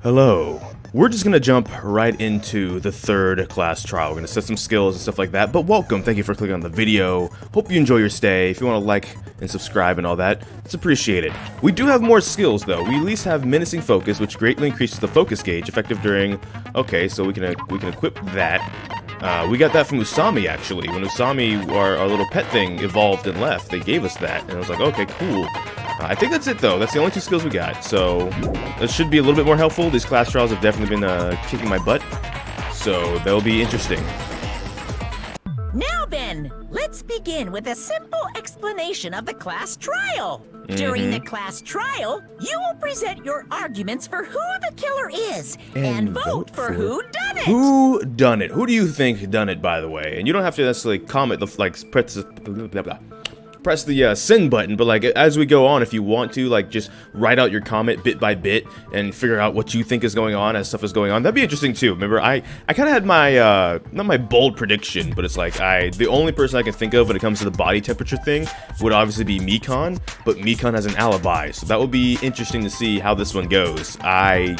Hello. We're just gonna jump right into the third class trial. We're gonna set some skills and stuff like that, but welcome. Thank you for clicking on the video. Hope you enjoy your stay. If you want to like and subscribe and all that, it's appreciated. We do have more skills though. We at least have menacing focus, which greatly increases the focus gauge, effective during... Okay, so we can equip that. We got that from Usami, actually. When Usami, our little pet thing, evolved and left, they gave us that, and I was like, okay, cool. I think that's it, though. That's the only two skills we got, so that should be a little bit more helpful. These class trials have definitely been kicking my butt, so they'll be interesting. Now then, let's begin with a simple explanation of the class trial. During the class trial, you will present your arguments for who the killer is and vote for who done it. Who done it? Who do you think done it, by the way? And you don't have to necessarily comment the press the send button, but like as we go on, if you want to, like, just write out your comment bit by bit and figure out what you think is going on as stuff is going on. That'd be interesting too. Remember, I kind of had my not my bold prediction, but it's like the only person I can think of when it comes to the body temperature thing would obviously be Mikan, but Mikan has an alibi, so that would be interesting to see how this one goes. I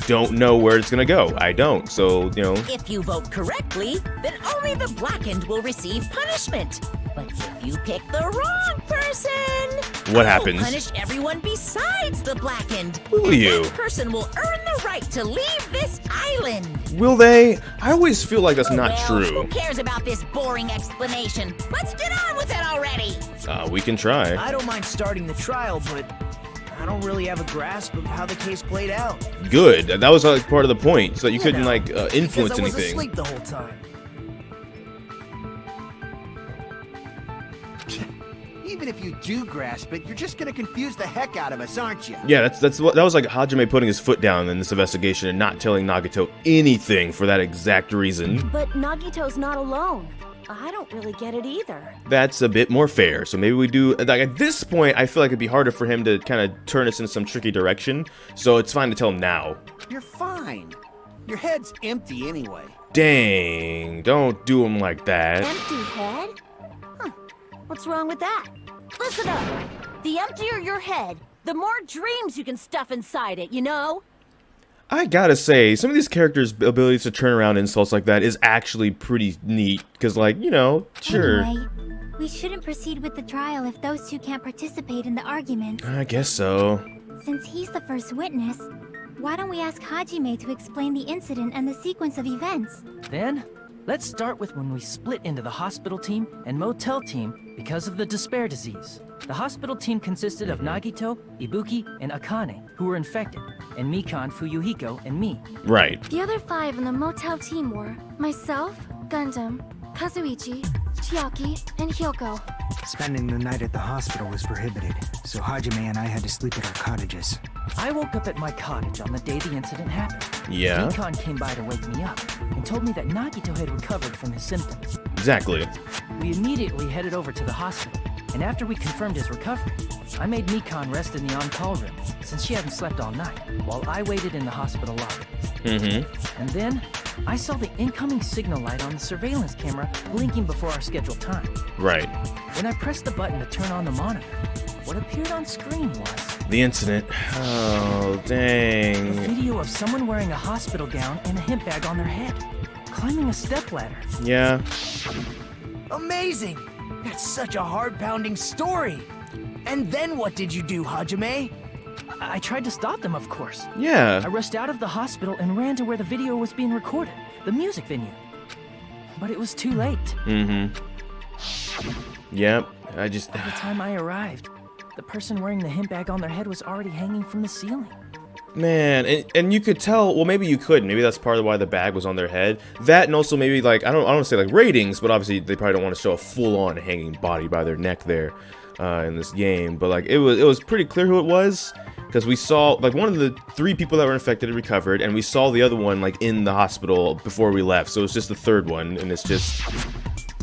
don't know where it's gonna go. I don't, so, you know. If you vote correctly, then only the blackened will receive punishment. But if you pick the wrong person, what happens? Punish everyone besides the blackened. Will you? That person will earn the right to leave this island. Will they? I always feel like that's not Well, true. Who cares about this boring explanation? Let's get on with it already. We can try. I don't mind starting the trial, but I don't really have a grasp of how the case played out. Good. That was like part of the point, so that you couldn't like influence because I was anything. asleep the whole time. Even if you do grasp it, you're just gonna confuse the heck out of us, aren't you? Yeah, that was like Hajime putting his foot down in this investigation and not telling Nagito anything for that exact reason. But Nagito's not alone. I don't really get it either. That's a bit more fair. So maybe we do, like, at this point, I feel like it'd be harder for him to kind of turn us in some tricky direction. So it's fine to tell him now. You're fine. Your head's empty anyway. Dang, don't do him like that. Empty head? Huh. What's wrong with that? Listen up. The emptier your head, the more dreams you can stuff inside it, you know? I gotta say, some of these characters' abilities to turn around insults like that is actually pretty neat. Because, like, you know, sure. Anyway, we shouldn't proceed with the trial if those two can't participate in the arguments. I guess so. Since he's the first witness, why don't we ask Hajime to explain the incident and the sequence of events? Then, let's start with when we split into the hospital team and motel team because of the despair disease. The hospital team consisted of Nagito, Ibuki, and Akane, who were infected, and Mikan, Fuyuhiko, and me. Right. The other 5 in the motel team were myself, Gundam, Kazuichi, Chiaki, and Hyoko. Spending the night at the hospital was prohibited, so Hajime and I had to sleep at our cottages. I woke up at my cottage on the day the incident happened. Yeah. Mikan came by to wake me up and told me that Nagito had recovered from his symptoms. Exactly. We immediately headed over to the hospital, and after we confirmed his recovery, I made Mikan rest in the on-call room, since she hadn't slept all night, while I waited in the hospital lobby. And then, I saw the incoming signal light on the surveillance camera blinking before our scheduled time. Right. When I pressed the button to turn on the monitor, what appeared on screen was... The incident. Oh, a dang. video of someone wearing a hospital gown and a hemp bag on their head, climbing a stepladder. Yeah. Amazing! That's such a heart-pounding story! And then what did you do, Hajime? I tried to stop them, of course. Yeah. I rushed out of the hospital and ran to where the video was being recorded, the music venue. But it was too late. Yep. By the time I arrived, the person wearing the hemp bag on their head was already hanging from the ceiling. Man, and you could tell, well, maybe you couldn't. Maybe that's part of why the bag was on their head. That, and also maybe, like, I don't want to say, like, ratings, but obviously they probably don't want to show a full-on hanging body by their neck there in this game. But, like, it was pretty clear who it was, because we saw, like, one of the 3 people that were infected and recovered, and we saw the other one, like, in the hospital before we left. So it's just the third one, and it's just...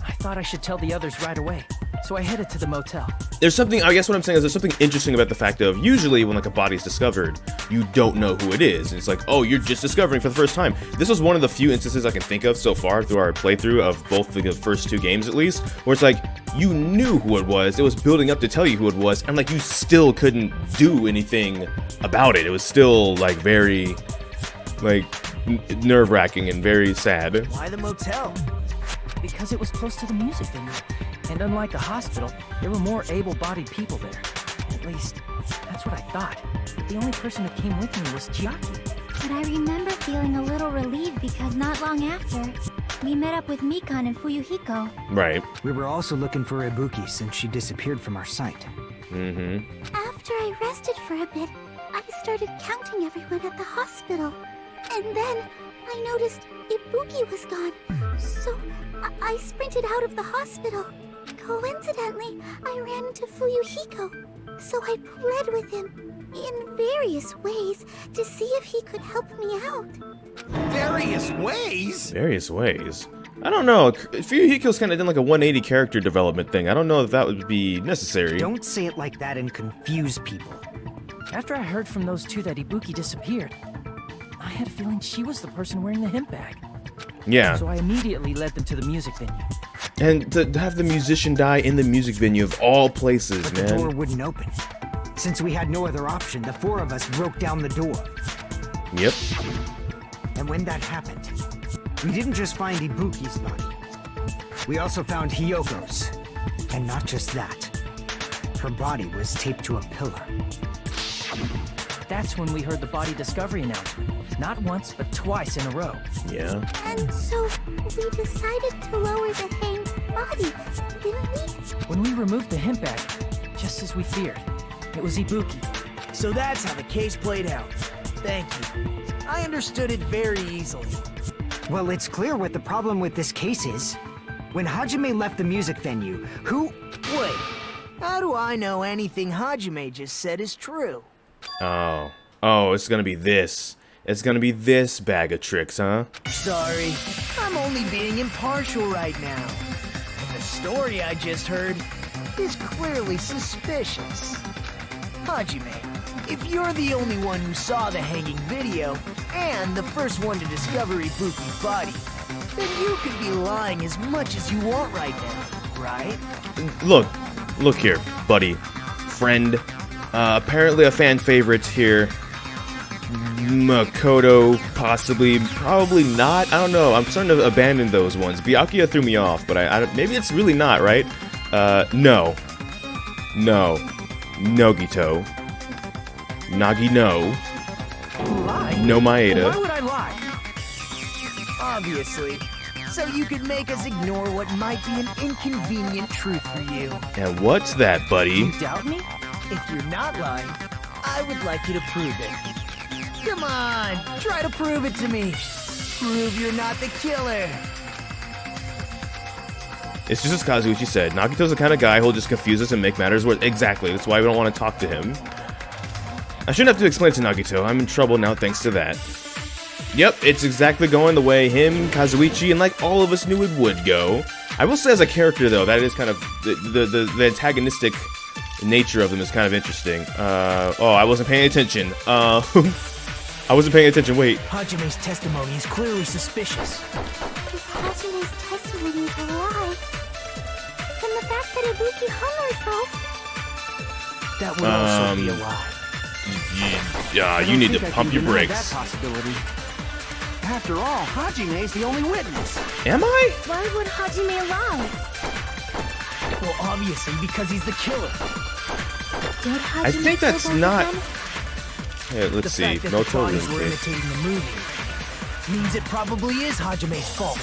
I thought I should tell the others right away, so I headed to the motel. There's something, I guess what I'm saying is there's something interesting about the fact of usually when like a body's discovered, you don't know who it is. And it's like, oh, you're just discovering for the first time. This was one of the few instances I can think of so far through our playthrough of both the first 2 games at least, where it's like, you knew who it was building up to tell you who it was, and like you still couldn't do anything about it. It was still like very, like, nerve-wracking and very sad. Why the motel? Because it was close to the music venue. And unlike the hospital, there were more able-bodied people there. At least, that's what I thought. The only person who came with me was Chiaki. But I remember feeling a little relieved because not long after, we met up with Mikan and Fuyuhiko. Right. We were also looking for Ibuki since she disappeared from our sight. After I rested for a bit, I started counting everyone at the hospital. And then I noticed Ibuki was gone. So I sprinted out of the hospital. Coincidentally, I ran into Fuyuhiko. So I pled with him in various ways to see if he could help me out. Various ways? Various ways. I don't know. Fuyuhiko's kind of done like a 180 character development thing. I don't know if that would be necessary. Don't say it like that and confuse people. After I heard from those 2 that Ibuki disappeared, I had a feeling she was the person wearing the hemp bag. Yeah. So I immediately led them to the music venue. And to have the musician die in the music venue of all places, But the door man. wouldn't open. Since we had no other option, the 4 of us broke down the door. Yep. And when that happened, we didn't just find Ibuki's body. We also found Hyogo's. And not just that. Her body was taped to a pillar. That's when we heard the body discovery announcement. Not once, but twice in a row. Yeah. And so we decided to lower the hanged body, didn't we? When we removed the hemp bag, just as we feared, it was Ibuki. So that's how the case played out. Thank you. I understood it very easily. Well, it's clear what the problem with this case is. When Hajime left the music venue, who... Wait, how do I know anything Hajime just said is true? Oh. Oh, it's gonna be this. It's gonna be this bag of tricks, huh? Sorry, I'm only being impartial right now. And the story I just heard is clearly suspicious. Hajime, if you're the only one who saw the hanging video and the first one to discover Ibuki's body, then you could be lying as much as you want right now, right? Look here, buddy. Friend. Apparently a fan favorite here. Makoto, possibly, probably not. I don't know. I'm starting to abandon those ones. Byakuya threw me off, but maybe it's really not, right? No. Nogito. Nagi no. Lie? No Maeda. Why would I lie? Obviously. So you could make us ignore what might be an inconvenient truth for you. And what's that, buddy? You doubt me? If you're not lying, I would like you to prove it. Come on, try to prove it to me. Prove you're not the killer. It's just as Kazuichi said. Nagito's the kind of guy who'll just confuse us and make matters worse. Exactly. That's why we don't want to talk to him. I shouldn't have to explain it to Nagito. I'm in trouble now thanks to that. Yep, it's exactly going the way him, Kazuichi, and like all of us knew it would go. I will say as a character though, that is kind of the antagonistic nature of them is kind of interesting. Oh, I wasn't paying attention. I wasn't paying attention. Wait. Hajime's testimony is clearly suspicious. If Hajime's testimony is a lie, then the fact that Ibuki hung herself... That would also be a lie. Yeah, you need to think I pump can your deny brakes. that possibility. After all, Hajime's the only witness. Am I? Why would Hajime lie? Well, obviously, because he's the killer. Did Hajime I think that's kill both not. of them? Hey, let's The see. fact that No the bodies were totem. imitating the movie means it probably is Hajime's fault.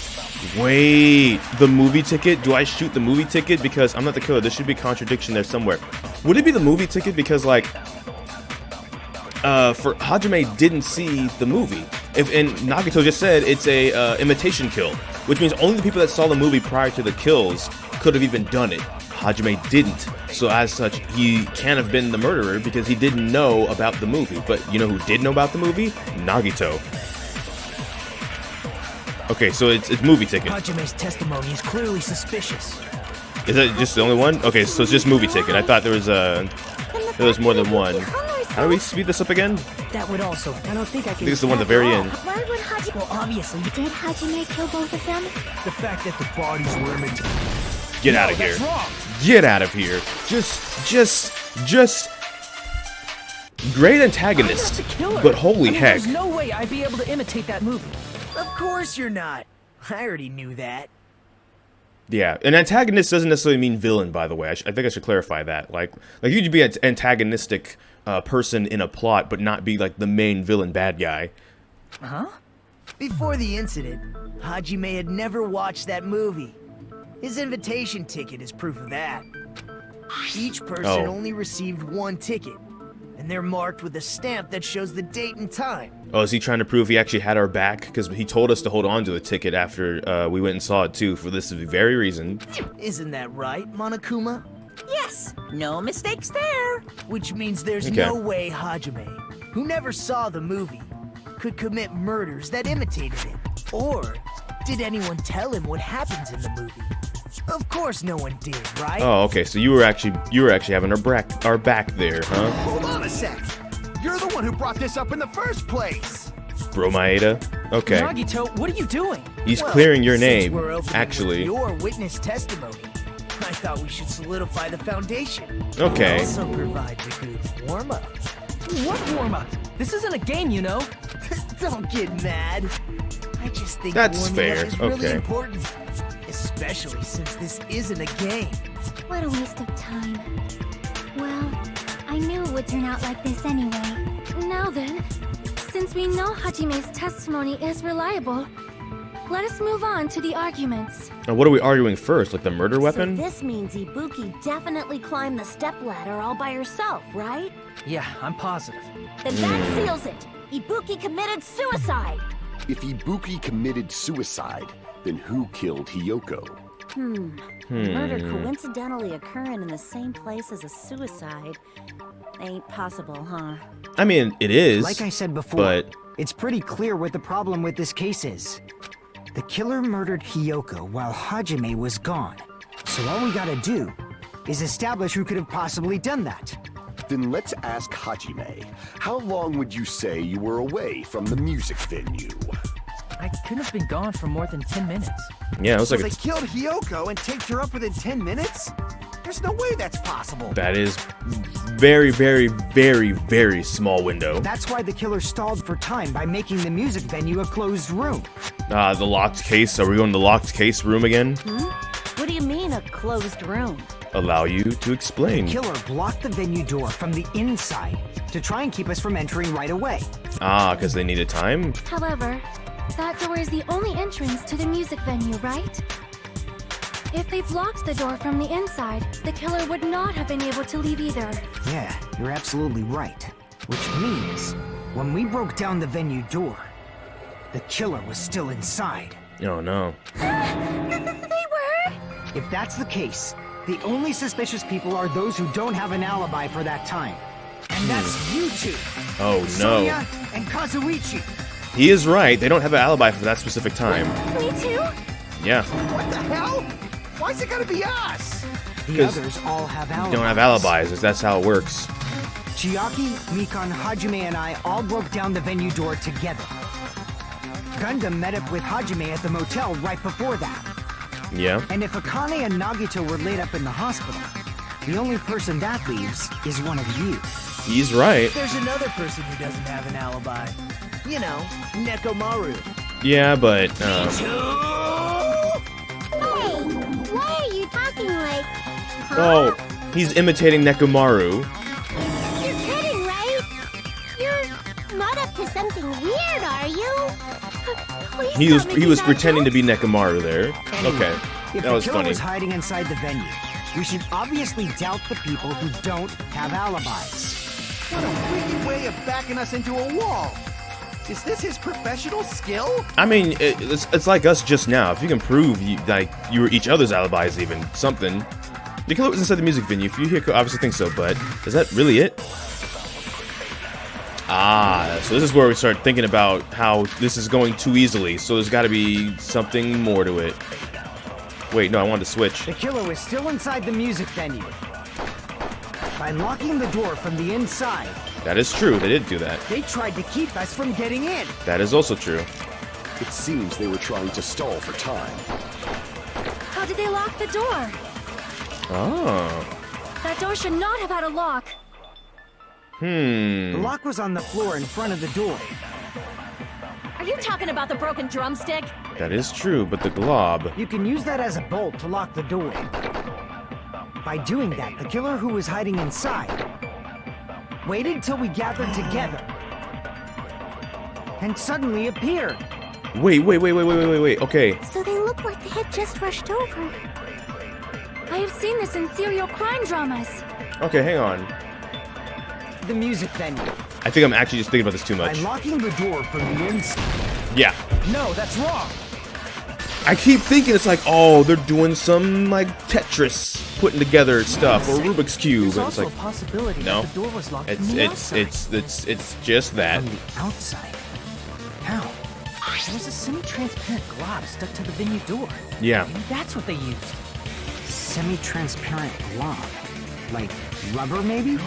Wait, the movie ticket? Do I shoot the movie ticket because I'm not the killer? There should be a contradiction there somewhere. Would it be the movie ticket because like, for Hajime didn't see the movie? And Nagito just said it's a imitation kill, which means only the people that saw the movie prior to the kills could have even done it. Hajime didn't, so as such, he can't have been the murderer because he didn't know about the movie. But you know who did know about the movie? Nagito. Okay, so it's movie ticket. Hajime's testimony is clearly suspicious. Is that just the only one? Okay, so it's just movie ticket. I thought there was more than one. How do we speed this up again? That would also. I don't think I can. I think it's the one at the very end. Why would Hajime... Well, obviously, Did Hajime kill both of them? the fact that the bodies were imitated. Get out of here. That's wrong. Get out of here. Just great antagonist. I'm not the killer. But holy heck. There's no way I'd be able to imitate that movie. Of course you're not. I already knew that. Yeah, an antagonist doesn't necessarily mean villain, by the way. I think I should clarify that. Like you could be an antagonistic person in a plot, but not be like the main villain bad guy. Huh? Before the incident, Hajime had never watched that movie. His invitation ticket is proof of that. Each person only received one ticket, and they're marked with a stamp that shows the date and time. Oh, is he trying to prove he actually had our back? Because he told us to hold on to the ticket after we went and saw it too, for this very reason. Isn't that right, Monokuma? Yes, no mistakes there. Which means there's Okay. no way Hajime, who never saw the movie, could commit murders that imitated it. Or did anyone tell him what happens in the movie? Of course no one did, right? Oh, okay. So you were actually having our back there, huh? Hold on a sec. You're the one who brought this up in the first place. Bro Maeda? Okay. Nagito, what are you doing? He's Well, clearing your since name, we're opening with actually. your witness testimony, I thought we should solidify the foundation. Okay. Also provide the good warm-up. What warm-up? This isn't a game, you know. Don't get mad. I just think That's warming fair, up is really okay. important, especially since this isn't a game. What a waste of time. Well, I knew it would turn out like this anyway. Now then, since we know Hajime's testimony is reliable, let us move on to the arguments. Now, what are we arguing first? Like the murder weapon? So this means Ibuki definitely climbed the stepladder all by herself, right? Yeah, I'm positive. Then that seals it. Ibuki committed suicide. If Ibuki committed suicide, then who killed Hiyoko? Murder coincidentally occurring in the same place as a suicide. Ain't possible, huh? I mean, it is. Like I said before, but it's pretty clear what the problem with this case is. The killer murdered Hiyoko while Hajime was gone. So all we gotta do is establish who could have possibly done that. Then let's ask Hajime. How long would you say you were away from the music venue? I couldn't have been gone for more than 10 minutes. yeah, it was So like they killed Hiyoko and taped her up within 10 minutes? There's no way that's possible. that is very, very, very, very small window. That's why the killer stalled for time by making the music venue a closed room. The locked case. Are we going to the locked case room again? What do you mean, a closed room? Allow you to explain. The killer blocked the venue door from the inside to try and keep us from entering right away. Ah, because they needed time? However, that door is the only entrance to the music venue, right? If they blocked the door from the inside, the killer would not have been able to leave either. Yeah, you're absolutely right. Which means, when we broke down the venue door, the killer was still inside. Oh, no. They were? If that's the case, the only suspicious people are those who don't have an alibi for that time. And that's you two, Oh, no. Sonia and Kazuichi. He is right. They don't have an alibi for that specific time. Me too? Yeah. What the hell? Why's it gotta be us? The 'Cause others all have alibis. Don't have alibis. That's how it works. Chiaki, Mikan, Hajime, and I all broke down the venue door together. Gundam met up with Hajime at the motel right before that. Yeah. And if Akane and Nagito were laid up in the hospital, the only person that leaves is one of you. He's right. There's another person who doesn't have an alibi. You know, Nekomaru. Yeah, but Hey, why are you talking like... oh, he's imitating Nekomaru. You're kidding, right? You're not up to something weird, are you? Please He stop was making bad pretending to jokes. be Nekomaru there. Anyway, Okay, if that the was killer funny. was hiding inside the venue, we should obviously doubt the people who don't have alibis. What a wicked way of backing us into a wall. Is this his professional skill? I mean, it's like us just now. If you can prove you were each other's alibis, even something. The killer was inside the music venue. If you hear, obviously think so, but is that really it? Ah, so this is where we start thinking about how this is going too easily. So there's got to be something more to it. Wait, no, I wanted to switch. The killer was still inside the music venue. By locking the door from the inside, That is true. They did do that. they tried to keep us from getting in. That is also true. It seems they were trying to stall for time. How did they lock the door? Oh. That door should not have had a lock. The lock was on the floor in front of the door. Are you talking about the broken drumstick? That is true, but the glob. You can use that as a bolt to lock the door. By doing that, the killer who was hiding inside waited till we gathered together and suddenly appeared. Wait. Okay. So they look like they had just rushed over. I have seen this in serial crime dramas. Okay, hang on. The music venue. I think I'm actually just thinking about this too By much. locking the door from the inside. Yeah. No, that's wrong. I keep thinking it's like, oh, they're doing some like Tetris putting together stuff or Rubik's Cube. There's And it's also like, a possibility no. that the door was locked it's from the it's outside. it's just that. From the outside. How? There was a semi-transparent glob stuck to the venue door. Yeah. Maybe that's what they used. Semi-transparent glob. Like rubber, maybe?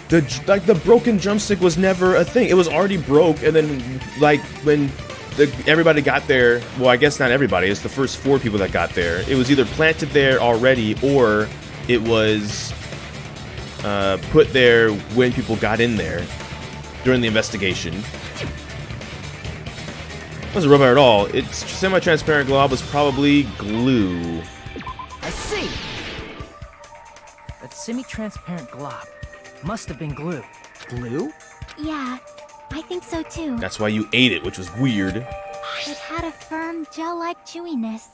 The broken drumstick was never a thing. It was already broke, and then like when everybody got there, well, I guess not everybody. It's the first 4 people that got there. It was either planted there already, or it was put there when people got in there during the investigation. It wasn't rubber at all. It's semi-transparent glob was probably glue. I see. That semi-transparent glob must have been glue. Glue? Yeah, I think so too. That's why you ate it, which was weird. It had a firm, gel-like chewiness.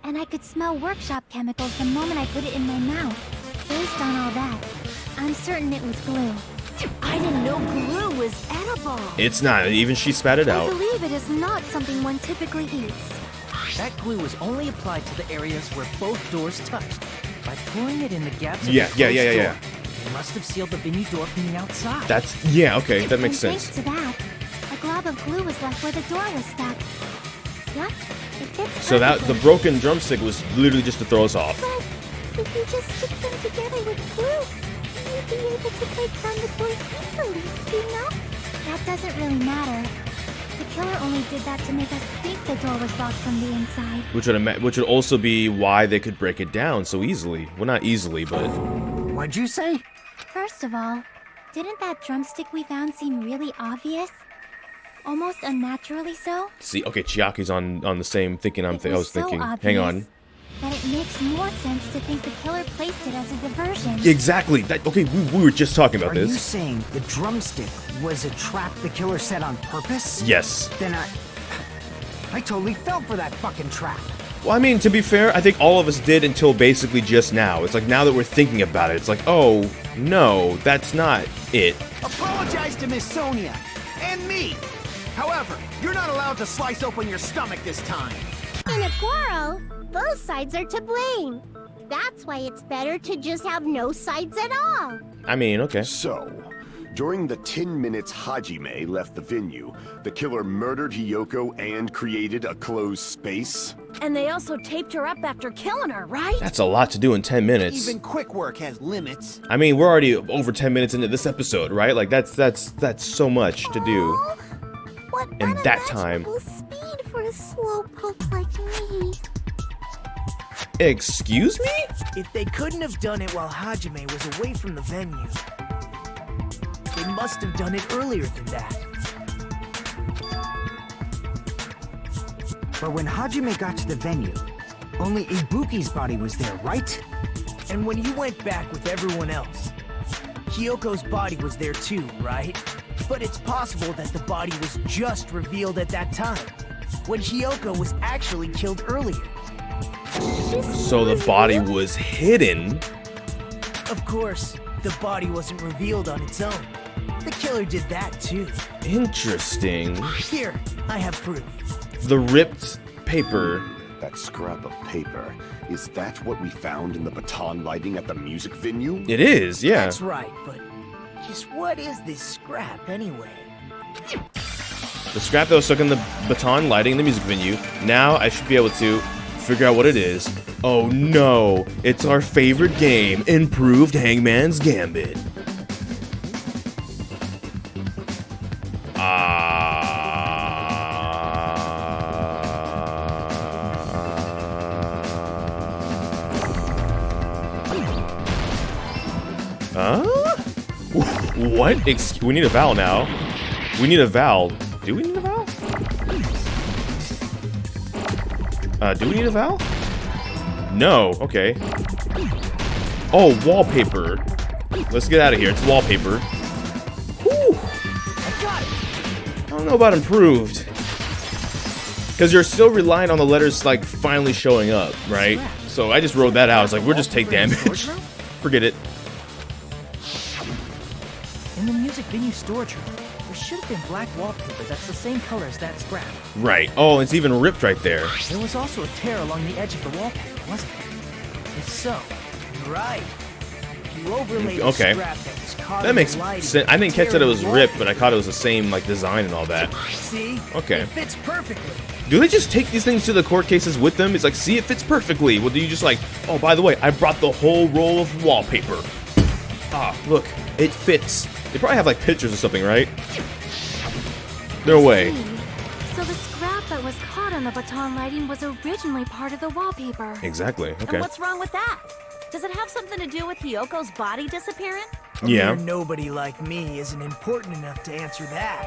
And I could smell workshop chemicals the moment I put it in my mouth. Based on all that, I'm certain it was glue. I didn't know glue was edible. It's not. Even she spat it I out. believe it is not something one typically eats. That glue was only applied to the areas where both doors touched. By pouring it in the gaps of Yeah, the closed yeah. door, they must have sealed the venue door from the outside. That's okay. That makes And sense. thanks to that, a glob of glue was left where the door was stuck. Yep, it fits So that the perfectly. broken drumstick was literally just to throw us off. But if you just stick them together with glue, you'd be able to break down the door easily, you know? That doesn't really matter. The killer only did that to make us think the door was locked from the inside. Which would also be why they could break it down so easily. Well, not easily, but What'd you say? First of all, didn't that drumstick we found seem really obvious? Almost unnaturally so? see. Okay, Chiaki's on the same thinking I was so thinking. obvious Hang on. that it makes more sense to think the killer placed it as a diversion. Exactly. Okay, we were just talking about Are you this. saying the drumstick was a trap the killer set on purpose? Yes. Then I totally fell for that fucking trap. Well, I mean, to be fair, I think all of us did until basically just now. It's like now that we're thinking about it, it's like, oh no, that's not it. Apologize to Miss Sonia and me. However, you're not allowed to slice open your stomach this time. In a quarrel, both sides are to blame. That's why it's better to just have no sides at all. I mean, okay. So, during the 10 minutes Hajime left the venue, the killer murdered Hiyoko and created a closed space? And they also taped her up after killing her, right? That's a lot to do in 10 minutes. Even quick work has limits. I mean, we're already over 10 minutes into this episode, right? Like that's so much to do. What In that time. unimaginable speed for a slowpoke like me. Excuse me? If they couldn't have done it while Hajime was away from the venue, they must have done it earlier than that. But when Hajime got to the venue, only Ibuki's body was there, right? And when you went back with everyone else, Hiyoko's body was there too, right? But it's possible that the body was just revealed at that time, when Hiyoko was actually killed earlier. So the body was hidden. Of course, the body wasn't revealed on its own. The killer did that too. Interesting. Here, I have proof. The ripped paper. That scrap of paper, is that what we found in the baton lighting at the music venue? It is, yeah. That's right, but just what is this scrap anyway? The scrap that was stuck in the baton lighting in the music venue. Now I should be able to figure out what it is. Oh no, it's our favorite game, Improved Hangman's Gambit. What? We need a vowel now. We need a vowel. Do we need a vowel? Do we need a vowel? No. Okay. Oh, wallpaper. Let's get out of here. It's wallpaper. Whew. I don't know about improved. Because you're still relying on the letters, like, finally showing up, right? So I just wrote that out. It's like, we'll just take damage. Forget it. In the music venue storage room, there should have been black wallpaper that's the same color as that scrap. Right. Oh, it's even ripped right there. There was also a tear along the edge of the wallpaper, wasn't there? If so, You're right. You overlaid the Okay. scrap that was caught That in makes the lighting sense. I didn't catch that it was tear ripped, but I caught it was the same, like, design and all that. See? Okay. It fits perfectly. Do they just take these things to the court cases with them? It's like, see, it fits perfectly. Well, do you just like, oh, by the way, I brought the whole roll of wallpaper. Ah, look, it fits. They probably have, like, pictures or something, right? No way. So the scrap that was caught on the baton lighting was originally part of the wallpaper. Exactly, okay. And what's wrong with that? Does it have something to do with Hiyoko's body disappearing? Yeah. A mere nobody like me isn't important enough to answer that.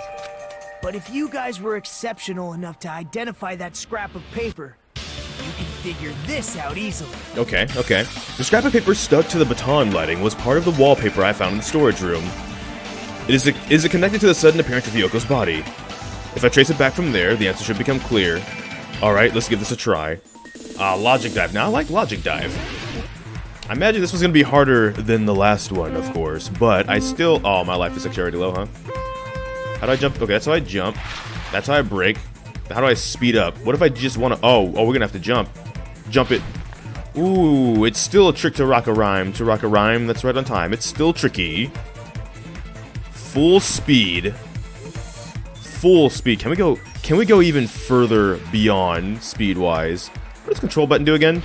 But if you guys were exceptional enough to identify that scrap of paper, you can figure this out easily. Okay, okay. The scrap of paper stuck to the baton lighting was part of the wallpaper I found in the storage room. Is it connected to the sudden appearance of Yoko's body? If I trace it back from there, the answer should become clear. Alright, let's give this a try. Logic dive. Now, I like logic dive. I imagine this was going to be harder than the last one, of course, but I still... Oh, my life is actually already low, huh? How do I jump? Okay, that's how I jump. That's how I break. How do I speed up? What if I just want to... Oh, we're going to have to jump. Jump it. Ooh, it's still a trick to rock a rhyme. To rock a rhyme, that's right on time. It's still tricky. Full speed. Full speed. Can we go even further beyond speed-wise? What does control button do again?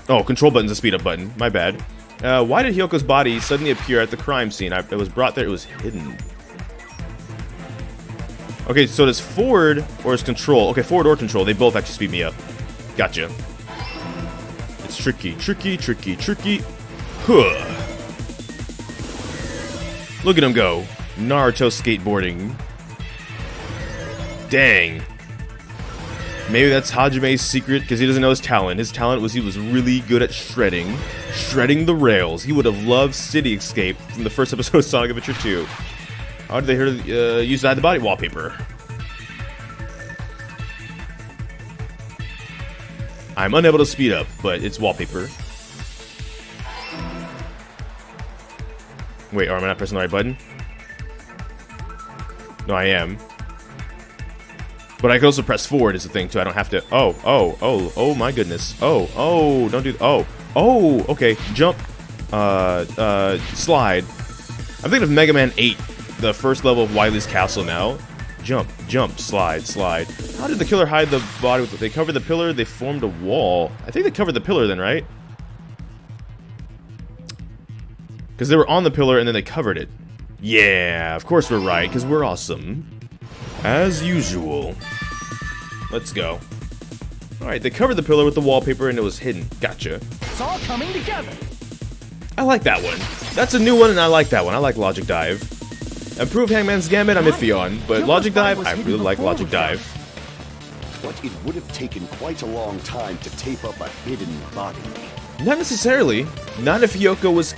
Oh, control button's a speed-up button. My bad. Why did Hyoko's body suddenly appear at the crime scene? It was brought there. It was hidden. Okay, so does forward or is control? Okay, forward or control. They both actually speed me up. Gotcha. It's tricky, tricky, tricky, tricky. Huh. Look at him go. Naruto skateboarding. Dang. Maybe that's Hajime's secret because he doesn't know his talent. His talent was he was really good at shredding. Shredding the rails. He would have loved City Escape from the first episode of Sonic Adventure 2. How did they use that the body wallpaper? I'm unable to speed up, but it's wallpaper. Wait, am I not pressing the right button? No, I am. But I can also press forward is the thing too. I don't have to. Oh my goodness. Oh, don't do. Oh, okay. Jump. Slide. I'm thinking of Mega Man 8. The first level of Wily's castle now. Jump, jump, slide, slide. How did the killer hide the body? They covered the pillar, they formed a wall. I think they covered the pillar then, right? Because they were on the pillar and then they covered it. Yeah, of course we're right, because we're awesome. As usual. Let's go. Alright, they covered the pillar with the wallpaper and it was hidden. Gotcha. It's all coming together. I like that one. That's a new one and I like that one. I like Logic Dive. Improved Hangman's Gambit, I'm iffy on, but Logic Dive, I really like Logic Dive. But it would have taken quite a long time to tape up a hidden body. Not necessarily. Not if Hiyoko was...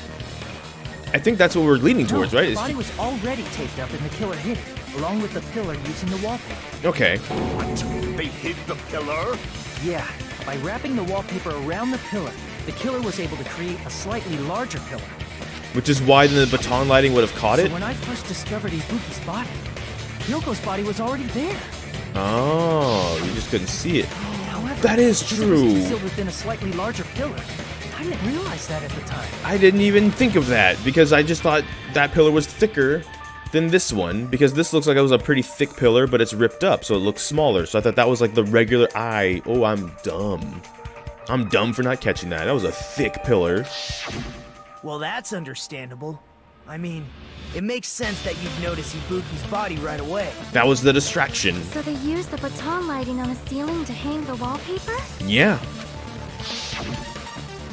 I think that's what we're leaning towards, right? The body was already taped up and the killer hid it, along with the pillar using the wallpaper. Okay. What? They hid the pillar? Yeah, by wrapping the wallpaper around the pillar, the killer was able to create a slightly larger pillar. Which is why the baton lighting would have caught it? So when I first discovered Ibuki's body, Hyoko's body was already there. Oh, you just couldn't see it. However, That is because it was true. concealed within a slightly larger pillar. I didn't realize that at the time. I didn't even think of that, because I just thought that pillar was thicker than this one, because this looks like it was a pretty thick pillar, but it's ripped up, so it looks smaller. So I thought that was like the regular eye. Oh, I'm dumb. I'm dumb for not catching that. That was a thick pillar. Well, that's understandable. I mean, it makes sense that you'd notice Ibuki's body right away. That was the distraction. So they used the baton lighting on the ceiling to hang the wallpaper? Yeah.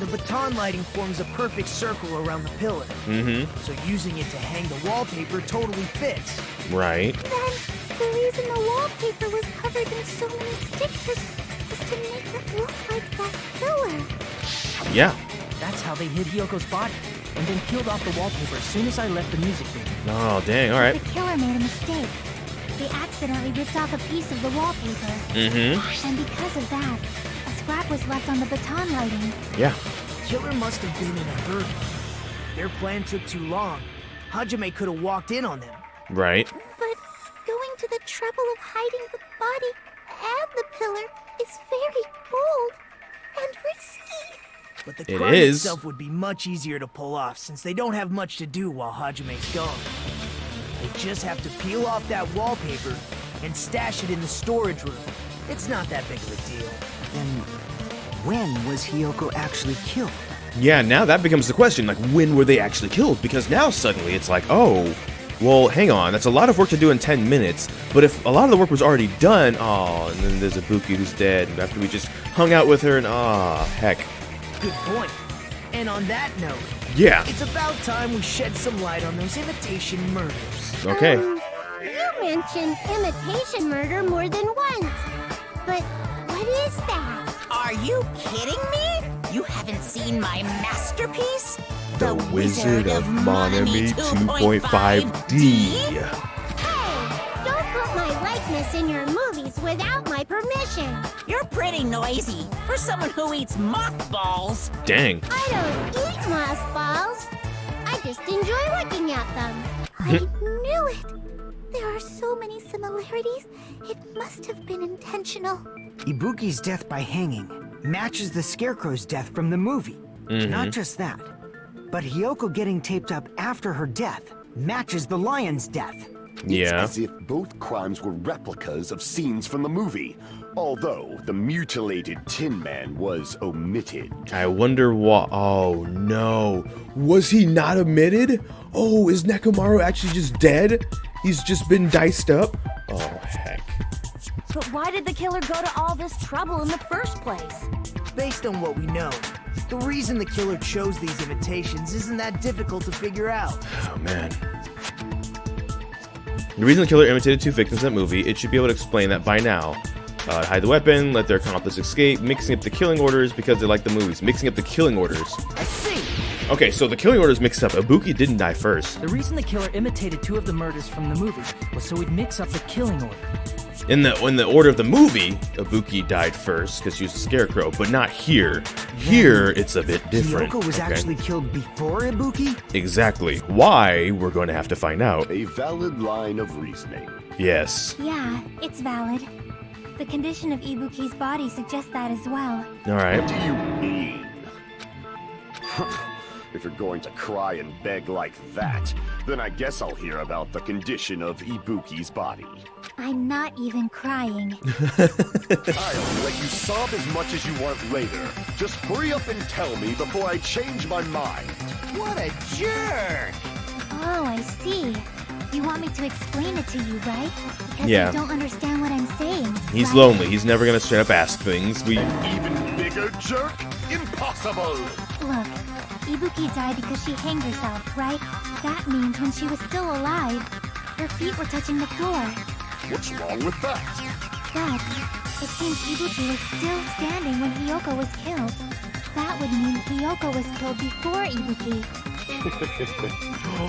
The baton lighting forms a perfect circle around the pillar. So using it to hang the wallpaper totally fits. Right. Then, the reason the wallpaper was covered in so many stickers was to make it look like that pillar. Yeah. That's how they hid Hyoko's body, and then peeled off the wallpaper as soon as I left the music room. Oh, dang, alright. The killer made a mistake. They accidentally ripped off a piece of the wallpaper. And because of that, a scrap was left on the baton lighting. Yeah. Killer must have been in a hurry. Their plan took too long. Hajime could have walked in on them. Right. But going to the trouble of hiding the body and the pillar is very bold and risky. But the It crime is. itself would be much easier to pull off since they don't have much to do while Hajime's gone. They just have to peel off that wallpaper and stash it in the storage room. It's not that big of a deal. Then, when was Hiyoko actually killed? Yeah, now that becomes the question, like, when were they actually killed? Because now suddenly it's like, oh, well, hang on, that's a lot of work to do in 10 minutes, but if a lot of the work was already done, oh, and then there's Ibuki who's dead, and after we just hung out with her, and heck. Good point. And on that note, Yeah. it's about time we shed some light on those imitation murders. Okay. You mentioned imitation murder more than once. But what is that? Are you kidding me? You haven't seen my masterpiece? The Wizard of Monami 2.5D. Hey, don't put my likeness in your movies without my permission. You're pretty noisy for someone who eats mothballs. Dang. I don't eat mothballs. I just enjoy looking at them. I knew it. There are so many similarities. It must have been intentional. Ibuki's death by hanging matches the Scarecrow's death from the movie. Not just that, but Hiyoko getting taped up after her death matches the lion's death. Yeah. As if both crimes were replicas of scenes from the movie, although the mutilated Tin Man was omitted. I wonder what. Oh no. Was he not omitted? Oh, is Nekomaru actually just dead? He's just been diced up? Oh, heck. But why did the killer go to all this trouble in the first place? Based on what we know, the reason the killer chose these imitations isn't that difficult to figure out. Oh, man. The reason the killer imitated two victims in that movie, it should be able to explain that by now. Hide the weapon, let their accomplice escape, mixing up the killing orders because they like the movies. Mixing up the killing orders. I see. Okay, so the killing orders mixed up. Ibuki didn't die first. The reason the killer imitated two of the murders from the movie was so he'd mix up the killing order. In the order of the movie, Ibuki died first because she was a scarecrow, but not here. Here, it's a bit different. Hiyoko was okay? actually killed before Ibuki? Exactly. Why? We're going to have to find out. A valid line of reasoning. Yes. Yeah, it's valid. The condition of Ibuki's body suggests that as well. All right. What do you mean? If you're going to cry and beg like that, then I guess I'll hear about the condition of Ibuki's body. I'm not even crying. I'll let you sob as much as you want later. Just hurry up and tell me before I change my mind. What a jerk! Oh, I see. You want me to explain it to you, right? Because Yeah. you don't understand what I'm saying. He's right? lonely. He's never going to straight up ask things. Even bigger jerk? Impossible! Look, Ibuki died because she hanged herself, right? That means when she was still alive, her feet were touching the floor. What's wrong with that? But it seems Ibuki was still standing when Hiyoko was killed. That would mean Hiyoko was killed before Ibuki.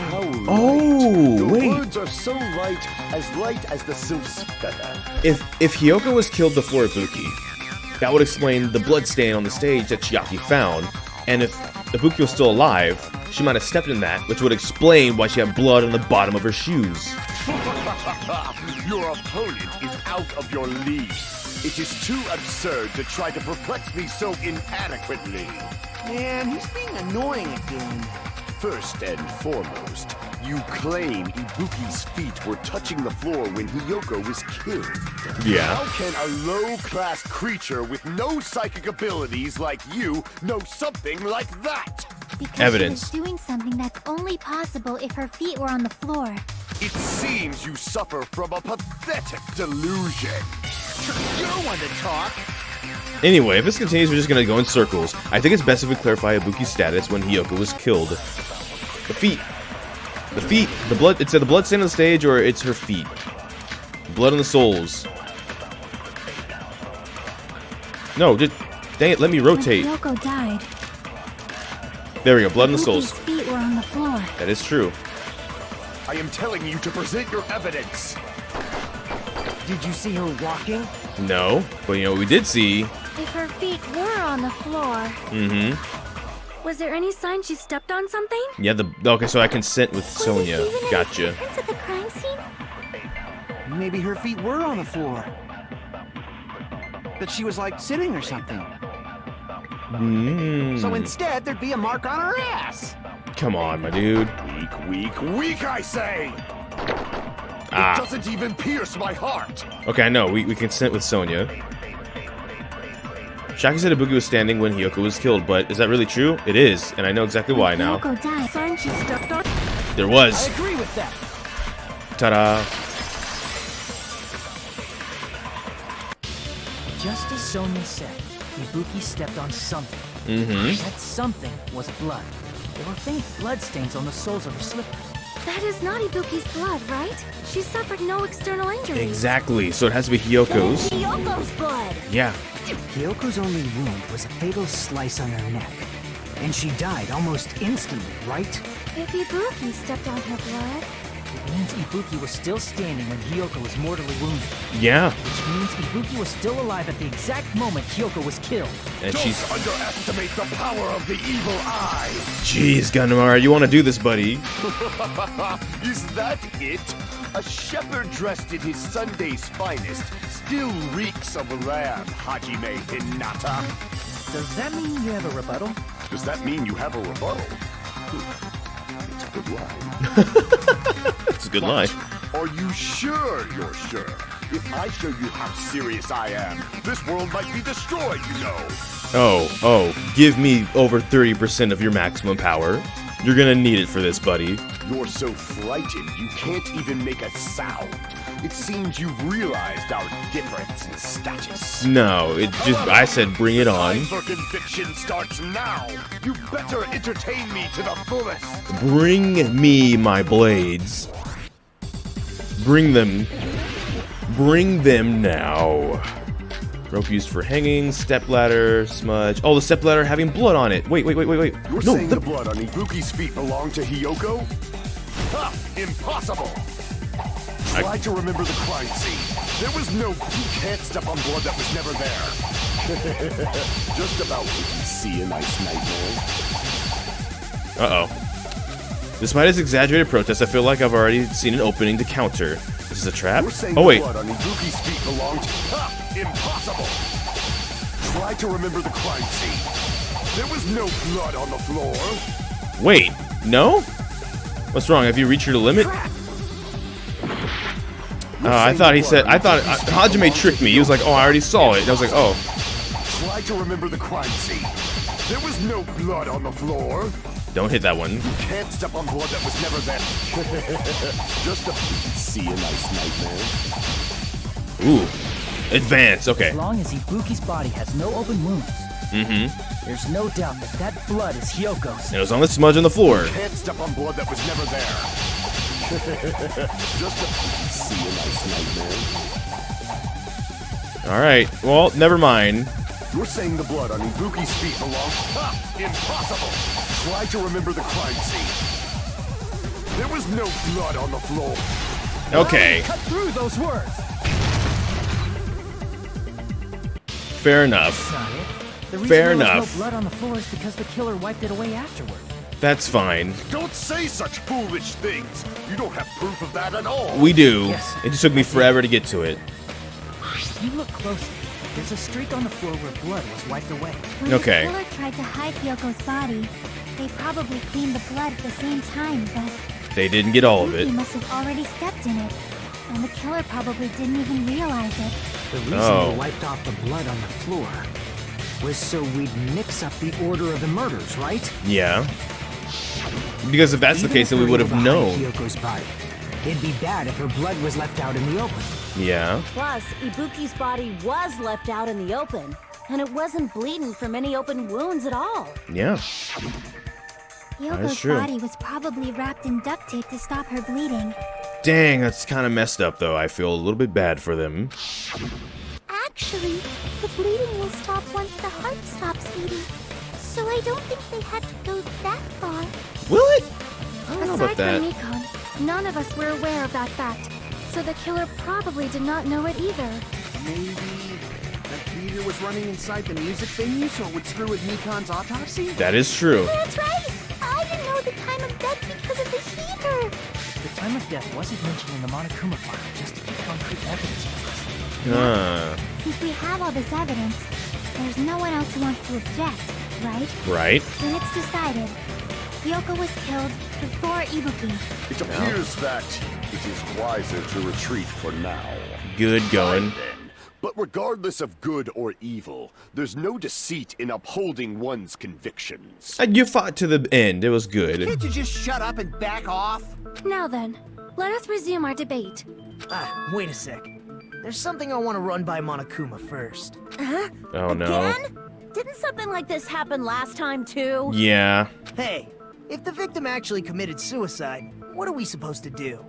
How light. Oh, Your wait. words are so light as the sylph's feather. If Hiyoko was killed before Ibuki, that would explain the blood stain on the stage that Chiaki found. And if Ibuki was still alive, she might have stepped in that, which would explain why she had blood on the bottom of her shoes. Your opponent is out of your league. It is too absurd to try to perplex me so inadequately. Man, he's being annoying again. First and foremost, You claim Ibuki's feet were touching the floor when Hiyoko was killed. Yeah. How can a low-class creature with no psychic abilities like you know something like that? Because Evidence. she was doing something that's only possible if her feet were on the floor. It seems you suffer from a pathetic delusion. You're one to talk. Anyway, if this continues, we're just gonna go in circles. I think it's best if we clarify Ibuki's status when Hiyoko was killed. The feet. The feet. The blood. It's the blood stain on the stage, or it's her feet. Blood on the soles. No, just dang it. Let me rotate. When Hiyoko died, There we go. Blood on the Ibuki's soles. feet were on the floor. That is true. I am telling you to present your evidence. Did you see her walking? No, but you know what we did see. If her feet were on the floor, Mm-hmm. was there any sign she stepped on something? Yeah. Okay. So I consent with Or Sonia. was even Gotcha. any footprints at the crime scene? Maybe her feet were on the floor. But she was like sitting or something. So instead, there'd be a mark on her ass. Come on, my dude. Weak, I say! Ah. It doesn't even pierce my heart. Okay, I know. We consent with Sonia. Shaki said Ibuki was standing when Hiyoko was killed, but is that really true? It is, and I know exactly why now. Hiyoko died. Sign she stepped on. There I was. agree with that. Ta-da. Just as Sonia said, Ibuki stepped on something. Mm-hmm. That something was blood. There were faint blood stains on the soles of her slippers. That is not Ibuki's blood, right? She suffered no external injuries. Exactly. So it has to be Hiyoko's. Hiyoko's blood. Yeah. Hyoko's only wound was a fatal slice on her neck. And she died almost instantly, right? If Ibuki stepped on her blood, It means Ibuki was still standing when Hiyoko was mortally wounded. Yeah. Which means Ibuki was still alive at the exact moment Hiyoko was killed. And Don't she's... underestimate the power of the evil eye. Jeez, Gundamar, you want to do this, buddy. Is that it? A shepherd dressed in his Sunday's finest still reeks of lamb, Hajime Hinata. Does that mean you have a rebuttal? Does that mean you have a rebuttal? It's a good line. That's a good line. Are you sure you're sure? If I show you how serious I am, this world might be destroyed, you know. Oh, give me over 30% of your maximum power. You're gonna need it for this, buddy. You're so frightened you can't even make a sound. It seems you've realized our difference in status. No, it just... I said bring it on. Time for conviction starts now. You better entertain me to the fullest. Bring me my blades. Bring them. Bring them now. Rope used for hanging, stepladder, smudge. Oh, the stepladder having blood on it. Wait. You're No, saying the blood on Ibuki's feet belonged to Hiyoko? Ha! Impossible! Try to remember the crime scene. There was no... You can't step on blood that was never there. Just about see a nice nightmare. Uh-oh. Despite his exaggerated protest, I feel like I've already seen an opening to counter. This is a trap? You're saying Oh, wait. the blood on Ibuki's feet belonged to... Ha! Impossible! Try to remember the crime scene. There was no blood on the floor. Wait. No? What's wrong? Have you reached your limit? I thought he said... I thought... Hajime tricked me. He was like, oh, I already saw it. And I was like, oh. Try to remember the crime scene. There was no blood on the floor. Don't hit that one. You can't step on blood that was never there. Just to see a nice nightmare. Ooh. Advance. Okay. As long as Ibuki's body has no open wounds, there's no doubt that that blood is Hyoko's. And it was on the smudge on the floor. Can't step on blood that was never there. Just to see a nice nightmare. Alright. Well, never mind. You're saying the blood on Ibuki's feet belongs... Ha! Impossible! Try to remember the crime scene. There was no blood on the floor. Okay. Cut through those words. Fair enough. That's not it. The reason Fair there was enough. no blood on the floor is because the killer wiped it away afterward. That's fine. Don't say such foolish things. You don't have proof of that at all. We do. Yes. It just took me forever to get to it. If you look closely, there's a streak on the floor where blood was wiped away. when Okay. the killer tried to hide Hyoko's body, they probably cleaned the blood at the same time, but They didn't get all of it. He must have already stepped in it, and the killer probably didn't even realize it. The reason they wiped off the blood on the floor was so we'd mix up the order of the murders, right? Yeah. Because if that's the case, then we would have known. Hyoko's body. It'd be bad if her blood was left out in the open. Yeah. Plus, Ibuki's body was left out in the open, and it wasn't bleeding from any open wounds at all. Yeah. Hyoko's true. body was probably wrapped in duct tape to stop her bleeding. Dang, that's kind of messed up, though. I feel a little bit bad for them. Actually, the bleeding will stop once the heart stops beating. So I don't think they had to go that far. Will it? I don't know about Aside that. from Nikon, none of us were aware of that fact. So the killer probably did not know it either. Maybe that heater was running inside the music venue so it would screw with Nikon's autopsy? That is true. That's right! I didn't know the time of death because of the heater! The time of death wasn't mentioned in the Monokuma file, just to keep concrete evidence for us. Since we have all this evidence, there's no one else who wants to object, right? Right. Then it's decided. Hyoko was killed before Ibuki. It appears that it is wiser to retreat for now. Good going. Fine then. But regardless of good or evil, there's no deceit in upholding one's convictions. And you fought to the end. It was good. Can't you just shut up and back off? Now then, let us resume our debate. Wait a sec. There's something I want to run by Monokuma first. Oh no. Again? Didn't something like this happen last time, too? Yeah. Hey, if the victim actually committed suicide, what are we supposed to do?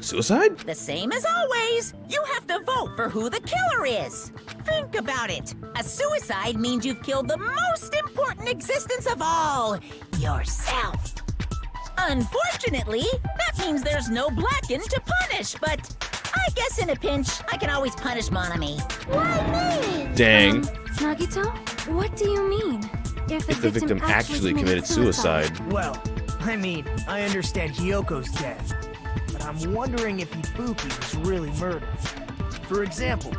Suicide? The same as always. You have to vote for who the killer is. Think about it. A suicide means you've killed the most important existence of all, yourself. Unfortunately, that means there's no Blacken to punish, but I guess in a pinch, I can always punish Monami. Why me? Dang. Nagito, what do you mean? If the victim actually committed suicide. Well, I mean, I understand Hyoko's death, but I'm wondering if Ibuki was really murdered. For example,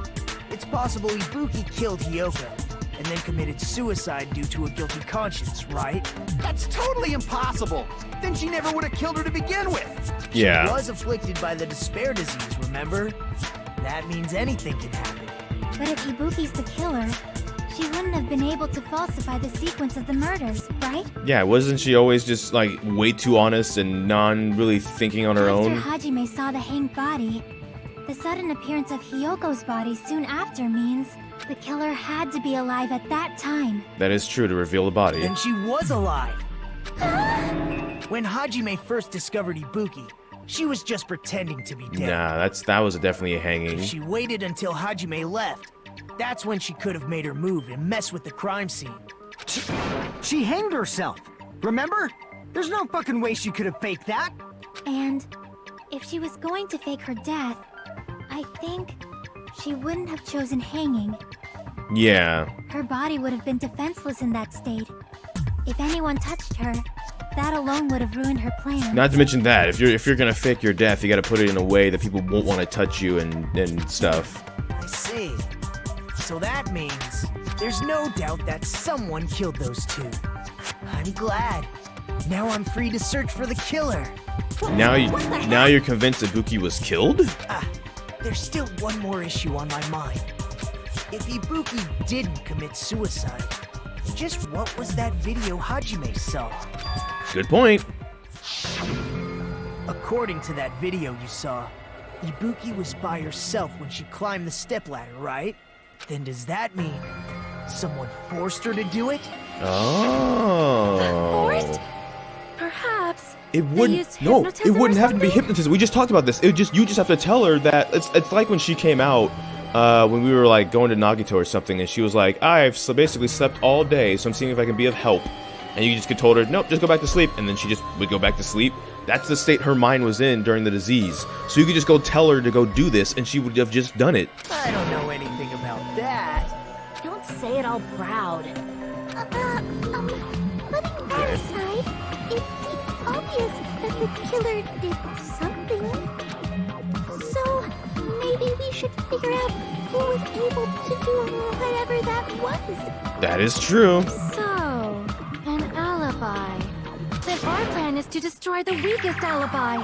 it's possible Ibuki killed Hyoko and then committed suicide due to a guilty conscience, right? That's totally impossible! Then she never would have killed her to begin with! Yeah. She was afflicted by the despair disease, remember? That means anything can happen. But if Ibuki's the killer, she wouldn't have been able to falsify the sequence of the murders, right? Yeah, wasn't she always just like way too honest and really thinking on her own? After Hajime saw the hanged body, the sudden appearance of Hyoko's body soon after means the killer had to be alive at that time. That is true, to reveal the body. And she was alive! When Hajime first discovered Ibuki, she was just pretending to be dead. Nah, that was definitely a hanging. If she waited until Hajime left, that's when she could have made her move and mess with the crime scene. She hanged herself, remember? There's no fucking way she could have faked that. And if she was going to fake her death, I think she wouldn't have chosen hanging. Yeah. Her body would have been defenseless in that state. If anyone touched her, that alone would have ruined her plan. Not to mention that, if you're gonna fake your death, you gotta put it in a way that people won't want to touch you and stuff. I see. So that means there's no doubt that someone killed those two. I'm glad. Now I'm free to search for the killer. Now you're convinced Ibuki was killed? There's still one more issue on my mind. If Ibuki didn't commit suicide, just what was that video Hajime saw? Good point. According to that video you saw, Ibuki was by herself when she climbed the stepladder, right? Then does that mean someone forced her to do it? Oh. Forced? Perhaps. It wouldn't. No, it wouldn't have to be hypnotism. We just talked about this. You just have to tell her that it's like when she came out when we were like going to Nagito or something, and she was like, "I've basically slept all day, so I'm seeing if I can be of help." And you just could told her, "Nope, just go back to sleep," and then she just would go back to sleep. That's the state her mind was in during the disease. So you could just go tell her to go do this, and she would have just done it. I don't know anything about that. Don't say it all proud. Putting that aside, it seems obvious that the killer did something. So, maybe we should figure out who was able to do whatever that was. That is true. So, an alibi. Then our plan is to destroy the weakest alibi.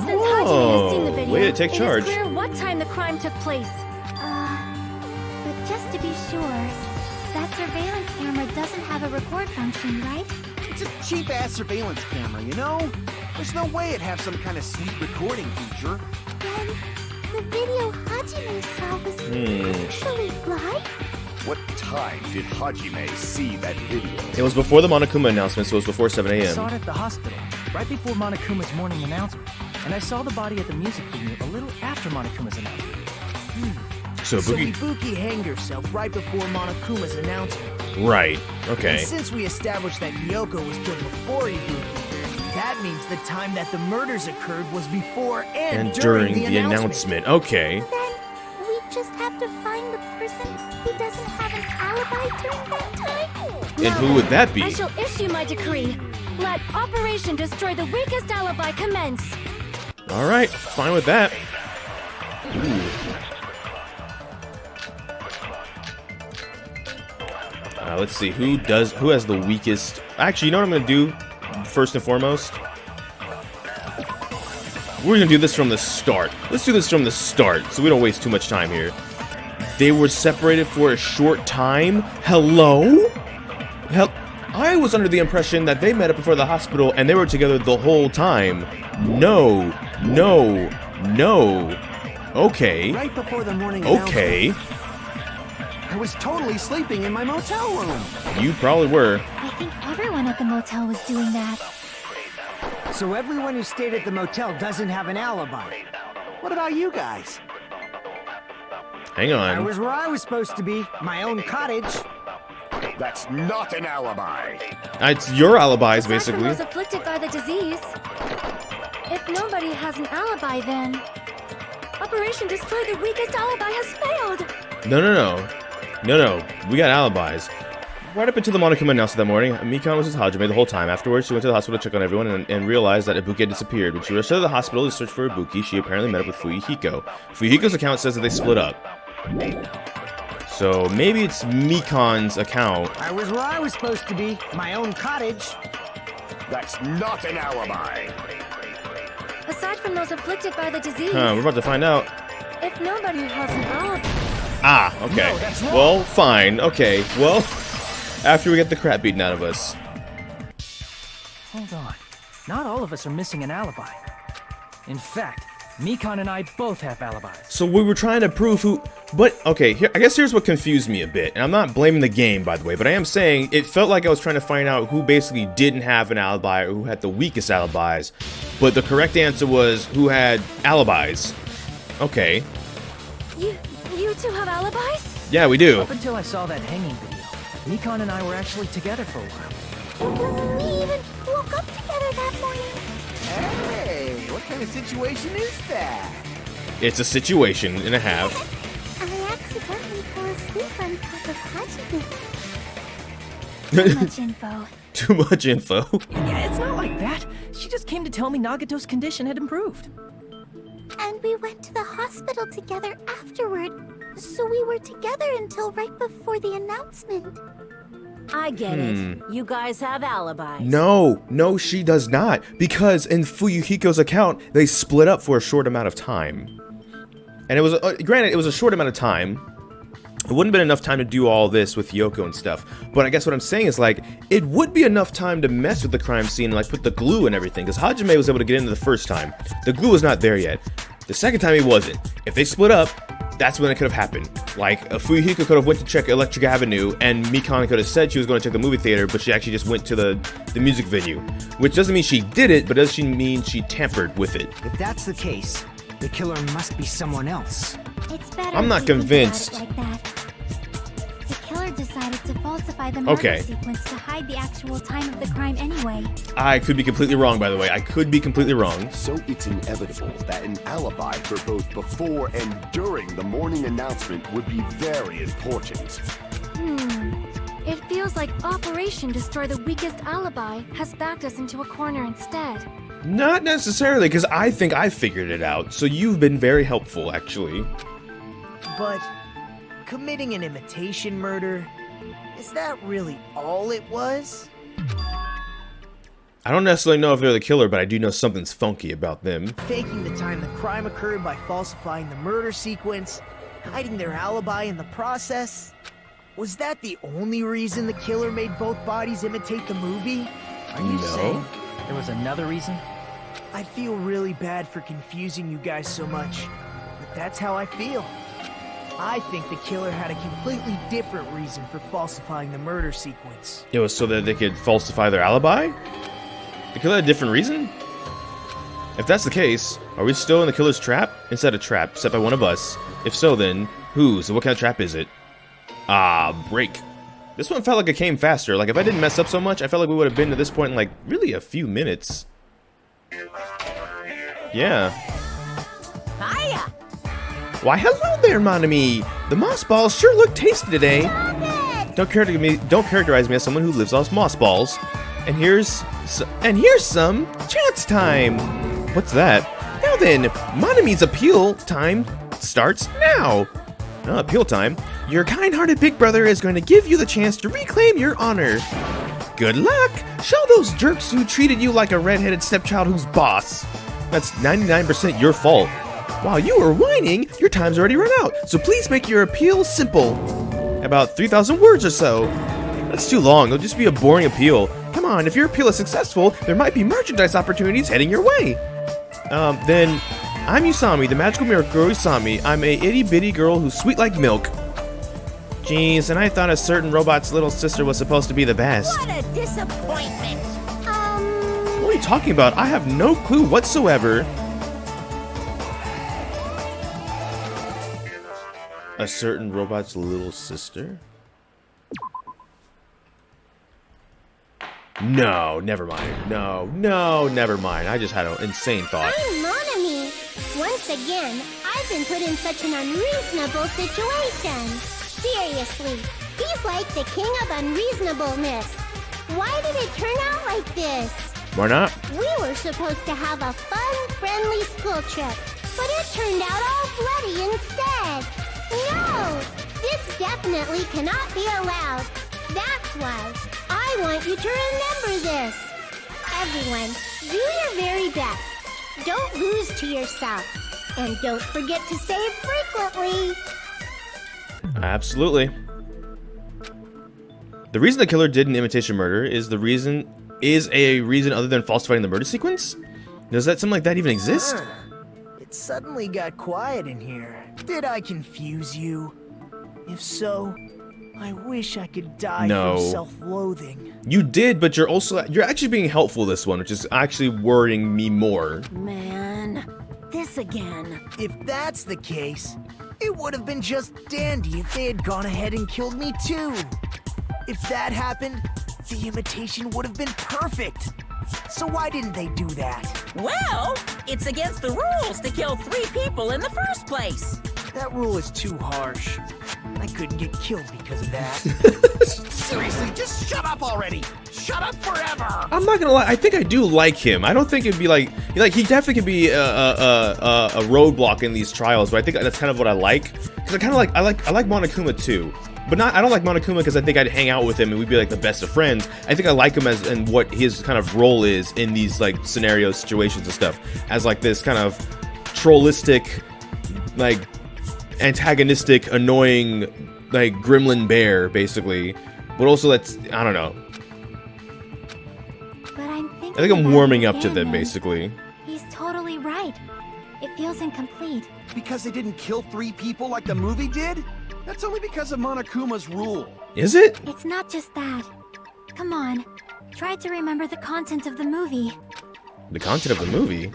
Since Hajime has seen the video, way to take charge. it is clear what time the crime took place. But just to be sure, that surveillance camera doesn't have a record function, right? It's a cheap-ass surveillance camera, you know? There's no way it'd have some kind of sweet recording feature. Then, the video Hajime saw was actually live? What time did Hajime see that video? It was before the Monokuma announcement, so it was before 7 I saw a.m. it at the hospital, right before Monokuma's morning announcement. And I saw the body at the music venue a little after Monokuma's announcement. So So Ibuki... Ibuki hanged herself right before Monokuma's announcement. Right, okay. And since we established that Yoko was killed before Ibuki, that means the time that the murders occurred was before and during the announcement. Okay. Then, we just have to find the person who doesn't have an alibi during that time? And who would that be? I shall issue my decree. Let Operation Destroy the Weakest Alibi commence. Alright, fine with that. Let's see, who has the weakest... Actually, you know what I'm going to do first and foremost? We're going to do this from the start. Let's do this from the start, so we don't waste too much time here. They were separated for a short time? Hello? I was under the impression that they met up before the hospital and they were together the whole time. No. Okay. Right before the morning Okay. announcement, I was totally sleeping in my motel room. You probably were. I think everyone at the motel was doing that. So everyone who stayed at the motel doesn't have an alibi. What about you guys? Hang I on. was where I was supposed to be, my own cottage. That's not an alibi. It's your alibis, Aside from basically. those afflicted by the disease, if nobody has an alibi, then Operation Destroy the Weakest Alibi has failed. No. We got alibis. Right up until the Monokuma announced that morning, Mikan was with Hajime the whole time. Afterwards, she went to the hospital to check on everyone and realized that Ibuki had disappeared. When she rushed to the hospital to search for Ibuki, she apparently met up with Fuyuhiko. Fuyuhiko's account says that they split up. So maybe it's Mikan's account. I was where I was supposed to be, my own cottage. That's not an alibi. Aside from those afflicted by the disease, We're about to find out. if nobody has an alibi, Ah, okay. Well, fine. Okay. Well, after we get the crap beaten out of us. Hold on. Not all of us are missing an alibi. In fact, Mikan and I both have alibis. So we were trying to prove who... But, okay, I guess here's what confused me a bit. And I'm not blaming the game, by the way, but I am saying it felt like I was trying to find out who basically didn't have an alibi or who had the weakest alibis. But the correct answer was who had alibis. Okay. you two have alibis? Yeah, we do. Up until I saw that hanging video, Mikan and I were actually together for a while. We even woke up together that morning. Hey, what kind of situation is that? It's a situation and a half. I accidentally fell asleep on top of Hajime. Too much info. Too much info. Yeah, it's not like that. She just came to tell me Nagato's condition had improved. And we went to the hospital together afterward. So we were together until right before the announcement. I get it. You guys have alibis. No, she does not. Because in Fuyuhiko's account, they split up for a short amount of time. And it was, granted, it was a short amount of time. It wouldn't have been enough time to do all this with Yoko and stuff. But I guess what I'm saying is, like, it would be enough time to mess with the crime scene and, like, put the glue and everything. Because Hajime was able to get into the first time. The glue was not there yet. The second time, he wasn't. If they split up, that's when it could have happened. Like, Fuyuhiko could have went to check Electric Avenue, and Mikan could have said she was going to check the movie theater, but she actually just went to the music venue. Which doesn't mean she did it, but does she mean she tampered with it? If that's the case, the killer must be someone else. It's better I'm not if you think convinced. about it like that. The killer decided to falsify the murder sequence to hide the actual time of the crime anyway. I could be completely wrong, by the way. I could be completely wrong. So it's inevitable that an alibi for both before and during the morning announcement would be very important. It feels like Operation Destroy the Weakest Alibi has backed us into a corner instead. Not necessarily, because I think I figured it out. So you've been very helpful, actually. But committing an imitation murder, is that really all it was? I don't necessarily know if they're the killer, but I do know something's funky about them. Faking the time the crime occurred by falsifying the murder sequence, hiding their alibi in the process. Was that the only reason the killer made both bodies imitate the movie? Are you saying there was another reason? I feel really bad for confusing you guys so much, but that's how I feel. I think the killer had a completely different reason for falsifying the murder sequence. It was so that they could falsify their alibi? The killer had a different reason? If that's the case, are we still in the killer's trap? Instead of trap set by one of us? If so, then whose and what kind of trap is it? Ah, break. This one felt like it came faster. Like, if I didn't mess up so much, I felt like we would have been to this point in, like, really a few minutes. Yeah. Hiya! Why, hello there, Monami! The moss balls sure look tasty today. Don't characterize me as someone who lives off moss balls. And here's some chance time. What's that? Now then, Monami's appeal time starts now. Appeal time. Your kind-hearted big brother is going to give you the chance to reclaim your honor. Good luck. Show those jerks who treated you like a red-headed stepchild who's boss. That's 99% your fault. While you were whining, your time's already run out, so please make your appeal simple. About 3,000 words or so. That's too long. It'll just be a boring appeal. Come on, if your appeal is successful, there might be merchandise opportunities heading your way. Then, I'm Usami, the magical miracle girl Usami. I'm a itty-bitty girl who's sweet like milk. Jeez, and I thought a certain robot's little sister was supposed to be the best. What a disappointment! What are you talking about? I have no clue whatsoever. A certain robot's little sister? No, never mind. No, never mind. I just had an insane thought. I'm Monami. Once again, I've been put in such an unreasonable situation. Seriously, he's like the king of unreasonableness. Why did it turn out like this? Why not? We were supposed to have a fun, friendly school trip, but it turned out all bloody instead. No! This definitely cannot be allowed. That's why I want you to remember this. Everyone, do your very best. Don't lose to yourself. And don't forget to save frequently. Absolutely. The reason the killer did an imitation murder is a reason other than falsifying the murder sequence? Does that something like that even exist? It suddenly got quiet in here. Did I confuse you? If so, I wish I could die from self-loathing. You did, but you're actually being helpful this one, which is actually worrying me more. Man, this again. If that's the case, it would have been just dandy if they had gone ahead and killed me too. If that happened, the imitation would have been perfect. So why didn't they do that? Well, it's against the rules to kill 3 people in the first place. That rule is too harsh. I couldn't get killed because of that. Seriously, just shut up already! Shut up forever! I'm not gonna lie, I think I do like him. I don't think it'd be like he definitely could be a roadblock in these trials, but I think that's kind of what I like. Because I like Monokuma too. But I don't like Monokuma because I think I'd hang out with him and we'd be like the best of friends. I think I like him and what his kind of role is in these like scenarios, situations and stuff. As like this kind of trollistic, like antagonistic, annoying, like gremlin bear, basically. But also that's, I don't know. But I think I'm warming up to them, basically. He's totally right. It feels incomplete. Because they didn't kill 3 people like the movie did? That's only because of Monokuma's rule. Is it? It's not just that. Come on, try to remember the content of the movie. The content of the movie?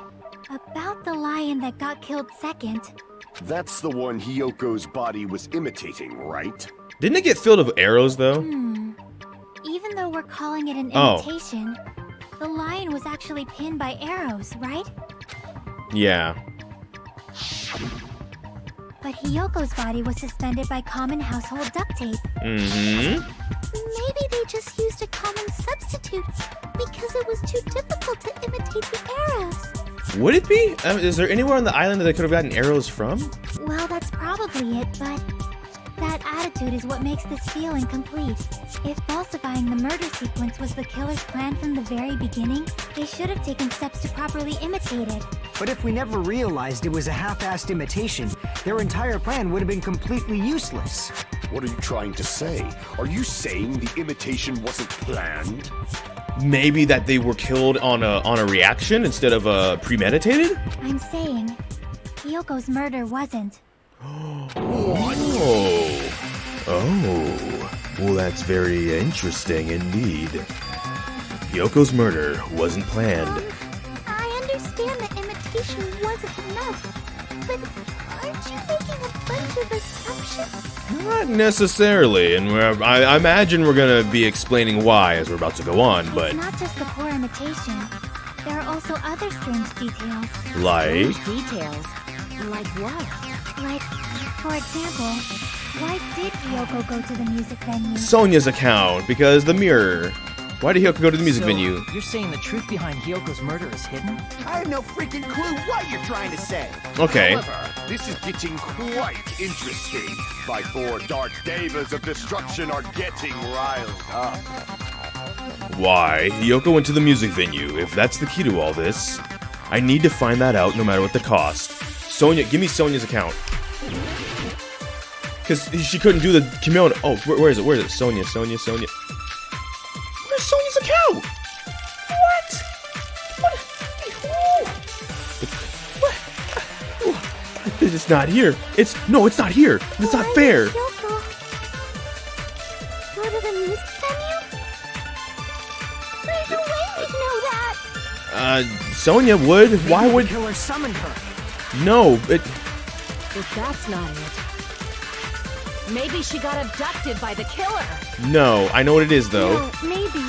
About the lion that got killed second. That's the one Hiyoko's body was imitating, right? Didn't it get filled with arrows, though? Even though we're calling it an imitation, the lion was actually pinned by arrows, right? Yeah. But Hiyoko's body was suspended by common household duct tape. Mm-hmm. Maybe they just used a common substitute because it was too difficult to imitate the arrows. Would it be? Is there anywhere on the island that they could have gotten arrows from? Well, that's probably it, but That attitude is what makes this feel incomplete. If falsifying the murder sequence was the killer's plan from the very beginning, they should have taken steps to properly imitate it. But if we never realized it was a half-assed imitation, their entire plan would have been completely useless. What are you trying to say? Are you saying the imitation wasn't planned? Maybe that they were killed on a reaction instead of premeditated? I'm saying, Hiyoko's murder wasn't. Oh, well, that's very interesting indeed. Hyoko's murder wasn't planned. I understand that imitation wasn't enough, but aren't you making a bunch of assumptions? Not necessarily, and I imagine we're gonna be explaining why as we're about to go on, but... It's not just the poor imitation. There are also other strange details. Like? Details? Like what? Like, for example, why did Hiyoko go to the music venue? Sonya's account, because the mirror. Why did Hiyoko go to the music venue? You're saying the truth behind Hyoko's murder is hidden? I have no freaking clue what you're trying to say. Okay. However, this is getting quite interesting. My 4 dark devas of destruction are getting riled up. Why Hiyoko went to the music venue? If that's the key to all this, I need to find that out no matter what the cost. Sonya, give me Sonya's account. Because she couldn't do the kimono. Oh, where is it? Where is it? Sonya. Where's Sonya's account? What? What? It's not here. It's not here. It's not fair. Hiyoko go to the music venue? There's no way we'd know that. Sonya would. Why Maybe would? the killer summoned her? No, If that's not it, maybe she got abducted by the killer. no. I know what it is though. No, maybe.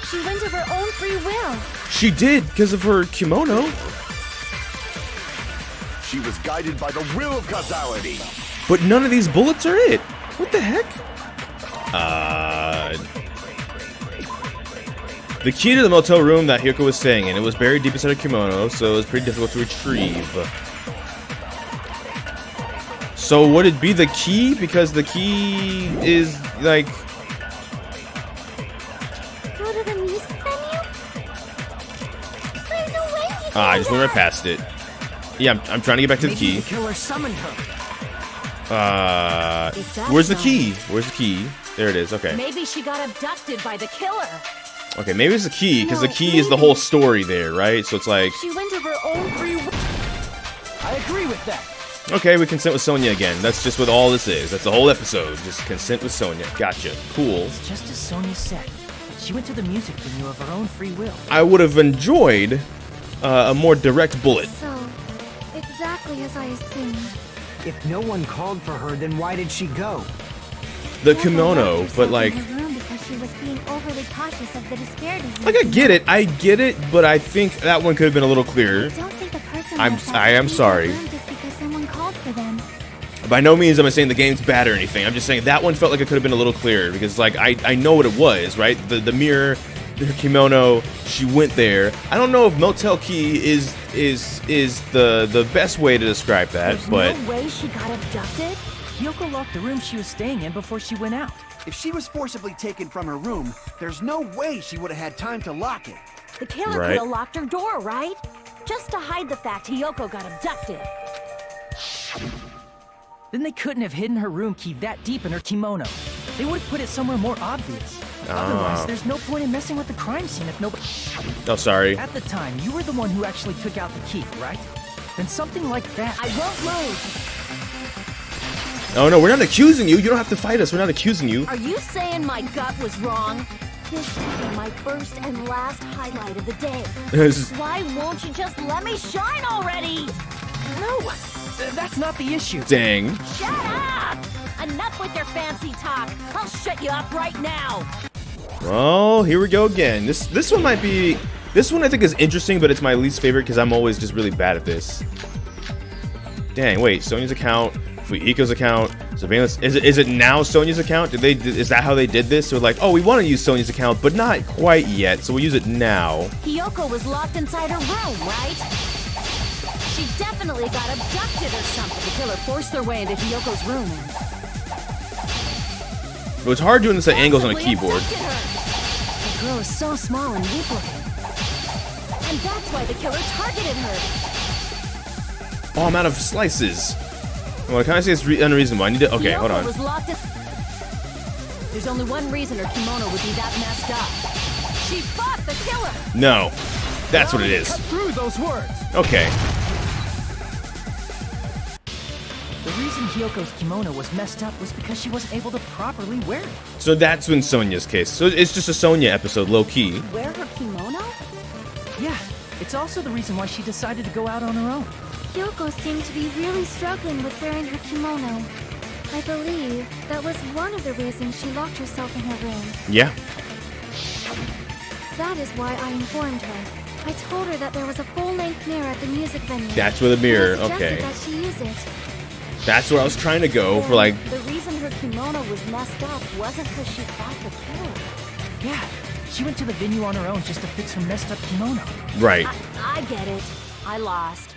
She went of her own free will. She did because of her kimono. She was guided by the will of causality. But none of these bullets are it. What the heck? The key to the motel room that Hiyoko was staying in, it was buried deep inside her kimono, so it was pretty difficult to retrieve. So would it be the key? Because the key is, like... Go to the music venue? There's no way we I just went right past it. Yeah, I'm trying to get back to the Maybe key. the killer summoned her. Where's the key? Where's the key? There it is, okay. Maybe she got abducted by the killer. Okay, maybe it's the key, because the No, key is the maybe- whole story there, right? So it's like... She went of her own free will. I agree with that. Okay, we consent with Sonya again. That's just what all this is. That's the whole episode. Just consent with Sonya. Gotcha. Cool. Just as Sonya said, she went to the music venue of her own free will. I would have enjoyed a more direct bullet. So, exactly as I assumed. If no one called for her, then why did she go? The Hiyoko kimono, locked but herself like... in her room because she was being overly cautious of the disparities. Like, I get it, but I think that one could have been a little clearer. I don't think a person I am left out of sorry. the room just because someone called for them. By no means am I saying the game's bad or anything. I'm just saying that one felt like it could have been a little clearer, because, like, I know what it was, right? The mirror, the kimono, she went there. I don't know if motel key is the best way to describe that, There's but... no way she got abducted. Hiyoko locked the room she was staying in before she went out. If she was forcibly taken from her room, there's no way she would have had time to lock it. The killer Right. could have locked her door, right? Just to hide the fact Hiyoko got abducted. Then they couldn't have hidden her room key that deep in her kimono. They would have put it somewhere more obvious. Otherwise, there's no point in messing with the crime scene if nobody... Oh, sorry. At the time, you were the one who actually took out the key, right? Then something like that... I won't move. Oh, no, we're not accusing you. You don't have to fight us. We're not accusing you. Are you saying my gut was wrong? This will be my first and last highlight of the day. Why won't you just let me shine already? No! That's not the issue. Dang. Shut up! Enough with your fancy talk. I'll shut you up right now. Well, here we go again. This one might be... This one I think is interesting, but it's my least favorite because I'm always just really bad at this. Dang, wait. Sonya's account, Fuihiko's account, surveillance. Is it now Sonya's account? Is that how they did this? So like, oh, we want to use Sonya's account, but not quite yet, so we'll use it now. Hiyoko was locked inside her room, right? She definitely got abducted or something. The killer forced their way into Hiyoko's room. But it's hard doing this at angles on a keyboard. The girl is so small and weak looking. And that's why the killer targeted her. Oh, I'm out of slices. Well, can I say it's unreasonable? I need to. Okay, Hiyoko hold on. was locked in... There's only one reason her kimono would be that messed up. She fought the killer. No, that's what it is. Cut through those words. Okay. The reason Hiyoko's kimono was messed up was because she wasn't able to properly wear it. So that's in Sonya's case. So it's just a Sonya episode, low key. Wear her kimono? Yeah, it's also the reason why she decided to go out on her own. Hiyoko seemed to be really struggling with wearing her kimono. I believe that was one of the reasons she locked herself in her room. Yeah. That is why I informed her. I told her that there was a full-length mirror at the music venue. That's where the mirror. And I suggested Okay. that she use it. That's where I was trying to go for like. The reason her kimono was messed up wasn't because she fought the killer. Yeah, she went to the venue on her own just to fix her messed up kimono. Right. I get it. I lost.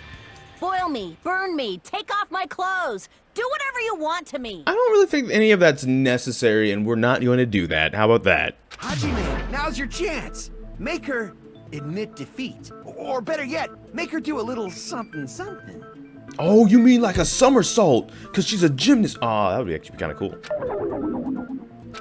Boil me, burn me, take off my clothes. Do whatever you want to me. I don't really think any of that's necessary, and we're not going to do that. How about that? Hajime, now's your chance. Make her admit defeat. Or better yet, make her do a little something something. Oh, you mean like a somersault? Because she's a gymnast. Oh, that would actually be kind of cool.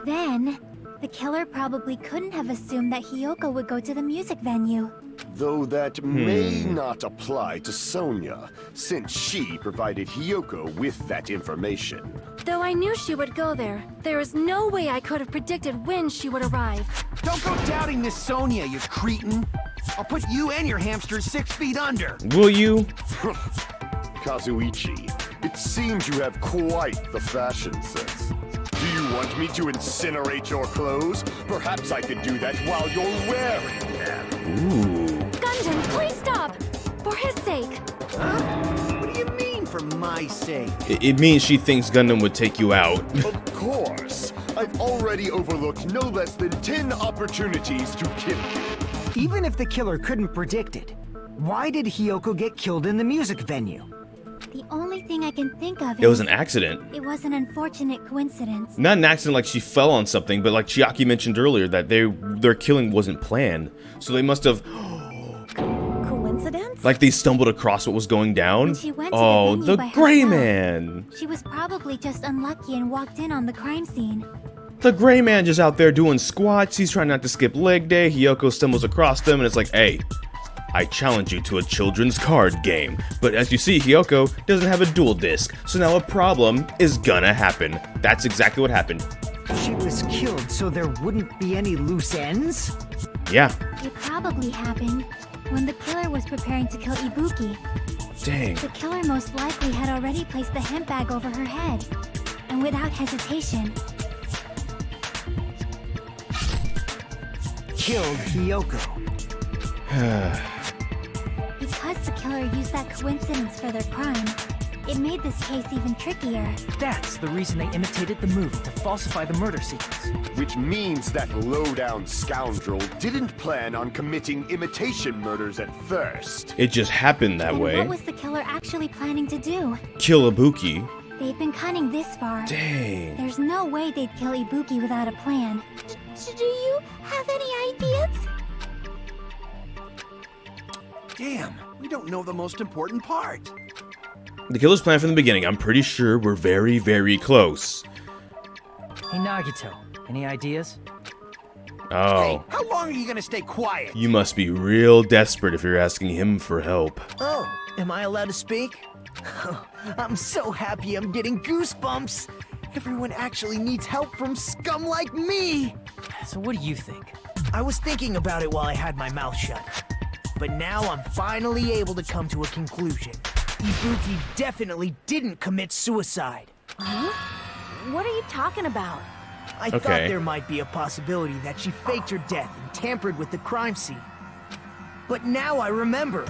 Then, the killer probably couldn't have assumed that Hiyoko would go to the music venue. Though that may not apply to Sonya, since she provided Hiyoko with that information. Though I knew she would go there, there is no way I could have predicted when she would arrive. Don't go doubting Miss Sonya, you cretin. I'll put you and your hamsters 6 feet under. Will you? Kazuichi, it seems you have quite the fashion sense. Do you want me to incinerate your clothes? Perhaps I could do that while you're wearing them. Ooh. Gundam, please stop! For his sake. Huh? What do you mean, for my sake? It means she thinks Gundam would take you out. Of course. I've already overlooked no less than 10 opportunities to kill you. Even if the killer couldn't predict it, why did Hiyoko get killed in the music venue? The only thing I can think of It was is an accident. it was an unfortunate coincidence. Not an accident like she fell on something, but like Chiaki mentioned earlier, that their killing wasn't planned. So they must have, Coincidence? like they stumbled across what was going down. When she went to the Oh, venue the by Gray herself. Man. She was probably just unlucky and walked in on the crime scene. The Gray Man just out there doing squats. He's trying not to skip leg day. Hiyoko stumbles across them, and it's like, hey, I challenge you to a children's card game. But as you see, Hiyoko doesn't have a dual disc, so now a problem is gonna happen. That's exactly what happened. She was killed so there wouldn't be any loose ends? Yeah. It probably happened when the killer was preparing to kill Ibuki. Dang. The killer most likely had already placed the hemp bag over her head. And without hesitation, Killed Hiyoko. because the killer used that coincidence for their crime, it made this case even trickier. That's the reason they imitated the movie to falsify the murder sequence. Which means that low-down scoundrel didn't plan on committing imitation murders at first. It just happened that And way. what was the killer actually planning to do? Kill Ibuki. They've been cunning this far. Dang. There's no way they'd kill Ibuki without a plan. Do you have any ideas? Damn, we don't know the most important part. The killer's plan from the beginning. I'm pretty sure we're very, very close. Hey Nagito, any ideas? Oh. Hey, how long are you gonna stay quiet? You must be real desperate if you're asking him for help. Oh, am I allowed to speak? I'm so happy I'm getting goosebumps. Everyone actually needs help from scum like me. So what do you think? I was thinking about it while I had my mouth shut. But now I'm finally able to come to a conclusion. Ibuki definitely didn't commit suicide. Huh? What are you talking about? I Okay. thought there might be a possibility that she faked her death and tampered with the crime scene. But now I remember.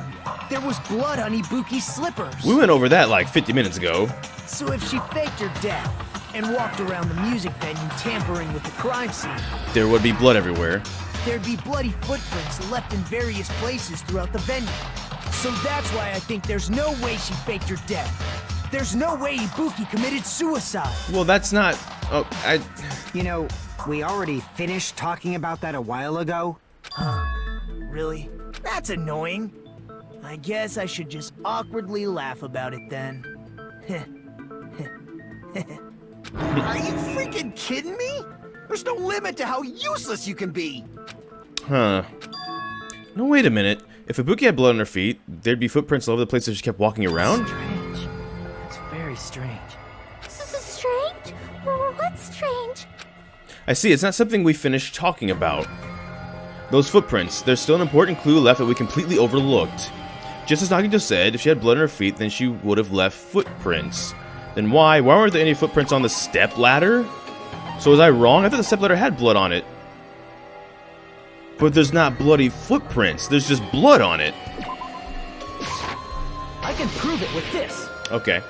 There was blood on Ibuki's slippers. We went over that like 50 minutes ago. So if she faked her death and walked around the music venue tampering with the crime scene, There would be blood everywhere. there'd be bloody footprints left in various places throughout the venue. So that's why I think there's no way she faked her death. There's no way Ibuki committed suicide. Well, that's not... Oh, You know, we already finished talking about that a while ago. Really? That's annoying. I guess I should just awkwardly laugh about it then. Are you freaking kidding me? There's no limit to how useless you can be. Huh. No, wait a minute. If Ibuki had blood on her feet, there'd be footprints all over the place if she kept walking around? Strange. It's very strange. Strange? What's strange? I see, it's not something we finished talking about. Those footprints, there's still an important clue left that we completely overlooked. Just as Nagito said, if she had blood on her feet, then she would have left footprints. Then why weren't there any footprints on the step ladder? So was I wrong? I thought the step ladder had blood on it. But there's not bloody footprints, there's just blood on it. I can prove it with this. Okay.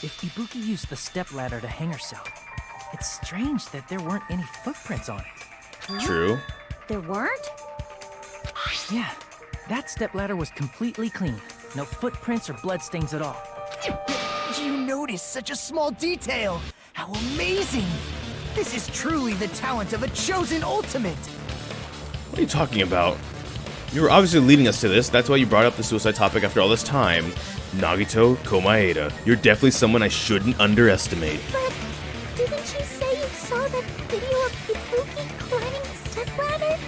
If Ibuki used the stepladder to hang herself, it's strange that there weren't any footprints on it. True. There weren't? Yeah, that stepladder was completely clean. No footprints or bloodstains at all. You noticed such a small detail. How amazing! This is truly the talent of a chosen ultimate. What are you talking about? You were obviously leading us to this, that's why you brought up the suicide topic after all this time. Nagito Komaeda, you're definitely someone I shouldn't underestimate. But didn't you say you saw that video of Ibuki climbing the stepladder?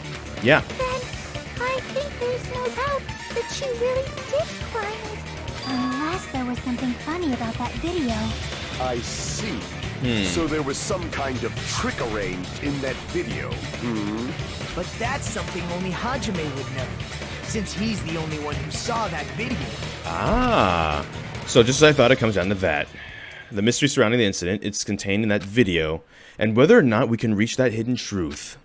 Yeah. Then I think there's no doubt that she really did climb it. Unless there was something funny about that video. I see. So there was some kind of trick arranged in that video. But that's something only Hajime would know, since he's the only one who saw that video. Ah. So just as I thought, it comes down to that. The mystery surrounding the incident, it's contained in that video, and whether or not we can reach that hidden truth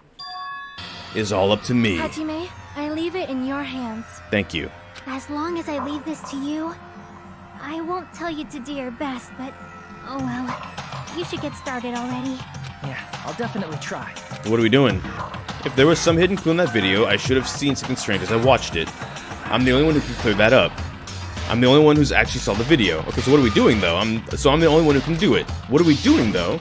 is all up to me. Hajime, I leave it in your hands. Thank you. As long as I leave this to you, I won't tell you to do your best, but oh well. You should get started already. Yeah, I'll definitely try. What are we doing? If there was some hidden clue in that video, I should have seen something strange as I watched it. I'm the only one who can clear that up. I'm the only one who's actually saw the video. Okay, so what are we doing though? I'm the only one who can do it. What are we doing though?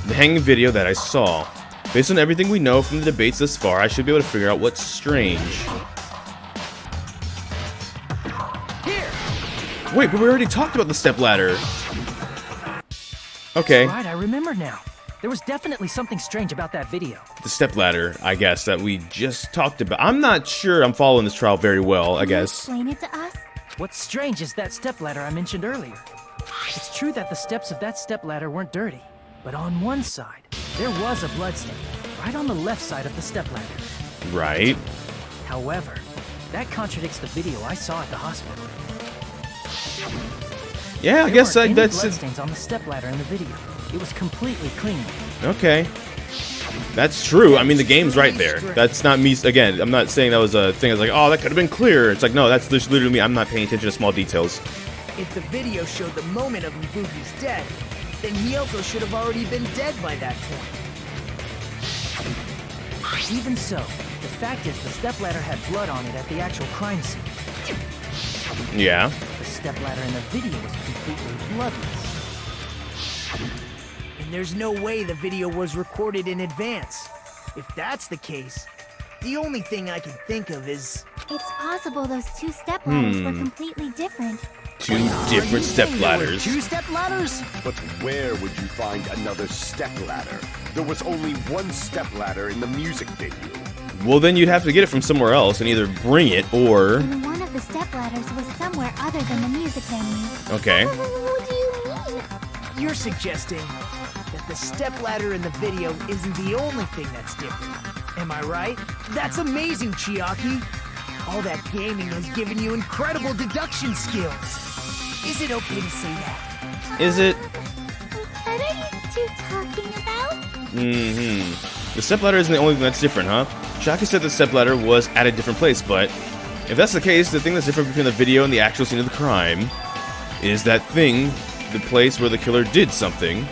The hanging video that I saw. Based on everything we know from the debates thus far, I should be able to figure out what's strange. Here! Wait, but we already talked about the stepladder. Okay. Right, I remember now. There was definitely something strange about that video. The stepladder, I guess, that we just talked about. I'm not sure I'm following this trial very well, I Can you guess. explain it to us? What's strange is that stepladder I mentioned earlier. It's true that the steps of that stepladder weren't dirty, but on one side, there was a bloodstain, right on the left side of the stepladder. Right. However, that contradicts the video I saw at the hospital. Yeah, I There guess weren't any that's it. bloodstains on the stepladder in the video. It was completely clean. Okay. That's true. I mean, the game's right there. That's not me. Again, I'm not saying that was a thing. I was like, oh, that could have been clear. It's like, no, that's just literally me. I'm not paying attention to small details. If the video showed the moment of Ibuki's death, then Hiyoko should have already been dead by that point. Even so, the fact is the stepladder had blood on it at the actual crime scene. Yeah. The stepladder in the video was completely bloodless. And there's no way the video was recorded in advance. If that's the case, the only thing I can think of is... It's possible those two stepladders were completely different. Two different stepladders. Two stepladders? But where would you find another stepladder? There was only one stepladder in the music video. Well, then you'd have to get it from somewhere else and either bring it or... And one of the stepladders was somewhere other than the music venue. Okay. What do you mean? You're suggesting that the stepladder in the video isn't the only thing that's different. Am I right? That's amazing, Chiaki. All that gaming has given you incredible deduction skills. Is it okay to say that? Is it? What are you two talking about? Mm-hmm. The stepladder isn't the only thing that's different, huh? Shaki said the stepladder was at a different place, but if that's the case, the thing that's different between the video and the actual scene of the crime is that thing, the place where the killer did something.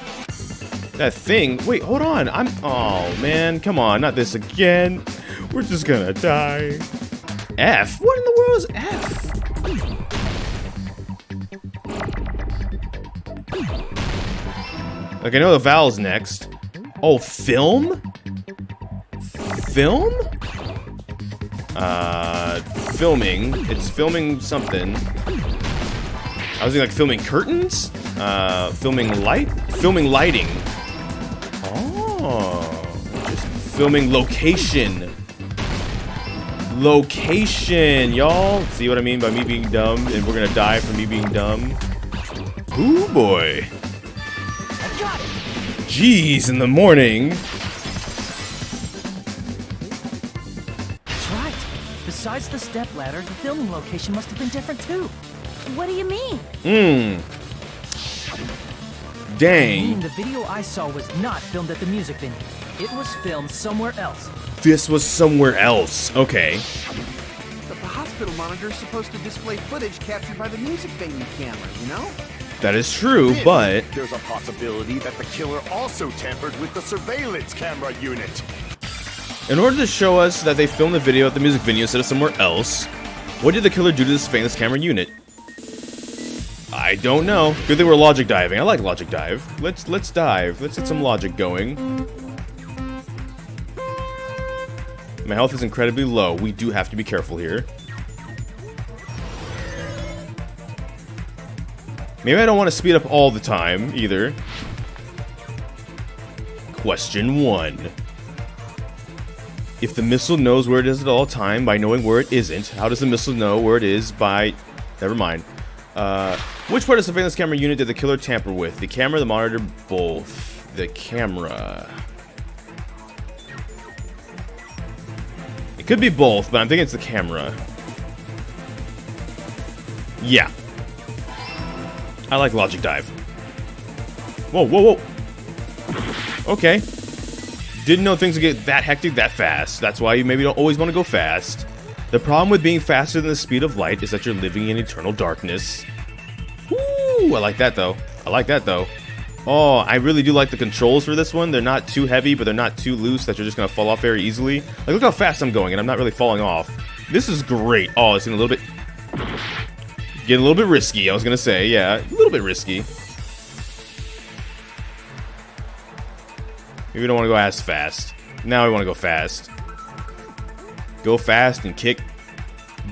That thing. Wait, hold on. Oh, man. Come on. Not this again. We're just gonna die. F? What in the world is F? Like, I know the vowel's next. Oh, film? Film? Filming. It's filming something. I was thinking like filming curtains? Filming light? Filming lighting. Oh. Just filming location. Location, y'all. See what I mean by me being dumb? And we're gonna die for me being dumb. Ooh, boy. I got it. Jeez, in the morning. That's right. Besides the stepladder, the filming location must have been different too. What do you mean? Dang. The video I saw was not filmed at the music venue. It was filmed somewhere else. This was somewhere else. Okay. But the hospital monitor is supposed to display footage captured by the music venue camera, you know? That is true, Then but there's a possibility that the killer also tampered with the surveillance camera unit. in order to show us that they filmed the video at the music venue instead of somewhere else, what did the killer do to the surveillance camera unit? I don't know. Good thing we're logic diving. I like logic dive. Let's dive. Let's get some logic going. My health is incredibly low. We do have to be careful here. Maybe I don't want to speed up all the time, either. Question 1. If the missile knows where it is at all time by knowing where it isn't, how does the missile know where it is by... Never mind. Which part of the surveillance camera unit did the killer tamper with? The camera, the monitor, both. The camera... It could be both, but I'm thinking it's the camera. Yeah. I like logic dive. Whoa, whoa, whoa. Okay. Didn't know things would get that hectic that fast. That's why you maybe don't always want to go fast. The problem with being faster than the speed of light is that you're living in eternal darkness. Woo! I like that, though. I like that, though. Oh, I really do like the controls for this one. They're not too heavy, but they're not too loose that you're just going to fall off very easily. Like, look how fast I'm going, and I'm not really falling off. This is great. Oh, it's getting a little bit... Getting a little bit risky, I was going to say. Yeah, a little bit risky. Maybe we don't want to go as fast. Now we want to go fast. Go fast and kick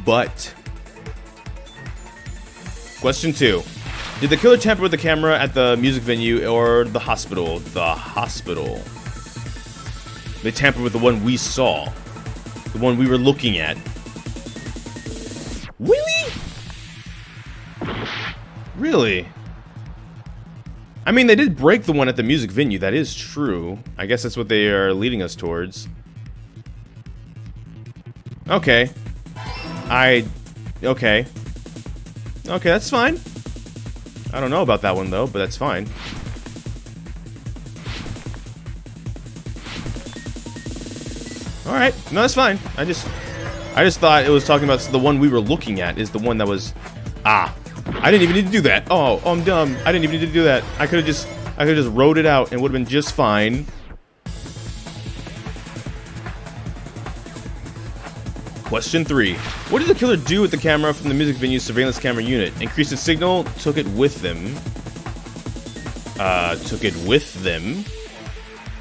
butt. Question 2. Did the killer tamper with the camera at the music venue or the hospital? The hospital. They tampered with the one we saw. The one we were looking at. Really? Really? I mean, they did break the one at the music venue. That is true. I guess that's what they are leading us towards. Okay. Okay. Okay, that's fine. I don't know about that one, though, but that's fine. Alright. No, that's fine. I just thought it was talking about the one we were looking at is the one that was... Ah. I didn't even need to do that. Oh, I'm dumb. I didn't even need to do that. I could have just wrote it out and would have been just fine. Question 3. What did the killer do with the camera from the music venue's surveillance camera unit? Increased its signal, took it with them. Took it with them.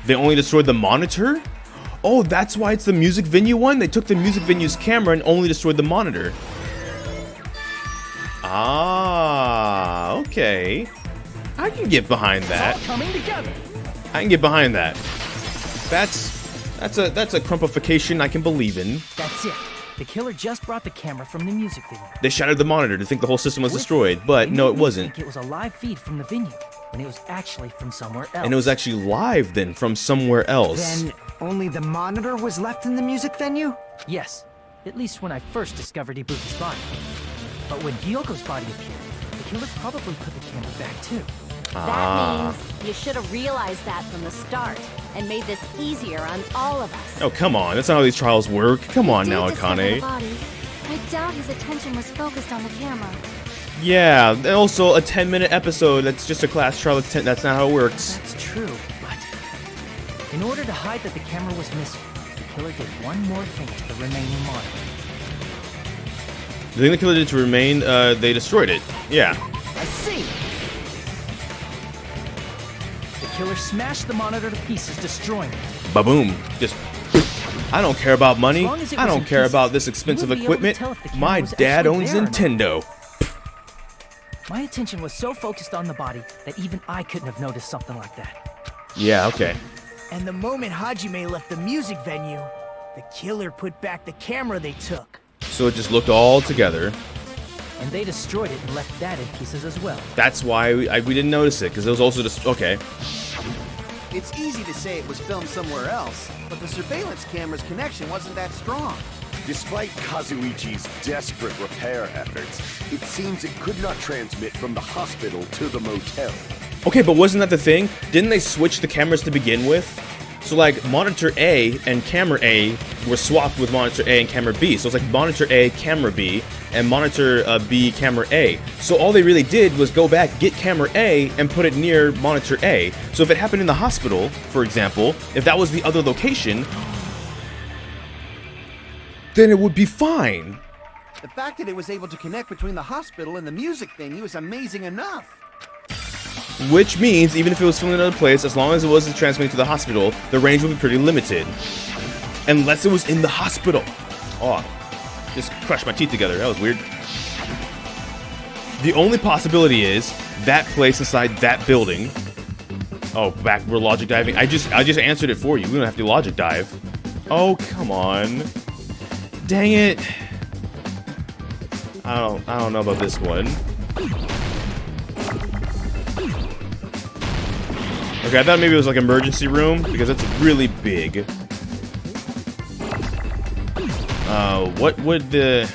They only destroyed the monitor? Oh, that's why it's the music venue one? They took the music venue's camera and only destroyed the monitor. Ah, okay. I can get behind that. It's all coming together. I can get behind that. That's a crumpification I can believe in. That's it. The killer just brought the camera from the music venue. They shattered the monitor to think the whole system was destroyed, but no, it wasn't. It was a live feed from the venue, when it was actually from somewhere else. And it was actually live then from somewhere else. Then only the monitor was left in the music venue? Yes, at least when I first discovered Ibuki's body. But when Hyoko's body appeared, the killer probably put the camera back too. That means you should have realized that from the start and made this easier on all of us. Oh, come on. That's not how these trials work. Come on now, Akane. I doubt his attention was focused on the camera. Yeah, and also a 10-minute episode. That's just a class trial. That's not how it works. That's true, but in order to hide that the camera was missing, the killer did one more thing to the remaining monitor. The thing the killer did to remain, they destroyed it. Yeah. I see. The killer smashed the monitor to pieces, destroying it. Ba-boom. Just... I don't care about money. As long as it I was don't in care pieces, about this you expensive would be able to equipment. tell if the camera My was dad actually owns there or not. Nintendo. My attention was so focused on the body that even I couldn't have noticed something like that. Yeah, okay. And the moment Hajime left the music venue, the killer put back the camera they took. So it just looked all together. And they destroyed it and left that in pieces as well. That's why we didn't notice it, because it was also just... Okay. It's easy to say it was filmed somewhere else, but the surveillance camera's connection wasn't that strong. Despite Kazuichi's desperate repair efforts, it seems it could not transmit from the hospital to the motel. Okay, but wasn't that the thing? Didn't they switch the cameras to begin with? So, like, monitor A and camera A were swapped with monitor A and camera B. So it's like monitor A, camera B, and monitor B, camera A. So all they really did was go back, get camera A, and put it near monitor A. So if it happened in the hospital, for example, if that was the other location, then it would be fine. The fact that it was able to connect between the hospital and the music venue is amazing enough. Which means, even if it was filmed in another place, as long as it wasn't transmitting to the hospital, the range would be pretty limited. Unless it was in the hospital. Oh, just crushed my teeth together. That was weird. The only possibility is that place inside that building. Oh, back we're logic diving. I just answered it for you. We don't have to logic dive. Oh, come on. Dang it. I don't know about this one. Okay, I thought maybe it was like emergency room because it's really big. What would the...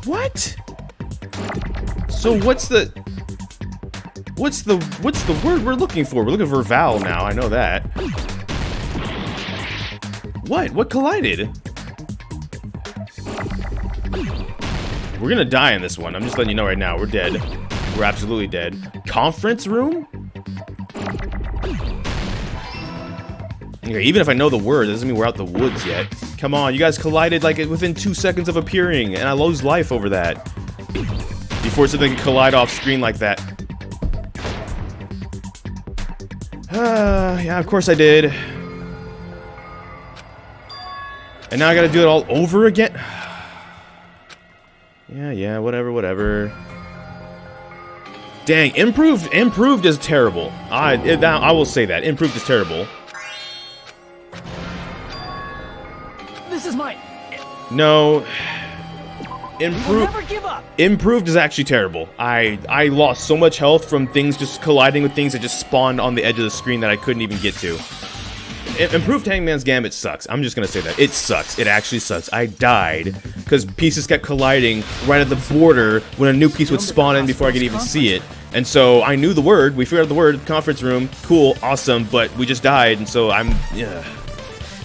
What? So what's the word we're looking for? We're looking for Val now. I know that. What collided? We're gonna die in this one. I'm just letting you know right now. We're dead. We're absolutely dead. Conference room? Okay, even if I know the word, that doesn't mean we're out the woods yet. Come on, you guys collided like within 2 seconds of appearing, and I lose life over that. Before something could collide off screen like that. Yeah, of course I did. And now I gotta do it all over again? Yeah, whatever. Dang, improved is terrible. I will say that. Improved is terrible. This is mine. No. We'll never give up. Improved is actually terrible. I lost so much health from things just colliding with things that just spawned on the edge of the screen that I couldn't even get to. Improved Hangman's Gambit sucks. I'm just gonna say that. It sucks. It actually sucks. I died because pieces kept colliding right at the border when a new piece would spawn in before I could even see it. And so I knew the word. We figured out the word. Conference room. Cool. Awesome. But we just died. And so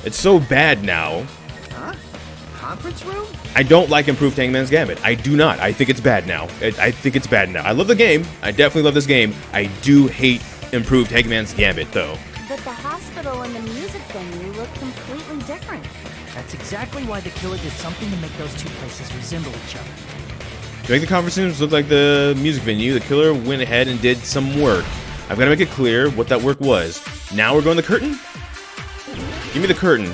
it's so bad now. Huh? Conference room? I don't like Improved Hangman's Gambit. I do not. I think it's bad now. I think it's bad now. I love the game. I definitely love this game. I do hate Improved Hangman's Gambit, though. But the hospital and the music venue look completely different. That's exactly why the killer did something to make those two places resemble each other. To make the conference rooms look like the music venue, the killer went ahead and did some work. I've got to make it clear what that work was. Now we're going to the curtain? Give me the curtain.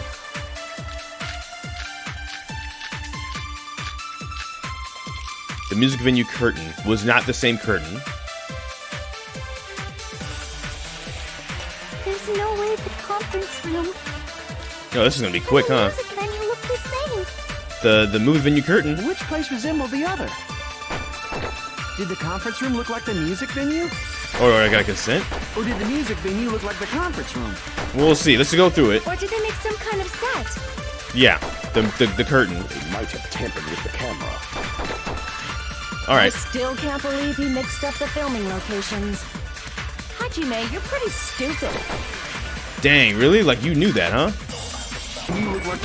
The music venue curtain was not the same curtain. There's no way the conference room No, this is going to be quick, huh? and the music venue look the same. The movie venue curtain. Which place resembled the other? Did the conference room look like the music venue? Or I got a consent? Or did the music venue look like the conference room? We'll see. Let's go through it. Or did they make some kind of set? Yeah, the curtain. They might have tampered with the camera. All I right. still can't believe he mixed up the filming locations. Hajime, you're pretty stupid. Dang, really? Like you knew that, huh? You look like...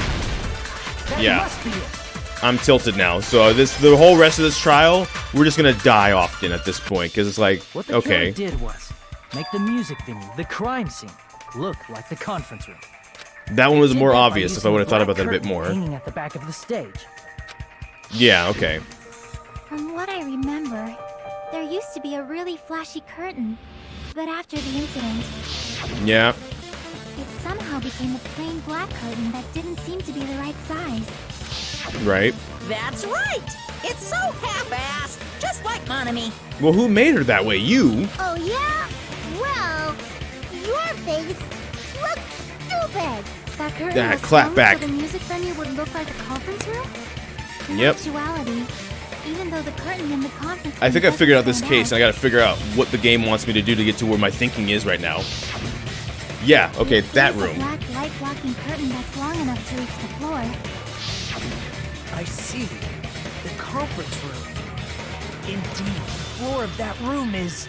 That Yeah. must be it. I'm tilted now. So the whole rest of this trial, we're just gonna die often at this point because it's like, What the okay, killer did was make the music venue, the crime scene, look like the conference room. That one was Did more that by obvious if I using would have the thought black about that a bit curtain more. hanging at the back of the stage. Yeah, okay. From what I remember, there used to be a really flashy curtain. But after the incident, Yeah. it somehow became a plain black curtain that didn't seem to be the right size. Right. That's right! It's so half-assed, just like Monami. Well, who made her that way? You? Oh yeah? Well, your face looks stupid! That curtain Yeah, was clap filmed back. so the music venue would look like a conference room? In Yep. actuality, even though the curtain in the conference I think I room figured out doesn't this case, and I stand gotta figure out what the game wants me to do to get to where my thinking is right now. Yeah, okay, out, that there's a room. black light blocking curtain that's long enough to reach the floor. I see. The conference room. Indeed, the floor of that room is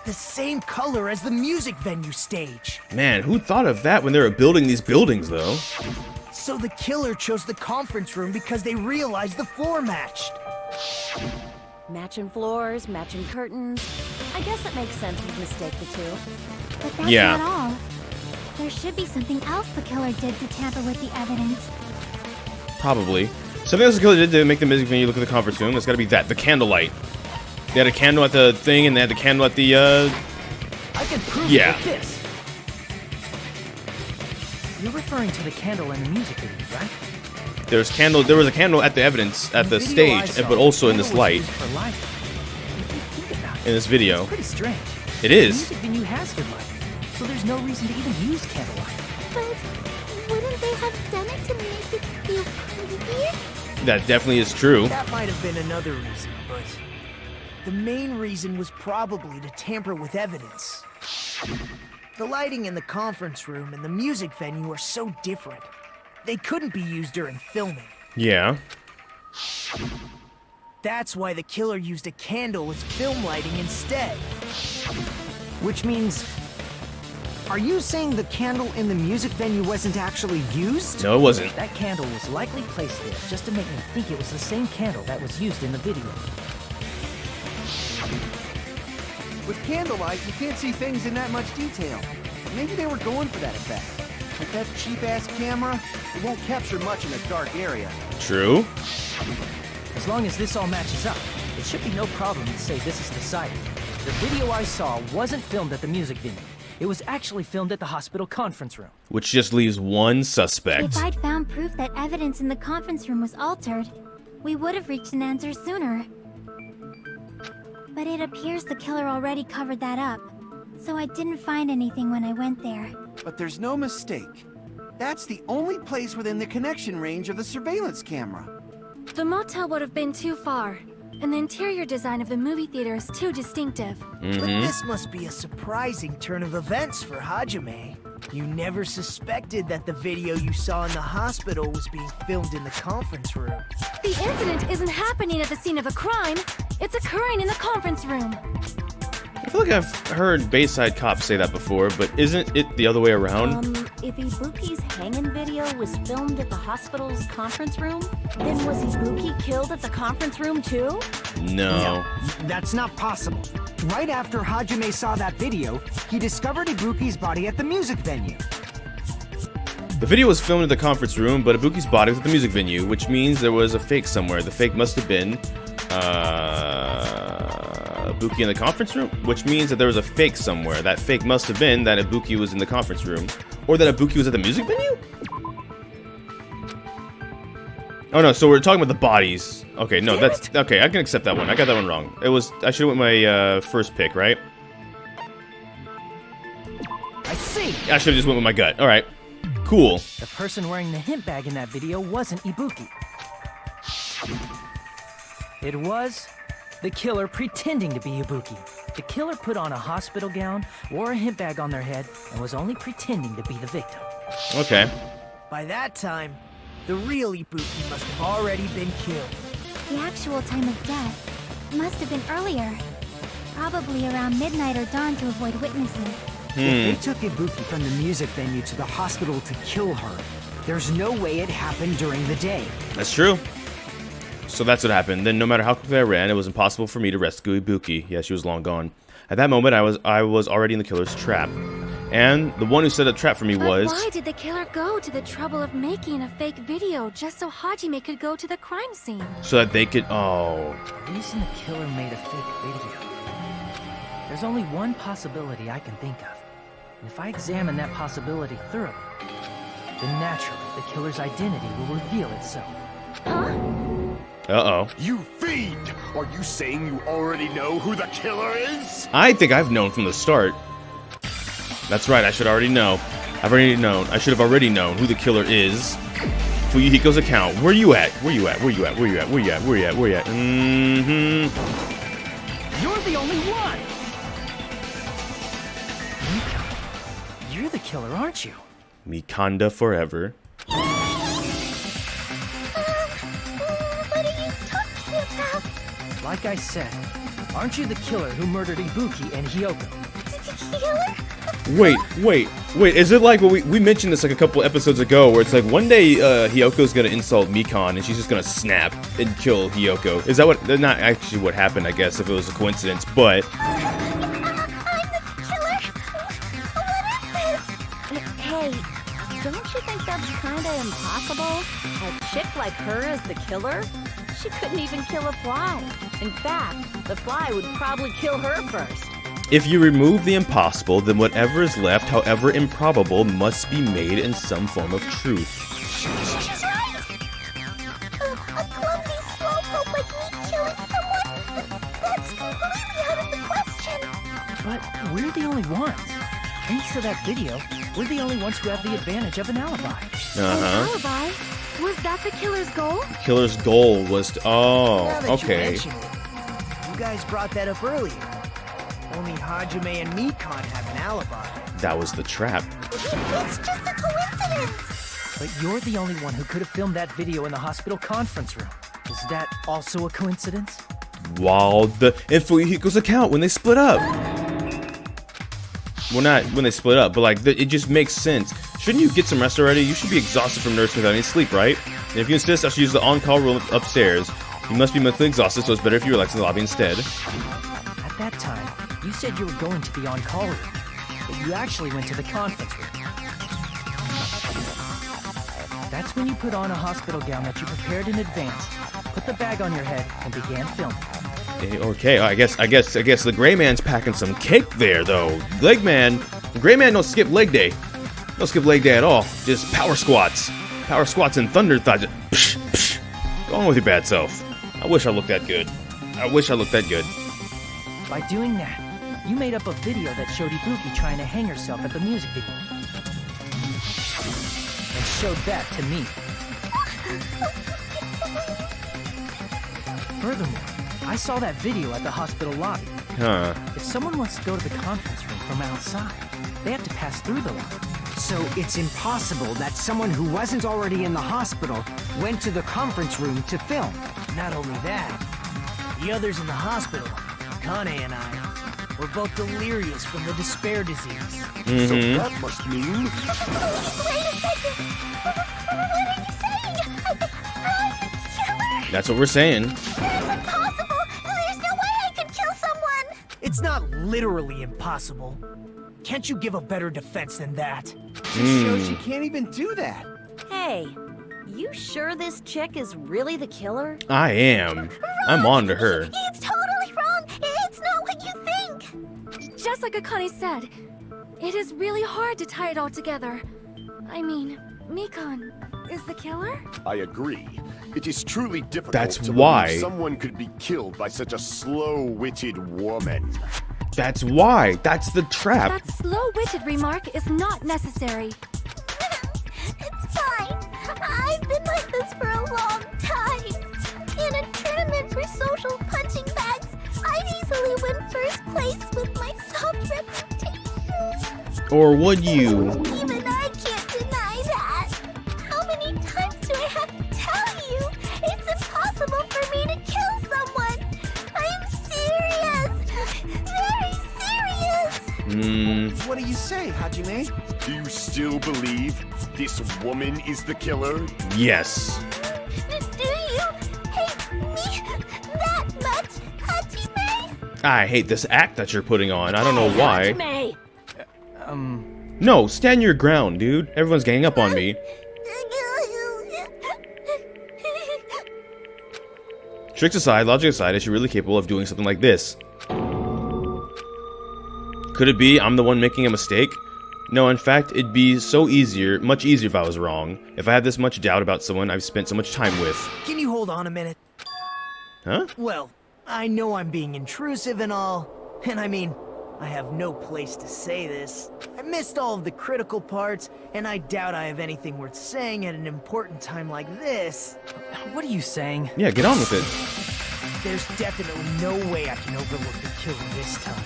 the same color as the music venue stage. Man, who thought of that when they were building these buildings, though? So the killer chose the conference room because they realized the floor matched. Matching floors, matching curtains. I guess it makes sense we'd mistake the two. But that's Yeah. not all. There should be something else the killer did to tamper with the evidence. Probably. Something else the killer did to make the music venue look at the conference room. That's gotta be that. The candlelight. They had a candle at the thing, and they had the candle at the, I could prove Yeah. it with this. You're referring to the candle in the music video, right? there was a candle at the evidence, at the video I stage, saw, but also the in this candle was light, used for lighting. If you think about it, in this video. it's pretty strange. It The is. music venue has good lighting, so there's no reason to even use candlelight. But wouldn't they have done it to make it feel creepier? That definitely is true. That might have been another reason, but the main reason was probably to tamper with evidence. The lighting in the conference room and the music venue are so different. They couldn't be used during filming. Yeah. That's why the killer used a candle as film lighting instead. Which means... Are you saying the candle in the music venue wasn't actually used? No, it wasn't. That candle was likely placed there just to make me think it was the same candle that was used in the video. With candlelight, you can't see things in that much detail. Maybe they were going for that effect. With that cheap-ass camera, it won't capture much in a dark area. True. As long as this all matches up, it should be no problem to say this is the site. The video I saw wasn't filmed at the music venue. It was actually filmed at the hospital conference room. Which just leaves one suspect. If I'd found proof that evidence in the conference room was altered, we would have reached an answer sooner. But it appears the killer already covered that up, so I didn't find anything when I went there. But there's no mistake. That's the only place within the connection range of the surveillance camera. The motel would have been too far, and the interior design of the movie theater is too distinctive. But this must be a surprising turn of events for Hajime. You never suspected that the video you saw in the hospital was being filmed in the conference room. The incident isn't happening at the scene of a crime. It's occurring in the conference room. I feel like I've heard Bayside Cop say that before, but isn't it the other way around? If Ibuki's hanging video was filmed at the hospital's conference room, then was Ibuki killed at the conference room too? No. That's not possible. Right after Hajime saw that video, he discovered Ibuki's body at the music venue. The video was filmed at the conference room, but Ibuki's body was at the music venue, which means there was a fake somewhere. The fake must have been, Ibuki in the conference room? Which means that there was a fake somewhere. That fake must have been that Ibuki was in the conference room. Or that Ibuki was at the music venue? Oh no, so we're talking about the bodies. Okay, no, that's... Okay, I can accept that one. I got that one wrong. It was... I should've went my, first pick, right? I see! I should've just went with my gut. Alright. Cool. The person wearing the hint bag in that video wasn't Ibuki. It was the killer pretending to be Ibuki. The killer put on a hospital gown, wore a hint bag on their head, and was only pretending to be the victim. Okay. By that time, the real Ibuki must have already been killed. The actual time of death must have been earlier. Probably around midnight or dawn to avoid witnesses. If they took Ibuki from the music venue to the hospital to kill her, there's no way it happened during the day. That's true. So that's what happened. Then no matter how quickly I ran, it was impossible for me to rescue Ibuki. Yeah, she was long gone. At that moment, I was already in the killer's trap. And the one who set a trap for me But was... why did the killer go to the trouble of making a fake video just so Hajime could go to the crime scene? So that they could... Oh. The reason the killer made a fake video. There's only one possibility I can think of. And if I examine that possibility thoroughly, then naturally the killer's identity will reveal itself. Uh-oh. You fiend! Are you saying you already know who the killer is? I think I've known from the start. That's right, I should already know. I've already known. I should have already known who the killer is. Fuyuhiko's account. Where you at? Where you at? Where you at? Where you at? Where you at? Where you at? Where you at? You're the only one! Mika, you're the killer, aren't you? Mikanda forever. What are you talking about? Like I said, aren't you the killer who murdered Ibuki and Hyoko? Killer? Wait. Is it like what we mentioned this like a couple episodes ago, where it's like one day Hyoko's gonna insult Mikan and she's just gonna snap and kill Hyoko? Is that what? That's not actually what happened, I guess, if it was a coincidence. But I'm the killer? What is this? Hey, don't you think that's kinda impossible? A chick like her as the killer? She couldn't even kill a fly. In fact, the fly would probably kill her first. if you remove the impossible, then whatever is left, however improbable, must be made in some form of truth. She's right! A clumsy slowpoke like me killing someone? That's completely out of the question! But we're the only ones. Thanks to that video, we're the only ones who have the advantage of an alibi. An alibi? Was that the killer's goal? The killer's goal was to... Oh, Now that you okay. mention it, you guys brought that up earlier. Only Hajime and Mikan have an alibi. That was the trap. It's just a coincidence! But you're the only one who could have filmed that video in the hospital conference room. Is that also a coincidence? While the... in Fuyuhiko's account when they split up. Well, not when they split up, but like, it just makes sense. Shouldn't you get some rest already? You should be exhausted from nursing without any sleep, right? And if you insist, I should use the on-call room upstairs. You must be mentally exhausted, so it's better if you relax in the lobby instead. At that time, you said you were going to the on-call room, but you actually went to the conference room. That's when you put on a hospital gown that you prepared in advance, put the bag on your head, and began filming. Okay, I guess the Gray Man's packing some cake there, though. Leg Man, the Gray Man don't skip leg day. Don't skip leg day at all. Just power squats and thunder thighs. Psh, psh. Go on with your bad self. I wish I looked that good. By doing that, you made up a video that showed Ibuki trying to hang herself at the music video. And showed that to me. Furthermore, I saw that video at the hospital lobby. Huh. If someone wants to go to the conference room from outside, they have to pass through the lobby. So it's impossible that someone who wasn't already in the hospital went to the conference room to film. Not only that, the others in the hospital, Kane and I, were both delirious from the despair disease. So that must mean... Wait a second! What are you saying? I'm the killer? That's what we're saying. That's impossible! There's no way I can kill someone! It's not literally impossible. Can't you give a better defense than that? Shows she can't even do that. Hey, you sure this chick is really the killer? I am. I'm on to her. It's totally wrong! It's not what you think! Just like Akane said, it is really hard to tie it all together. I mean, Mikan is the killer? I agree. It is truly difficult That's to why. believe someone could be killed by such a slow-witted woman. That's why. That's the trap. That slow-witted remark is not necessary. It's fine. I've been like this for a long time. In a tournament for social punching bags, I'd easily win first place with my soft reputation. Or would you? Even I can't deny that. How many times do I have to tell you? It's impossible for me to kill someone. I'm serious. Very serious. What do you say, Hajime? Do you still believe this woman is the killer? Yes. Do you hate me that much, Hajime? I hate this act that you're putting on. I don't know why. Hajime! No, stand your ground, dude. Everyone's ganging up on me. Tricks aside, logic aside, is she really capable of doing something like this? Could it be I'm the one making a mistake? No, in fact, it'd be so easier, much easier if I was wrong. If I had this much doubt about someone I've spent so much time with. Can you hold on a minute? Huh? Well, I know I'm being intrusive and all, and I mean, I have no place to say this. I missed all of the critical parts, and I doubt I have anything worth saying at an important time like this. What are you saying? Yeah, get on with it. There's definitely no way I can overlook the killer this time.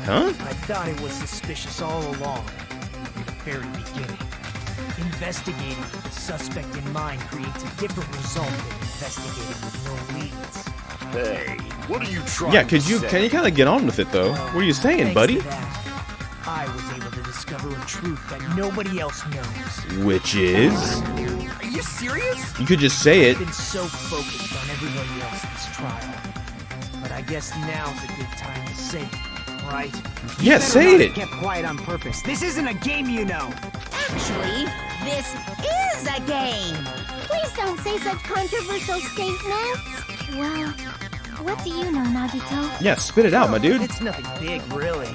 Huh? I thought it was suspicious all along, from the very beginning. Investigating with the suspect in mind creates a different result than investigating with no leads. Hey, what are you trying Yeah, to say? can you kind of get on with it though? What are you saying, Thanks buddy? to that, I was able to discover a truth that nobody else knows. Which is? Are you serious? You could just say it. I've been so focused on everybody else this trial, but I guess now's a good time to say it, right? Yeah, say it. Kept quiet on purpose. This isn't a game, you know. Actually, this is a game. Please don't say such controversial statements. Well, what do you know, Nagito? Yeah, spit it out, my dude. It's nothing big, really.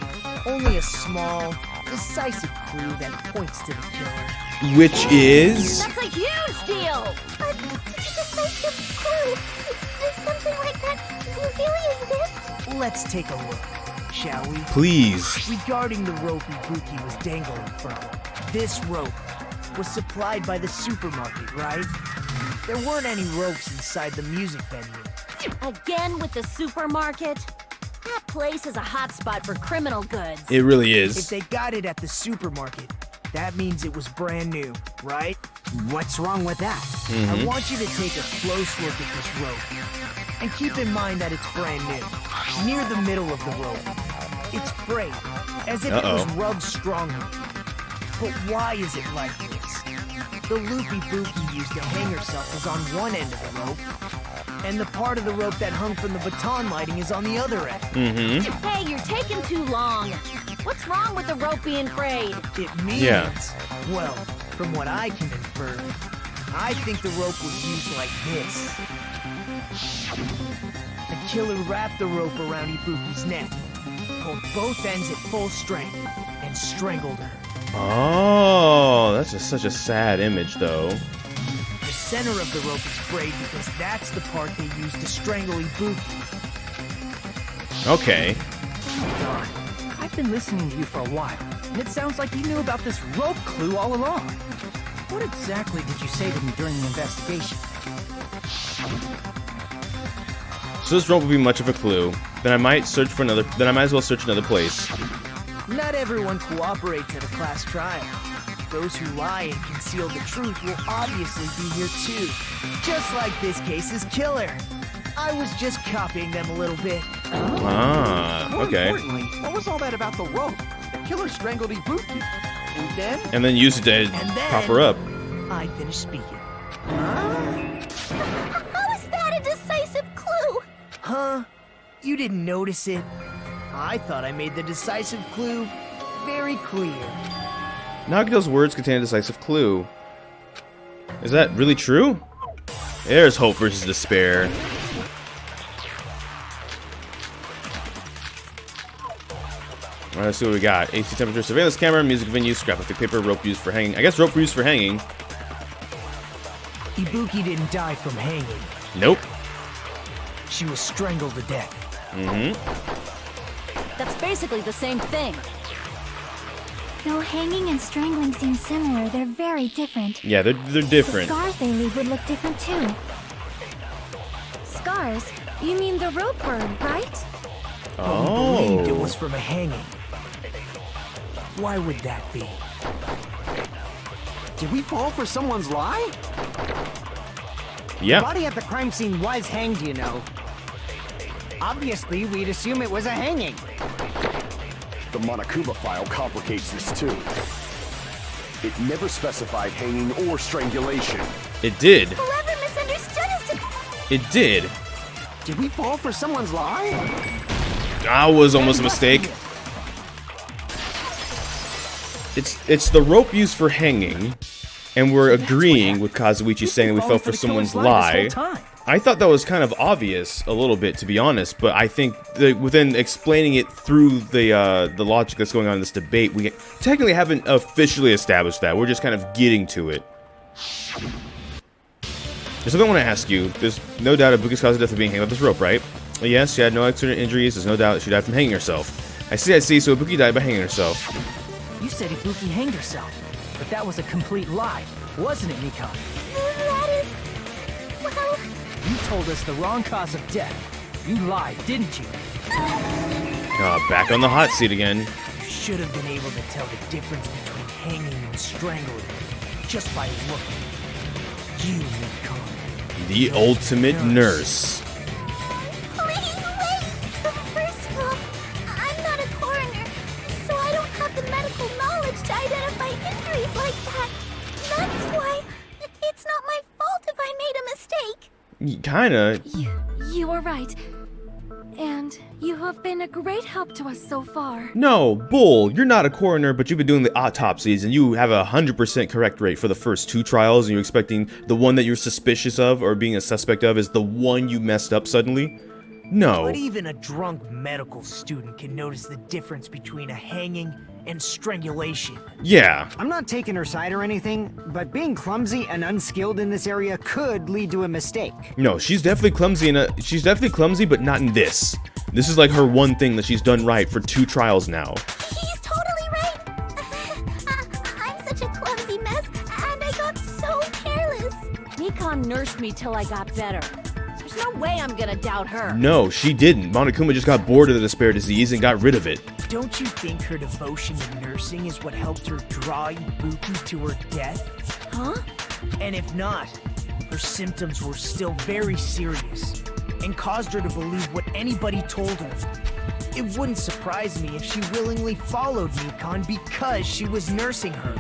Only a small, decisive clue that points to the killer. Which is? That's a huge deal! A decisive clue. Does something like that really exist? Let's take a look, shall we? Please. Regarding the rope Ibuki was dangling from, this rope was supplied by the supermarket, right? There weren't any ropes inside the music venue. Again with the supermarket? That place is a hotspot for criminal goods. It really If is. they got it at the supermarket, that means it was brand new, right? What's wrong with that? I want you to take a close look at this rope. And keep in mind that it's brand new. Near the middle of the rope, it's frayed, as if it was rubbed strongly. But why is it like this? The loop Ibuki used to hang herself is on one end of the rope, and the part of the rope that hung from the baton lighting is on the other end. Hey, you're taking too long. What's wrong with the rope being frayed? It means, well, from what I can infer, I think the rope was used like this. The killer wrapped the rope around Ibuki's neck, pulled both ends at full strength, and strangled her. Oh, that's just such a sad image, though. The center of the rope is frayed because that's the part they used to strangle Ibuki. Okay. Darn. I've been listening to you for a while, and it sounds like you knew about this rope clue all along. What exactly did you say to me during the investigation? So this won't be much of a clue. Then I might search for another. Then I might as well search another place. Not everyone cooperates at a class trial. Those who lie and conceal the truth will obviously be here too. Just like this case's killer. I was just copying them a little bit. Ah, More okay. importantly, what was all that about the rope? The killer strangled Ibuki. And then use it to And then prop her up. I finished speaking. How is that a decisive clue? Huh? You didn't notice it? I thought I made the decisive clue very clear. Nagito's words contain a decisive clue. Is that really true? There's hope versus despair. Alright, let's see what we got. AC temperature, surveillance camera, music venue, scrap of paper, rope used for hanging. I guess rope used for hanging. Ibuki didn't die from hanging. Nope. She was strangled to death. That's basically the same thing. Though hanging and strangling seem similar, they're very different. Yeah, they're The different. scars they leave would look different too. Scars? You mean the rope burn, right? But we believed it Oh. was from a hanging. Why would that be? Did we fall for someone's lie? The Yeah. body at the crime scene was hanged, you know. Obviously, we'd assume it was a hanging. The Monokuma file complicates this too. It never specified hanging or strangulation. It did. Whoever misunderstood us. It did. Did we fall for someone's lie? That was almost a mistake. It's the rope used for hanging, and we're agreeing with Kazuichi saying that we fell for someone's lie. I thought that was kind of obvious a little bit, to be honest, but I think that within explaining it through the logic that's going on in this debate, we technically haven't officially established that. We're just kind of getting to it. There's something I want to ask you. There's no doubt Ibuki's cause of death of being hanged by this rope, right? Yes, she had no accident injuries. There's no doubt she died from hanging herself. I see, so Ibuki died by hanging herself. You said Ibuki hanged herself, but that was a complete lie, wasn't it, Nikon? That is... well... You told us the wrong cause of death. You lied, didn't you? Back on the hot seat again. You should have been able to tell the difference between hanging and strangling just by looking. You, Nikon. The ultimate nurse. Please, wait! First of all, I'm not a coroner, so I don't have the medical knowledge to identify injuries like that. That's why it's not my fault if I made a mistake. Kinda. You were right. And you have been a great help to us so far. No, bull. You're not a coroner, but you've been doing the autopsies, and you have a 100% correct rate for the first 2 trials, and you're expecting the one that you're suspicious of or being a suspect of is the one you messed up suddenly? No. But even a drunk medical student can notice the difference between a hanging and strangulation. Yeah. I'm not taking her side or anything, but being clumsy and unskilled in this area could lead to a mistake. No, she's definitely clumsy, but not in this. This is like her one thing that she's done right for 2 trials now. He's totally right. I'm such a clumsy mess, and I got so careless. Nikon nursed me till I got better. There's no way I'm gonna doubt her. No, she didn't. Monokuma just got bored of the despair disease and got rid of it. Don't you think her devotion to nursing is what helped her draw Ibuki to her death? Huh? And if not, her symptoms were still very serious and caused her to believe what anybody told her. It wouldn't surprise me if she willingly followed Nikon because she was nursing her.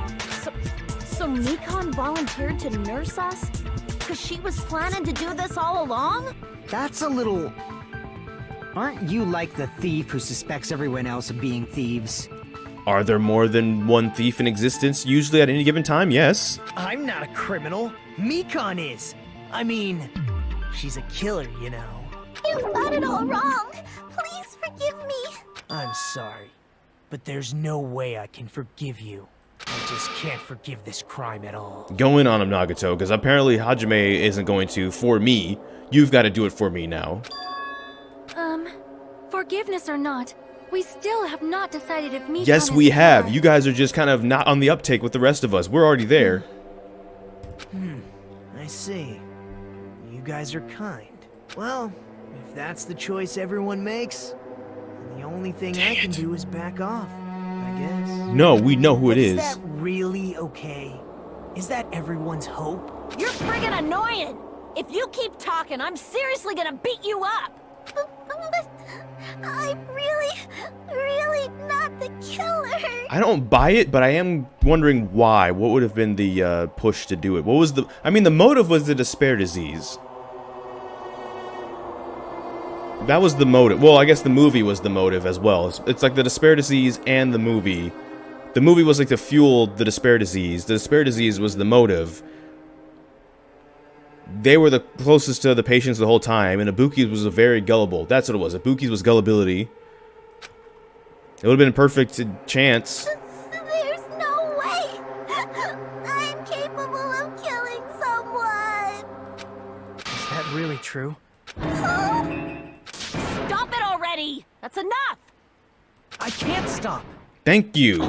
So Nikon volunteered to nurse us? Because she was planning to do this all along? That's a little... Aren't you like the thief who suspects everyone else of being thieves? Are there more than one thief in existence, usually at any given time? Yes. I'm not a criminal. Nikon is. I mean, she's a killer, you know. You've got it all wrong. Please forgive me. I'm sorry, but there's no way I can forgive you. I just can't forgive this crime at all. Going on him, Nagato, because apparently Hajime isn't going to for me. You've got to do it for me now. Forgiveness or not, we still have not decided if Mikon Yes, is we the have. killer. You guys are just kind of not on the uptake with the rest of us. We're already there. I see. You guys are kind. Well, if that's the choice everyone makes, then the only thing I can do is back off, I guess. No, we know who it is. Is that really okay? Is that everyone's hope? You're friggin' annoying! If you keep talking, I'm seriously gonna beat you up! But I'm really not the killer. I don't buy it, but I am wondering why. What would have been the push to do it? What was the... I mean, the motive was the despair disease. That was the motive. Well, I guess the movie was the motive as well. It's like the despair disease and the movie. The movie was like to fuel the despair disease. The despair disease was the motive. They were the closest to the patients the whole time, and Ibuki's was a very gullible. That's what it was. Ibuki's was gullibility. It would have been a perfect chance. There's no way. I'm capable of killing someone. Is that really true? Stop it already! That's enough! I can't stop. Thank you.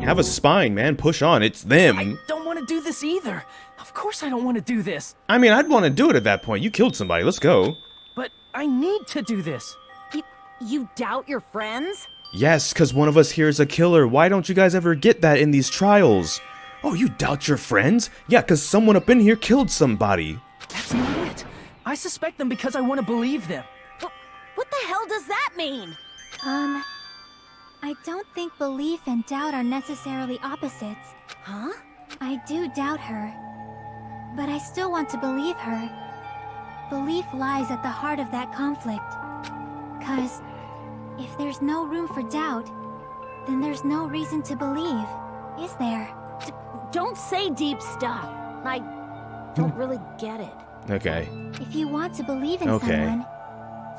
Have a spine, man. Push on. It's them. I don't want to do this either. Of course I don't want to do this. I mean, I'd want to do it at that point. You killed somebody. Let's go. But I need to do this. You doubt your friends? Yes, because one of us here is a killer. Why don't you guys ever get that in these trials? Oh, you doubt your friends? Yeah, because someone up in here killed somebody. That's not it. I suspect them because I want to believe them. What the hell does that mean? I don't think belief and doubt are necessarily opposites. Huh? I do doubt her, but I still want to believe her. Belief lies at the heart of that conflict. 'Cause if there's no room for doubt, then there's no reason to believe. is there? Don't say deep stuff. I don't really get it. Okay. If you want to believe in Okay. someone,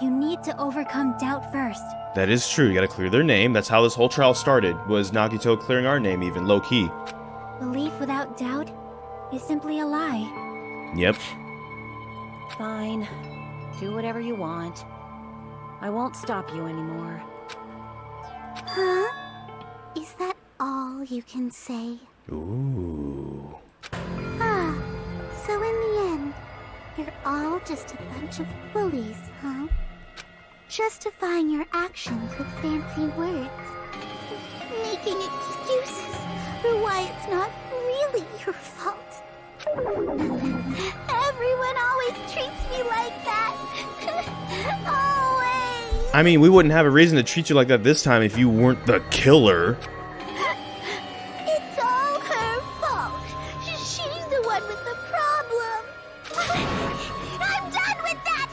you need to overcome doubt first. That is true. You gotta clear their name. That's how this whole trial started, was Nagito clearing our name, even low-key. Belief without doubt is simply a lie. Yep. Fine. Do whatever you want. I won't stop you anymore. Huh? Is that all you can say? Ooh. Ah, so in the end, you're all just a bunch of bullies, huh? Justifying your actions with fancy words. Making excuses for why it's not really your fault. Everyone always treats me like that. Always. I mean, we wouldn't have a reason to treat you like that this time if you weren't the killer. It's all her fault. She's the one with the problem. I'm done with that.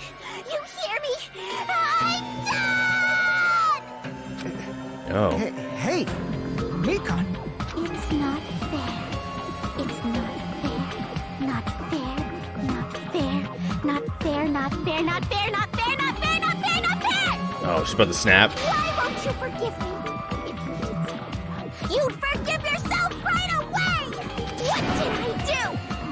You hear me? I'm done. Oh. Hey, Mikon. It's not fair. It's not fair. Not fair. Not fair. Not fair. Not fair. Not fair. Not fair. Not fair. Not fair. Not fair. Oh, she's about to snap. Why won't you forgive me? If you did something wrong, you'd forgive yourself right away. What did I do?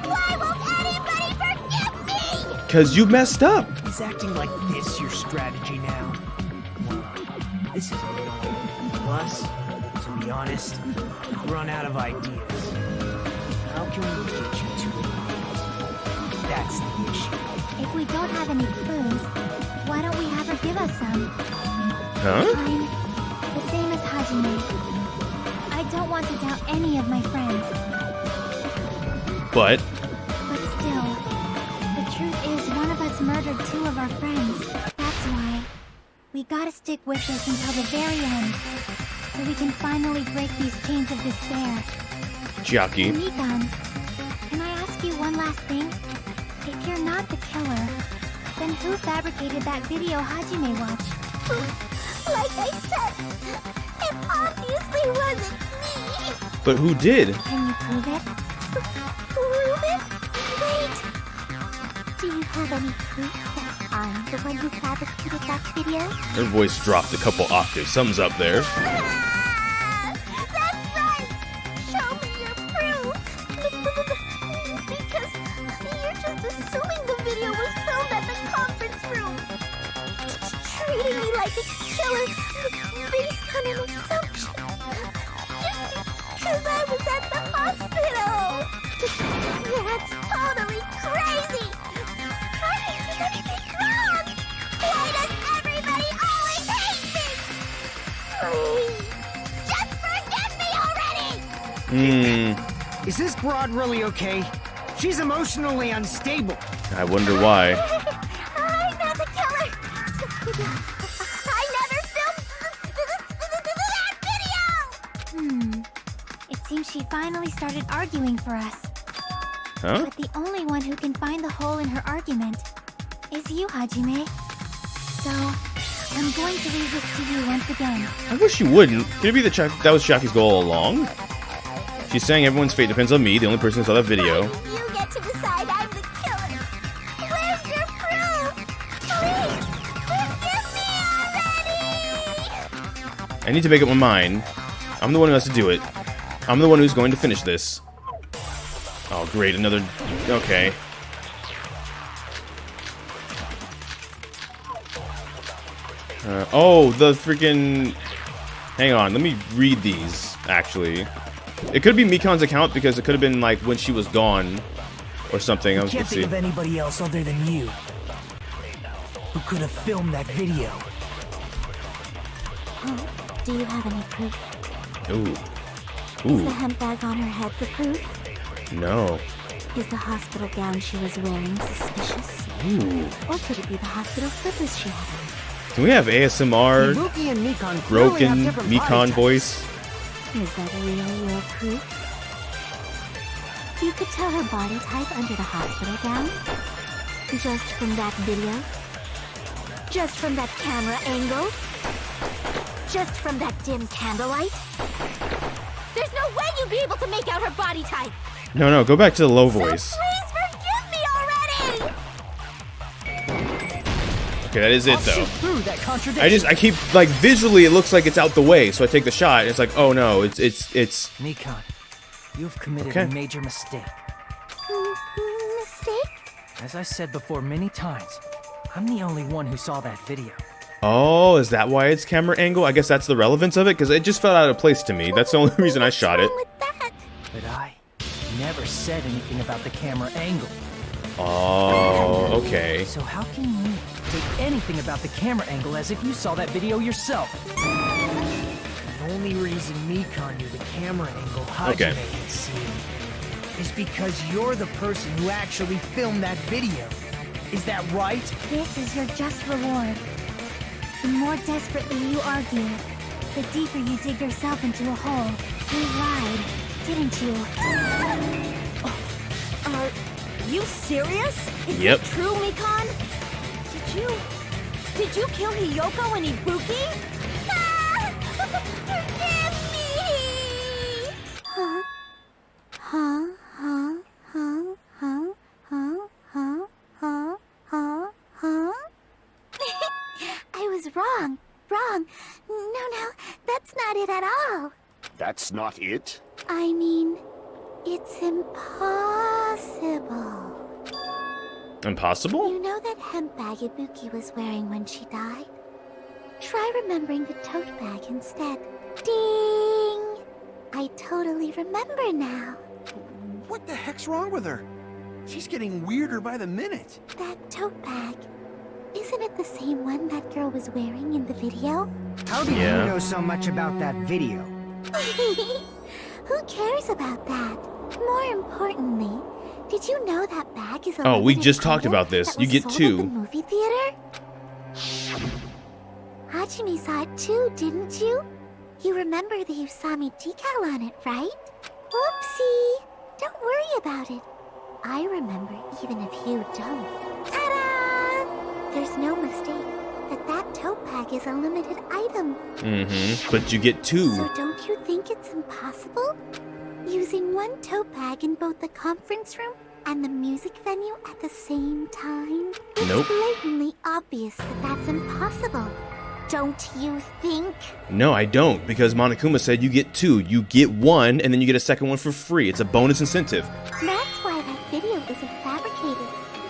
Why won't anybody forgive me? Cause you messed up. Is acting like this your strategy now? Wow, this is annoying. Plus, to be honest, I've run out of ideas. How can we get you to admit? That's the issue. If we don't have any clues, why don't we have her give us some? Huh? I'm the same as Hajime. I don't want to doubt any of my friends. But But still, the truth is one of us murdered two of our friends. That's why we gotta stick with this until the very end, so we can finally break these chains of despair. Chiaki. Mikon, can I ask you one last thing? If you're not the killer, then who fabricated that video Hajime watched? Like I said, it obviously wasn't me. But who did? Can you prove it? Prove it? Wait. Do you have any proof that I'm the one who fabricated that video? Her voice dropped a couple octaves. Something's up there. Ah, that's right. Show me your proof. Because you're just assuming the video was filmed at the conference room. Treating me like a killer based on an assumption. Just because I was at the hospital. That's totally crazy. I didn't do anything wrong. Why does everybody always hate me? Please, just forgive me already. Is this broad really okay? She's emotionally unstable. I wonder why. I'm not the killer. I never filmed that video. It seems she finally started arguing for us. Huh? But the only one who can find the hole in her argument is you, Hajime. So, I'm going to read this to you once again. I wish you wouldn't. Could it be that was Chiaki's goal all along? She's saying everyone's fate depends on me, the only person who saw that video. You get to decide I'm the killer. Where's your proof? Please, forgive me already! I need to make up my mind. I'm the one who has to do it. I'm the one who's going to finish this. Oh, great, another... Okay. Oh, the freaking... Hang on, let me read these, actually. It could be Mikon's account, because it could have been, like, when she was gone, or something. Can't Let's think see. of anybody else other than you who could have filmed that video. Oh, do you have any proof? Ooh. Is the Ooh, hemp bag on her head the proof? no. Is the hospital gown she was wearing suspicious? Ooh. Or could it be the hospital slippers she had? Can we have ASMR, Ibuki and Mikon clearly have broken different body Mikon types. voice? Is that really your proof? You could tell her body type under the hospital gown? Just from that video? Just from that camera angle? Just from that dim candlelight? There's no way you'd be able to make out her body type. No, go back to the low voice. Please forgive me already. Okay, that is it though. Through that contradiction. I keep like visually it looks like it's out the way, so I take the shot and it's like, oh no, it's Mikan, you've committed Okay. a major mistake. Mistake? As I said before many times, I'm the only one who saw that video. Oh, is that why it's camera angle? I guess that's the relevance of it, because it just felt out of place to me. That's the only reason I shot it. What's wrong with that? But I never said anything about the camera angle. Oh, okay. So how can you take anything about the camera angle as if you saw that video yourself? The only reason Mikan knew the camera angle Hajime Okay. had seen is because you're the person who actually filmed that video. Is that right? This is your just reward. The more desperately you argue, the deeper you dig yourself into a hole. You lied, didn't you? Are you serious? Is Yep. it true, Mikan? Did you kill Hiyoko and Ibuki? Forgive me! Huh? Huh? Huh? Huh? Huh? Huh? Huh? Huh? Huh? Huh? I was wrong. Wrong. No, that's not it at all. That's not it? I mean, it's impossible. Impossible? You know that hemp bag Ibuki was wearing when she died? Try remembering the tote bag instead. Ding! I totally remember now. What the heck's wrong with her? She's getting weirder by the minute. That tote bag. Isn't it the same one that girl was wearing in the video? How did Yeah. you know so much about that video? Who cares about that? More importantly, did you know that bag is a Oh, we limited just talked item about this. that You was get sold two. at the movie theater? Hajime saw it too, didn't you? You remember the Usami decal on it, right? Whoopsie! Don't worry about it. I remember even if you don't. Ta-da! There's no mistake that tote bag is a limited item. Mm-hmm. But you get two. So don't you think it's impossible? Using one tote bag in both the conference room and the music venue at the same time? Nope. It's blatantly obvious that that's impossible. Don't you think? No, I don't, because Monokuma said you get two. You get one, and then you get a second one for free. It's a bonus incentive. That's why that video isn't fabricated.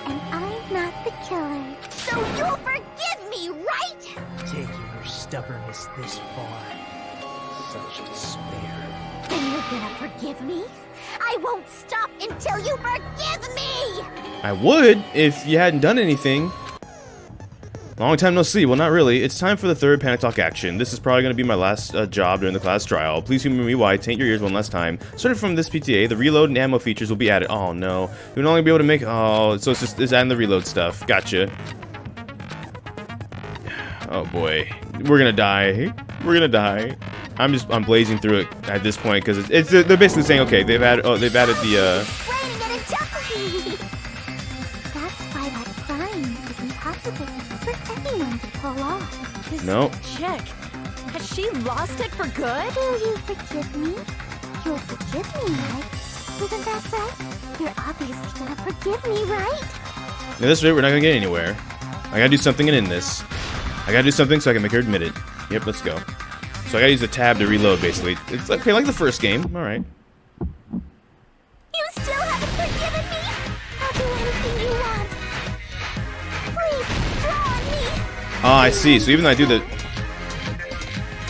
And I'm not the killer. So you'll forgive me, right? Taking your stubbornness this far. Such despair. Then you're gonna forgive me? I won't stop until you forgive me! I would, if you hadn't done anything. Long time no see. Well, not really. It's time for the third Panic Talk action. This is probably going to be my last job during the class trial. Please humor me while I taint your ears one last time. Starting from this PTA, the reload and ammo features will be added. Oh, no. You'll only be able to make... Oh, so it's adding the reload stuff. Gotcha. Oh, boy. We're going to die. We're going to die. I'm blazing through it at this point, because they're basically saying, okay, they've added the... Raining at a duck. That's why that crime is impossible for anyone to pull off. This Nope. chick, has she lost it for good? Will you forgive me? You'll forgive me, right? Isn't that right? You're obviously gonna forgive me, right? At this rate, we're not gonna get anywhere. I gotta do something and end this. I gotta do something so I can make her admit it. Yep, let's go. So I gotta use the tab to reload, basically. It's okay, like the first game. Alright. You still haven't forgiven me? I'll do anything you want. Please, draw on me. Ah, I see. So even though I do the...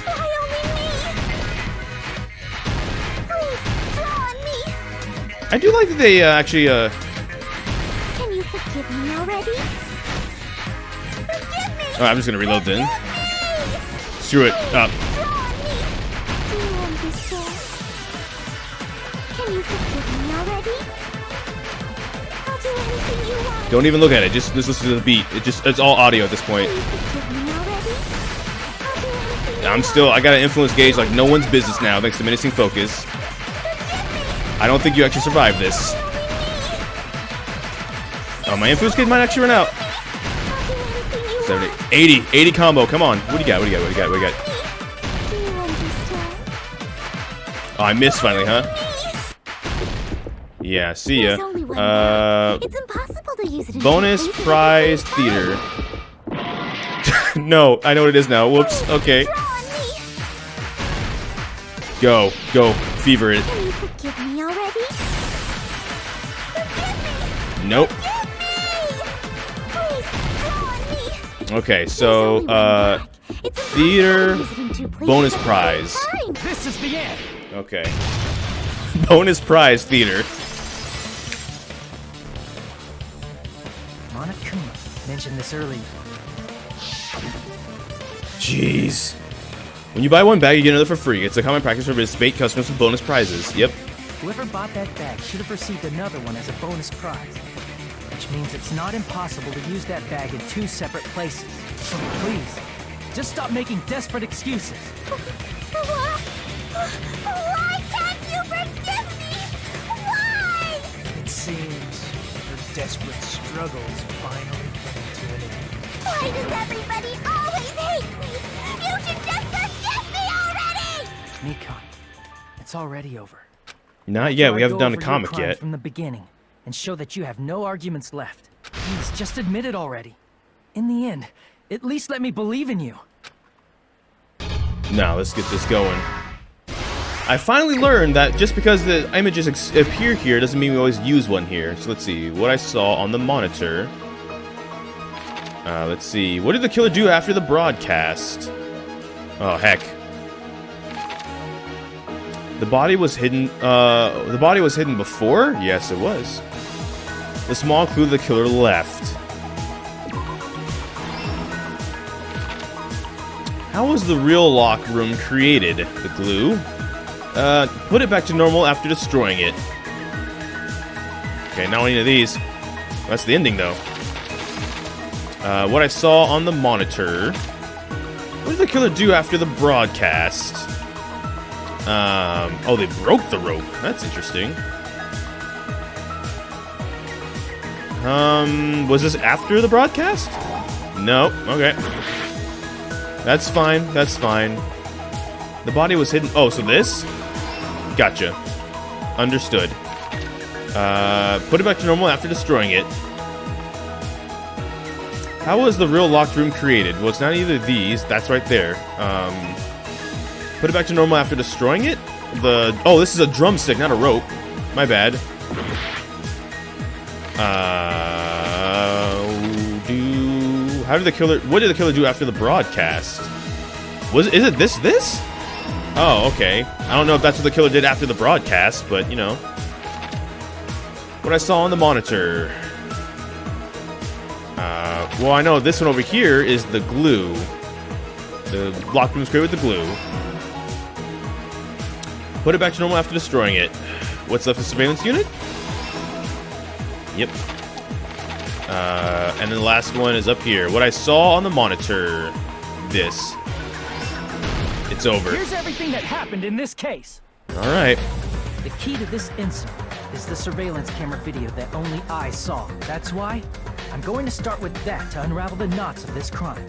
Why only me? Please, draw on me. I do like that they actually, Can you forgive me already? Forgive me! Oh, I'm just gonna reload then. Forgive me! Screw it. Up. Draw on me. Do you understand? Can you forgive me already? I'll do anything you want. Don't even look at it. Just listen to the beat. It's all audio at this point. Can you forgive me already? I'll do anything you I got an influence gauge like no one's business now, thanks to menacing focus. I don't think you actually survived this. Oh, my influence gauge might actually run out. 70, 80 combo. Come on. What do you got? Do you understand? Oh, I missed finally, huh? Yeah, see ya. There's only one bag. It's impossible to use it in Bonus two places prize at the same theater. time. No, I know what it is now. Whoops. Okay. Draw on me. Go. Go. Fever it. Can you forgive me already? Forgive me. Nope. Forgive me. Please, draw on me. Okay, There's so, only one bag. It's impossible theater to use it in two places bonus at the same prize. time. This is the end. Okay. Bonus prize theater. Monokuma mentioned this earlier. Jeez. When you buy one bag, you get another for free. It's a common practice for bait customers with bonus prizes. Yep. Whoever bought that bag should have received another one as a bonus prize. Which means it's not impossible to use that bag in two separate places. So please, just stop making desperate excuses. Why can't you forgive me? Why? It seems her desperate struggles finally coming to an end. Why does everybody always hate me? You should just forgive me already! Nikon, it's already over. Not yet. We After I haven't go done a over your comic crimes yet. from the beginning and show that you have no arguments left. Please, just admit it already. In the end, at least let me believe in you. Now, let's get this going. I finally learned that just because the images appear here doesn't mean we always use one here. So let's see what I saw on the monitor. Let's see. What did the killer do after the broadcast? Oh, heck. The body was hidden. The body was hidden before? Yes, it was. The small clue the killer left. How was the real lock room created? The glue? Put it back to normal after destroying it. Okay, not any of these. That's the ending, though. What I saw on the monitor. What did the killer do after the broadcast? Oh, they broke the rope. That's interesting. Was this after the broadcast? No. Okay. That's fine. That's fine. The body was hidden. Oh, so this? Gotcha. Understood. Put it back to normal after destroying it. How was the real locked room created? Well, it's not either of these. That's right there. Put it back to normal after destroying it? Oh, this is a drumstick, not a rope. My bad. What did the killer do after the broadcast? Is it this? Oh, okay. I don't know if that's what the killer did after the broadcast, but, you know. What I saw on the monitor. Well, I know this one over here is the glue. The locked room's created with the glue. Put it back to normal after destroying it. What's left of the surveillance unit? Yep. And then the last one is up here. What I saw on the monitor. This. It's over. Here's everything that happened in this case. Alright. The key to this incident is the surveillance camera video that only I saw. That's why I'm going to start with that to unravel the knots of this crime.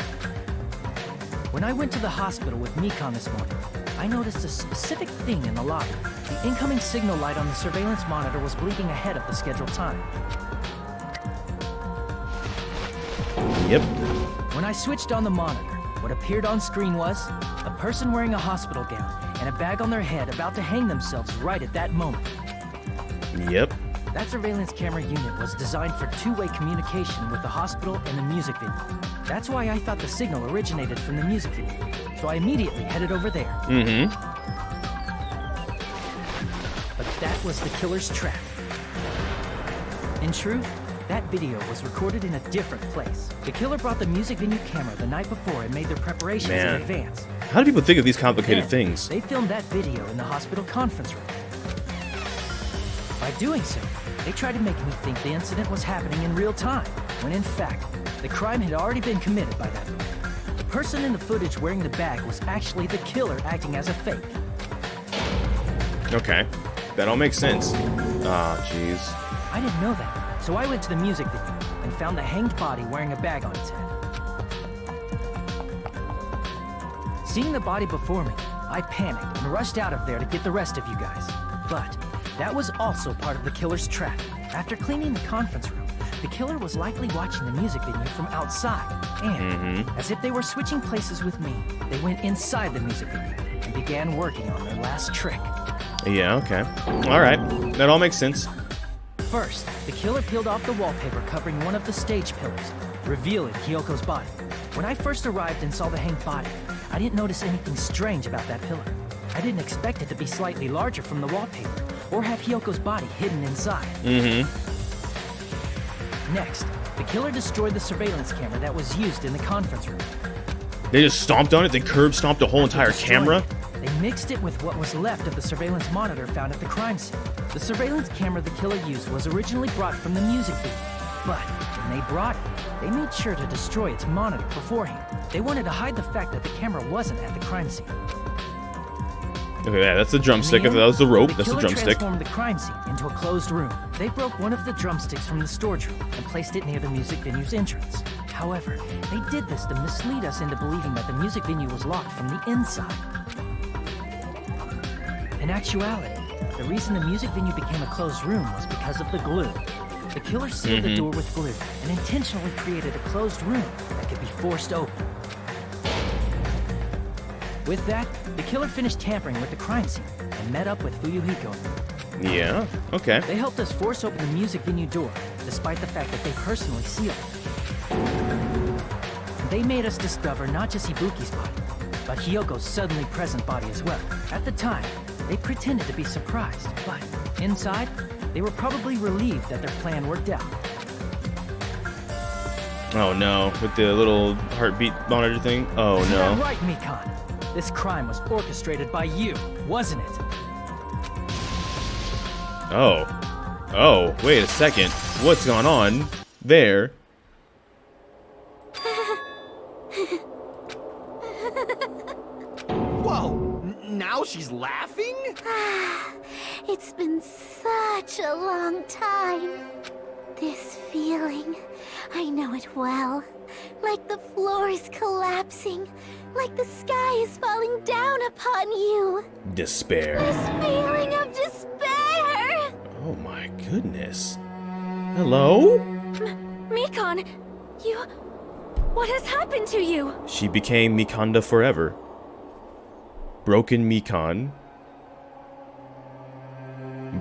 When I went to the hospital with Nikon this morning, I noticed a specific thing in the lobby. The incoming signal light on the surveillance monitor was blinking ahead of the scheduled time. Yep. When I switched on the monitor, what appeared on screen was a person wearing a hospital gown and a bag on their head about to hang themselves right at that moment. Yep. That surveillance camera unit was designed for two-way communication with the hospital and the music video. That's why I thought the signal originated from the music video. So I immediately headed over there. Mm-hmm. But that was the killer's trap. In truth, that video was recorded in a different place. The killer brought the music venue camera the night before and made their preparations in advance. How do people think of these complicated Then, things? They filmed that video in the hospital conference room. By doing so, they tried to make me think the incident was happening in real time, when in fact, the crime had already been committed by that point. The person in the footage wearing the bag was actually the killer acting as a fake. Okay. That all makes sense. Ah, jeez. I didn't know that, so I went to the music venue and found the hanged body wearing a bag on its head. Seeing the body before me, I panicked and rushed out of there to get the rest of you guys. But that was also part of the killer's trap. After cleaning the conference room, the killer was likely watching the music venue from outside. And, as if they were switching places with me, they went inside the music venue and began working on their last trick. Yeah, okay. Alright. That all makes sense. First, the killer peeled off the wallpaper covering one of the stage pillars, revealing Hyoko's body. When I first arrived and saw the hanged body, I didn't notice anything strange about that pillar. I didn't expect it to be slightly larger from the wallpaper, or have Hyoko's body hidden inside. Next, the killer destroyed the surveillance camera that was used in the conference room. They just stomped on it? They curb stomped a whole entire camera? They mixed it with what was left of the surveillance monitor found at the crime scene. The surveillance camera the killer used was originally brought from the music video, but when they brought it, they made sure to destroy its monitor beforehand. They wanted to hide the fact that the camera wasn't at the crime scene. Okay, yeah, that's the drumstick. That was the rope. That's the killer drumstick. Transformed the crime scene into a closed room. They broke one of the drumsticks from the storage room and placed it near the music venue's entrance. However, they did this to mislead us into believing that the music venue was locked from the inside. In actuality, the reason the music venue became a closed room was because of the glue. The killer sealed the door with glue and intentionally created a closed room that could be forced open. With that, the killer finished tampering with the crime scene and met up with Fuyuhiko. Yeah, okay. They helped us force open the music venue door, despite the fact that they personally sealed it. They made us discover not just Ibuki's body, but Hyoko's suddenly present body as well. At the time, they pretended to be surprised, but inside, they were probably relieved that their plan worked out. Oh no, with the little heartbeat monitor thing? Oh no. You're right, Mikan. This crime was orchestrated by you, wasn't it? Oh. Oh, wait a second. What's going on there? Whoa! Now she's laughing? It's been such a long time. This feeling, I know it well. Like the floor is collapsing. Like the sky is falling down upon you. Despair. This feeling of despair. Oh my goodness. Hello? Mikan, you... What has happened to you? She became Mikanda forever. Broken Mikan.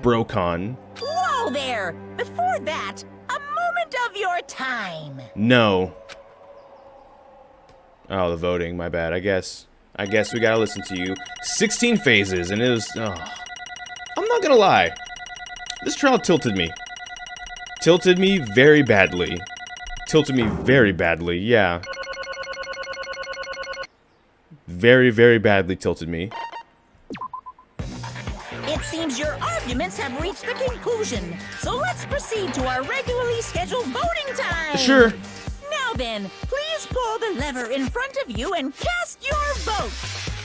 Brokon. Whoa there! Before that, a moment of your time. No. Oh, the voting, my bad. I guess we gotta listen to you. 16 phases, and it was... Oh. I'm not gonna lie. This trial tilted me. Tilted me very badly. Tilted me very badly, yeah. Very, very badly tilted me. It seems your arguments have reached a conclusion, so let's proceed to our regularly scheduled voting time. Sure. Now then, please pull the lever in front of you and cast your vote.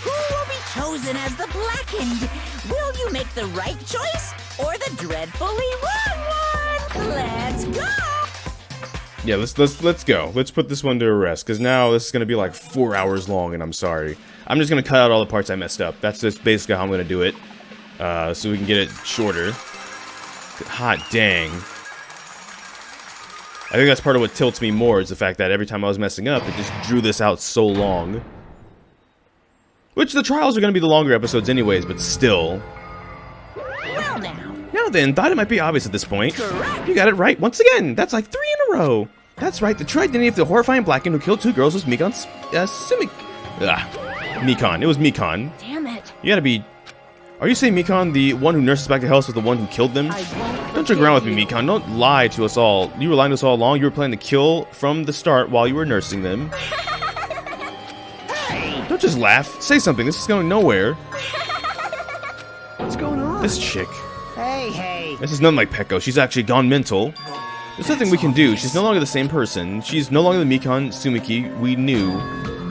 Who will be chosen as the blackened? Will you make the right choice or the dreadfully wrong one? Let's go! Yeah, let's go. Let's put this one to rest, because now this is gonna be like 4 hours long, and I'm sorry. I'm just gonna cut out all the parts I messed up. That's just basically how I'm gonna do it, so we can get it shorter. Hot dang. I think that's part of what tilts me more, is the fact that every time I was messing up, it just drew this out so long. Which, the trials are gonna be the longer episodes anyways, but still. Well now. Now then, thought it might be obvious at this point. Correct. You got it right once again. That's like 3 in a row. That's right, the true identity of the horrifying blackened who killed 2 girls was Mikan's, Mikan. It was Mikan. Damn it. You gotta be... Are you saying Mikan, the one who nurses back to health, was the one who killed them? Don't joke around with me, Mikan. Don't lie to us all. You were lying to us all along. You were planning to kill from the start while you were nursing them. Hey! Don't just laugh. Say something. This is going nowhere. What's going on? This chick. Hey! This is nothing like Peko. She's actually gone mental. There's nothing we can do. She's no longer the same person. She's no longer the Mikan Sumiki we knew.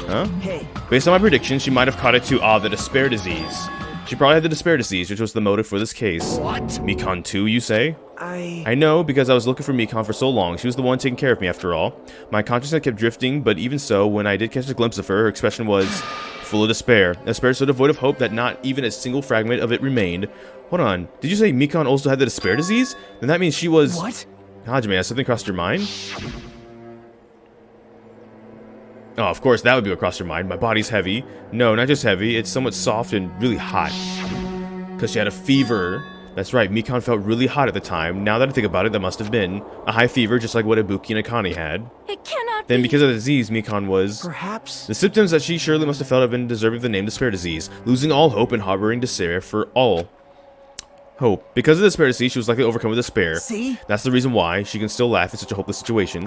Huh? Hey. Based on my prediction, she might have caught it to, the despair disease. She probably had the despair disease, which was the motive for this case. What? Mikan 2, you say? I know, because I was looking for Mikan for so long. She was the one taking care of me, after all. My consciousness kept drifting, but even so, when I did catch a glimpse of her, her expression was full of despair. Despair so devoid of hope that not even a single fragment of it remained. Hold on, did you say Mikan also had the despair disease? Then that means she was... What? Hajime, has something crossed your mind? Oh, of course, that would be what crossed your mind. My body's heavy. No, not just heavy, it's somewhat soft and really hot. Because she had a fever. That's right, Mikan felt really hot at the time. Now that I think about it, that must have been a high fever, just like what Ibuki and Akane had. It cannot Then be. because of the disease, Mikan was... Perhaps. The symptoms that she surely must have felt have been deserving of the name despair disease, losing all hope and harboring despair for all hope. Because of the despair disease, she was likely overcome with despair. See? That's the reason why she can still laugh in such a hopeless situation.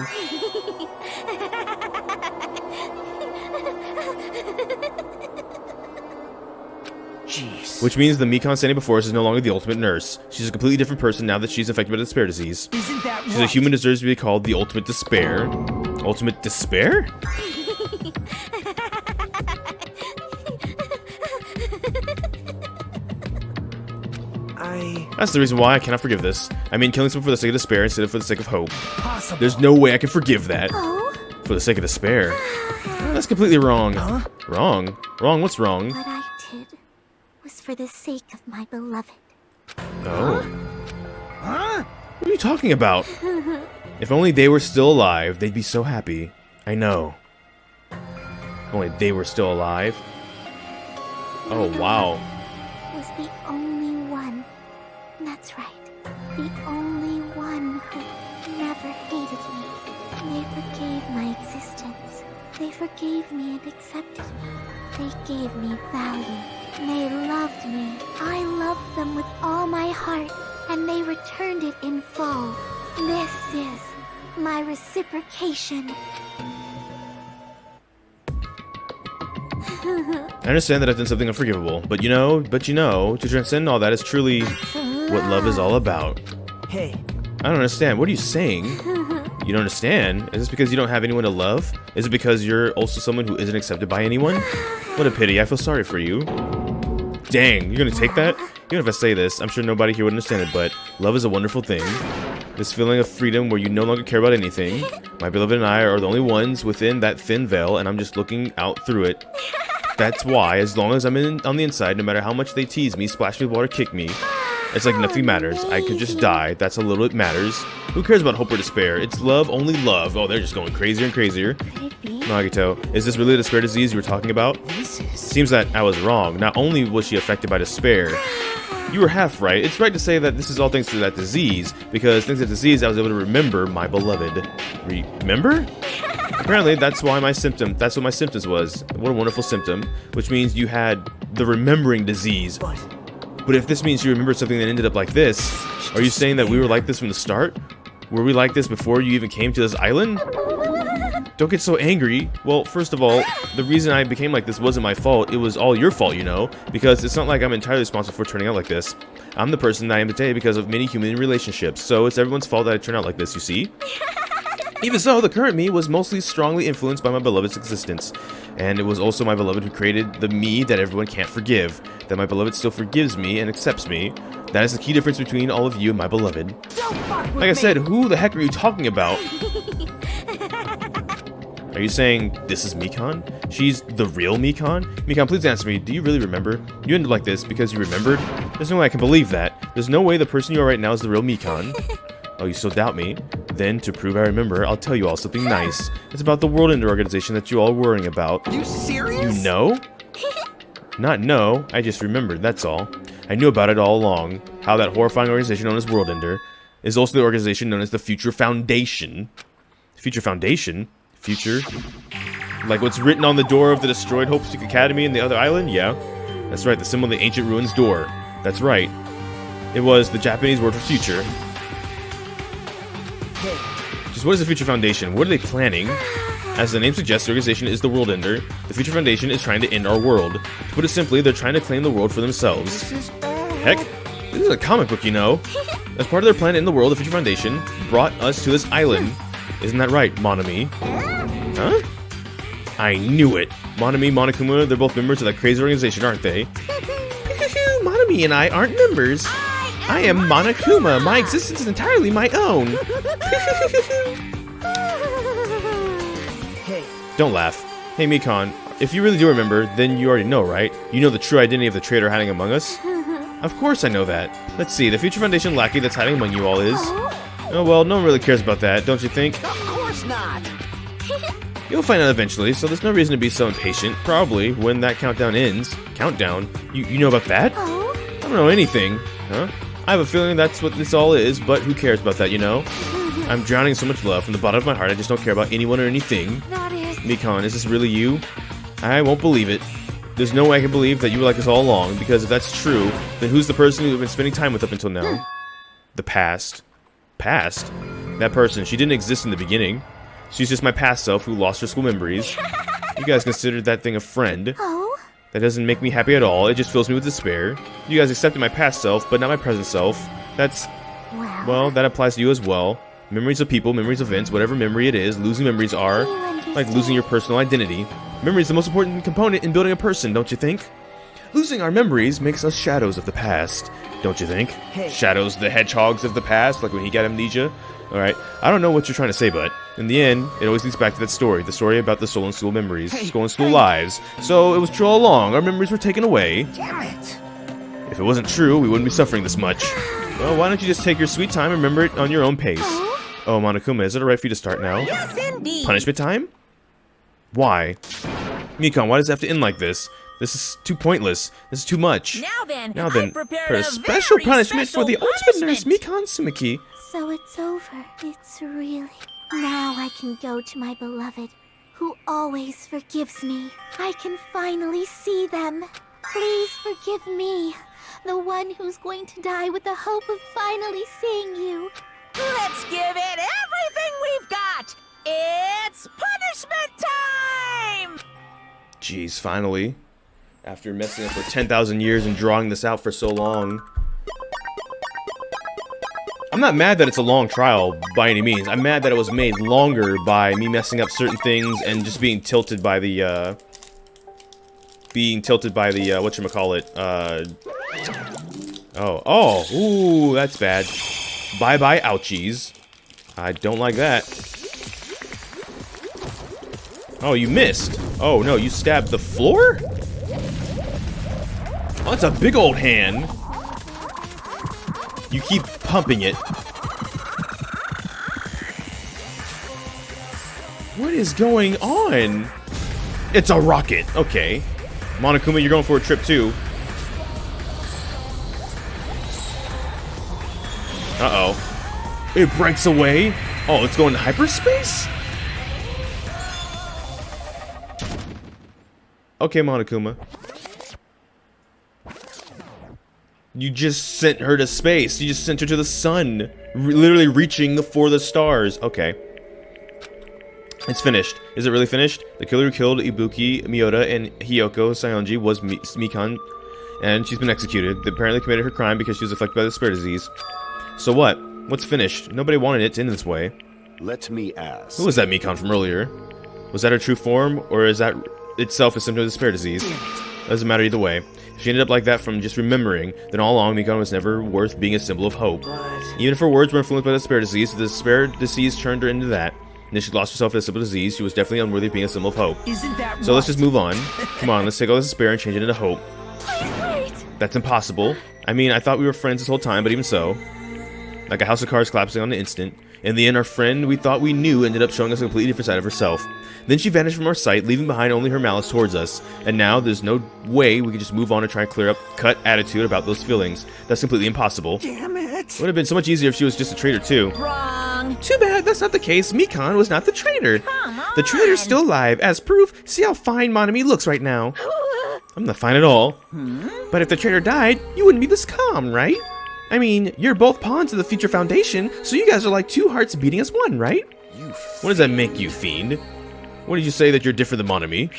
Jeez. Which means the Mikan standing before us is no longer the ultimate nurse. She's a completely different person now that she's infected by the despair disease. Isn't that She's right? a human deserves to be called the ultimate despair. Ultimate despair? That's the reason why I cannot forgive this. I mean, killing someone for the sake of despair instead of for the sake of hope. Possible. There's no way I can forgive that. Oh, For the sake of despair. That's completely wrong. Huh? Wrong? Wrong? What's wrong? what I did was for the sake of my beloved. Oh. What are you talking about? If only they were still alive, they'd be so happy. I know. If only they were still alive. Oh, wow. Was the only one. That's right. The only one who never hated me. They forgave my existence. They forgave me and accepted me. They gave me value. They loved me. I loved them with all my heart, and they returned it in full. This is my reciprocation. I understand that I've done something unforgivable, but you know, to transcend all that is truly what love is all about. Hey, I don't understand. What are you saying? You don't understand? Is this because you don't have anyone to love? Is it because you're also someone who isn't accepted by anyone? What a pity. I feel sorry for you. Dang, you're gonna take that? Even if I say this, I'm sure nobody here would understand it, but love is a wonderful thing. This feeling of freedom where you no longer care about anything. My beloved and I are the only ones within that thin veil, and I'm just looking out through it. That's why, as long as I'm on the inside, no matter how much they tease me, splash me with water, kick me, it's like nothing matters. I could just die. That's how little it matters. Who cares about hope or despair? It's love, only love. Oh, they're just going crazier and crazier. Nagito, is this really the despair disease you were talking about? this is... Seems that I was wrong. Not only was she affected by despair, you were half right. It's right to say that this is all thanks to that disease, because thanks to that disease, I was able to remember my beloved. Remember? Apparently, that's what my symptoms was. What a wonderful symptom. Which means you had the remembering disease. But if this means you remembered something that ended up like this, are you saying that we were like this from the start? Were we like this before you even came to this island? Don't get so angry. Well, first of all, the reason I became like this wasn't my fault. It was all your fault, you know? Because it's not like I'm entirely responsible for turning out like this. I'm the person that I am today because of many human relationships. So it's everyone's fault that I turned out like this, you see? Even so, the current me was mostly strongly influenced by my beloved's existence. And it was also my beloved who created the me that everyone can't forgive. That my beloved still forgives me and accepts me. That is the key difference between all of you and my beloved. Like I said, who the heck are you talking about? Are you saying this is Mikan? She's the real Mikan? Mikan, please answer me. Do you really remember? You ended like this because you remembered? There's no way I can believe that. There's no way the person you are right now is the real Mikan. Oh, you still doubt me? Then, to prove I remember, I'll tell you all something nice. It's about the World Ender organization that you all are worrying about. You serious? You know? Not know, I just remembered, that's all. I knew about it all along. How that horrifying organization known as World Ender is also the organization known as the Future Foundation. Future Foundation? Future? Like what's written on the door of the destroyed Hope Seek Academy in the other island? Yeah. That's right, the symbol of the ancient ruins door. That's right. It was the Japanese word for future. Just what is the Future Foundation? What are they planning? As the name suggests, the organization is the World Ender. The Future Foundation is trying to end our world. To put it simply, they're trying to claim the world for themselves. Heck, this is a comic book, you know. As part of their plan to end the world, the Future Foundation brought us to this island. Isn't that right, Monami? Huh? I knew it. Monami, Monokuma, they're both members of that crazy organization, aren't they? Monami and I aren't members. I am Monokuma. My existence is entirely my own. Hey. Don't laugh. Hey, Mikon, if you really do remember, then you already know, right? You know the true identity of the traitor hiding among us? Of course I know that. Let's see, the Future Foundation lackey that's hiding among you all is... Oh, well, no one really cares about that, don't you think? Of course not. You'll find out eventually, so there's no reason to be so impatient. Probably, when that countdown ends. Countdown? You know about that? I don't know anything. Huh? I have a feeling that's what this all is, but who cares about that, you know? I'm drowning in so much love from the bottom of my heart, I just don't care about anyone or anything. That is... Mikon, is this really you? I won't believe it. There's no way I can believe that you were like this all along, because if that's true, then who's the person you've been spending time with up until now? The past. Past? That person, she didn't exist in the beginning. She's just my past self who lost her school memories. You guys considered that thing a friend. Oh? That doesn't make me happy at all, it just fills me with despair. You guys accepted my past self, but not my present self. That's... well, that applies to you as well. Memories of people, memories of events, whatever memory it is, losing memories are like losing your personal identity. Memory is the most important component in building a person, don't you think? Losing our memories makes us shadows of the past, don't you think? Hey. Shadows, the hedgehogs of the past, like when he got amnesia. Alright, I don't know what you're trying to say, but in the end, it always leads back to that story. The story about the stolen school memories, stolen school lives. So it was true all along, our memories were taken away. Damn it. If it wasn't true, we wouldn't be suffering this much. Well, why don't you just take your sweet time and remember it on your own pace? Oh, Monokuma, is it alright for you to start now? Yes, indeed. Punishment time? Why? Mikon, why does it have to end like this? This is too pointless. This is too much. Now then, I prepared a special punishment for the ultimate nurse, Mikon Sumiki. So it's over. It's really... Now I can go to my beloved, who always forgives me. I can finally see them. Please forgive me, the one who's going to die with the hope of finally seeing you. Let's give it everything we've got. It's punishment time! Jeez, finally. After messing up for 10,000 years and drawing this out for so long. I'm not mad that it's a long trial by any means. I'm mad that it was made longer by me messing up certain things and just being tilted by the, whatchamacallit, oh, ooh, that's bad. Bye-bye, ouchies. I don't like that. Oh, you missed. Oh, no, you stabbed the floor? Oh, that's a big old hand. You keep pumping it. What is going on? It's a rocket. Okay. Monokuma, you're going for a trip too. Uh-oh. It breaks away. Oh, it's going to hyperspace? Okay, Monokuma. You just sent her to space. You just sent her to the sun. Literally reaching for the stars. Okay. It's finished. Is it really finished? The killer who killed Ibuki, Miyota, and Hiyoko Sayonji was Mikon, and she's been executed. They apparently committed her crime because she was affected by the spirit disease. So what? What's finished? Nobody wanted it to end this way. Let me ask. Who was that Mikon from earlier? Was that her true form, or is that itself a symptom of the spirit disease? Doesn't matter either way. If she ended up like that from just remembering, then all along Mikon was never worth being a symbol of hope. Even if her words were influenced by the spirit disease turned her into that. And then she lost herself to the simple disease, she was definitely unworthy of being a symbol of hope. Isn't that So let's just move on. Come on, let's take all this despair and change it into hope. Wait! That's impossible. I mean, I thought we were friends this whole time, but even so. Like a house of cards collapsing on the instant. In the end, our friend we thought we knew ended up showing us a completely different side of herself. Then she vanished from our sight, leaving behind only her malice towards us. And now, there's no way we could just move on and try and clear up cut attitude about those feelings. That's completely impossible. Damn it. Would have been so much easier if she was just a traitor too. Wrong. Too bad, that's not the case. Mikon was not the traitor. Come on. The traitor's still alive. As proof, see how fine Monami looks right now. I'm not fine at all. But if the traitor died, you wouldn't be this calm, right? I mean, you're both pawns of the Future Foundation, so you guys are like two hearts beating as one, right? What does that make you, fiend? What did you say that you're different than Monami?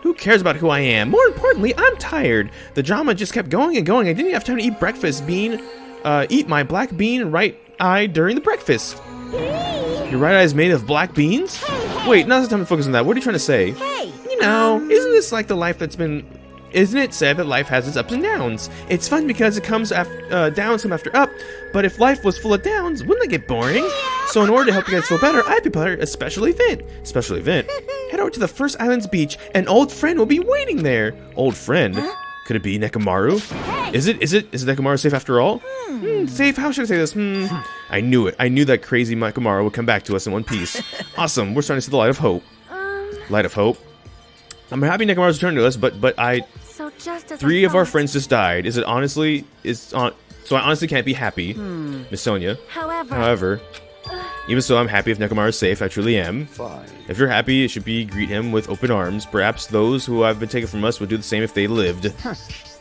Who cares about who I am? More importantly, I'm tired. The drama just kept going and going. I didn't even have time to eat breakfast. Eat my black bean right eye during the breakfast. Your right eye is made of black beans? Wait, now's the time to focus on that. What are you trying to say? Hey. You know, isn't this like the life that's been... Isn't it said that life has its ups and downs? It's fun because it comes after downs come after up, but if life was full of downs, wouldn't it get boring? So in order to help you guys feel better, I prepared a special event. Special event? head over to the first island's beach. An old friend will be waiting there. Old friend? Huh? Could it be Nekomaru? Hey. Is it Nekomaru safe after all? Safe? How should I say this? I knew it. I knew that crazy Nekomaru would come back to us in one piece. Awesome. We're starting to see the light of hope. Light of hope. I'm happy Nekomaru's returned to us, but So just as 3 of our friends just died. So I honestly can't be happy, Miss Sonia. However, even so, I'm happy if Nekomaru is safe. I truly am. Fine. If you're happy, it should be greet him with open arms. Perhaps those who have been taken from us would do the same if they lived.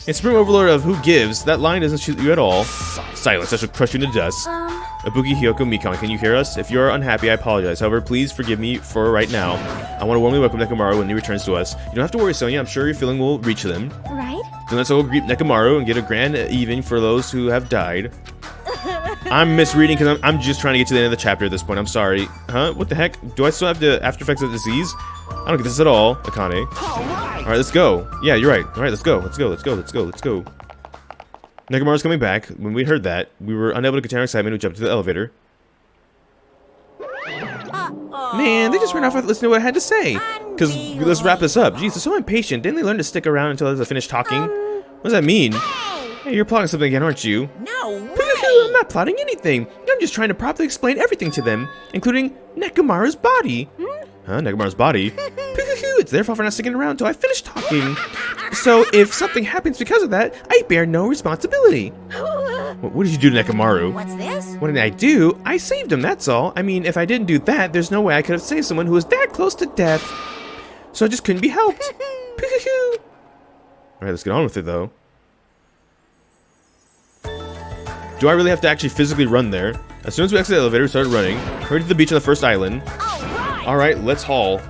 In Supreme Overlord of Who Gives, that line doesn't shoot you at all. Silence, I shall crush you to dust. Ibuki, Hiyoko, Mikon, can you hear us? If you're unhappy, I apologize. However, please forgive me for right now. I want to warmly welcome Nekomaru when he returns to us. You don't have to worry, Sonia. I'm sure your feeling will reach them. Right? Then let's all greet Nekomaru and get a grand evening for those who have died. I'm misreading because I'm just trying to get to the end of the chapter at this point. I'm sorry. Huh? What the heck? Do I still have the after effects of disease? I don't get this at all, Akane. Alright, let's go. Yeah, you're right. Alright, let's go. Let's go. Nekomaru's coming back. When we heard that, we were unable to contain our excitement. We jumped to the elevator. Man, they just ran off without listening to what I had to say. Because let's wrap this up. Jeez, they're so impatient. Didn't they learn to stick around until I finished talking? What does that mean? Hey, you're plotting something again, aren't you? No way! I'm not plotting anything. I'm just trying to properly explain everything to them, including Nekomaru's body. Huh? Nekomaru's body? It's their fault for not sticking around until I finish talking. So if something happens because of that, I bear no responsibility. What did you do to Nekomaru? What's this? What did I do? I saved him, that's all. I mean, if I didn't do that, there's no way I could have saved someone who was that close to death. So I just couldn't be helped. Alright, let's get on with it, though. Do I really have to actually physically run there? As soon as we exit the elevator, we started running. Hurried to the beach on the first island. Alright, let's haul.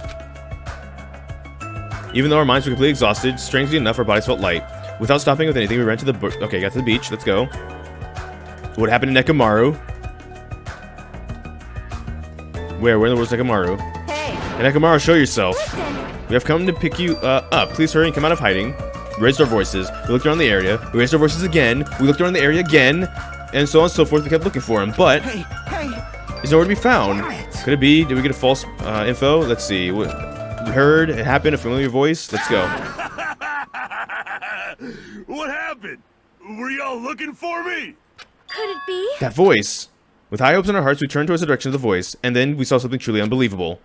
Even though our minds were completely exhausted, strangely enough, our bodies felt light. Without stopping with anything, we ran to the... Okay, got to the beach. Let's go. What happened to Nekomaru? Where in the world is Nekomaru? Hey! Hey, Nekomaru, show yourself. We have come to pick you up. Please hurry and come out of hiding. We raised our voices. We looked around the area. We raised our voices again. We looked around the area again. And so on and so forth. We kept looking for him, but he's nowhere to be found. Could it be? Did we get a false info? Let's see. We heard it happened. A familiar voice. Let's go. What happened? Were y'all looking for me? Could it be? That voice. With high hopes in our hearts, we turned towards the direction of the voice, and then we saw something truly unbelievable.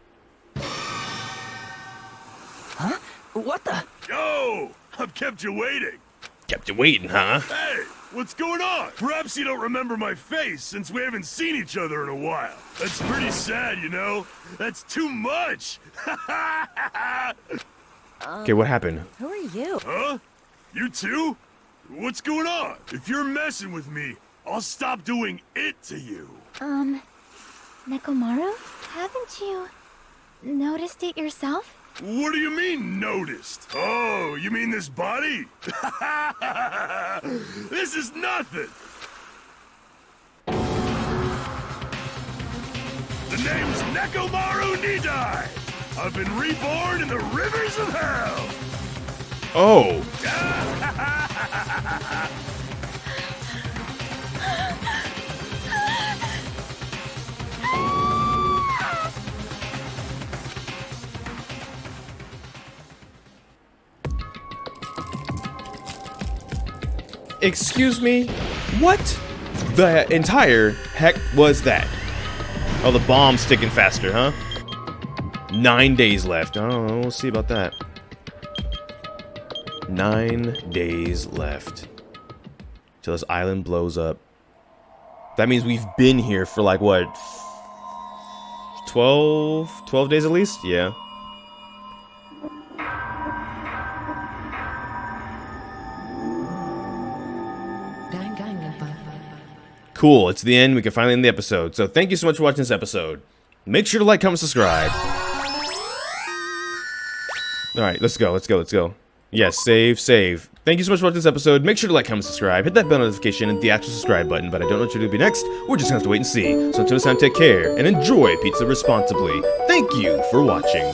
Huh? What the? Yo! I've kept you waiting. Kept you waiting, huh? Hey, what's going on? Perhaps you don't remember my face since we haven't seen each other in a while. That's pretty sad, you know? That's too much. Okay, what happened? Who are you? Huh? You too? What's going on? If you're messing with me, I'll stop doing it to you. Nekomaru? Haven't you noticed it yourself? What do you mean, noticed? Oh, you mean this body? This is nothing! The name's Nekomaru Nidai! I've been reborn in the rivers of hell! Oh! Excuse me? What the entire heck was that? Oh, the bomb's sticking faster, huh? 9 days left. Oh, we'll see about that. 9 days left till this island blows up. That means we've been here for like what? 12 days at least? Yeah. Cool, it's the end. We can finally end the episode. So thank you so much for watching this episode. Make sure to like, comment, subscribe. Alright, let's go. Yes, save. Thank you so much for watching this episode. Make sure to like, comment, subscribe. Hit that bell notification and the actual subscribe button, but I don't know what you're going to be next. We're just going to have to wait and see. So until this time, take care and enjoy pizza responsibly. Thank you for watching.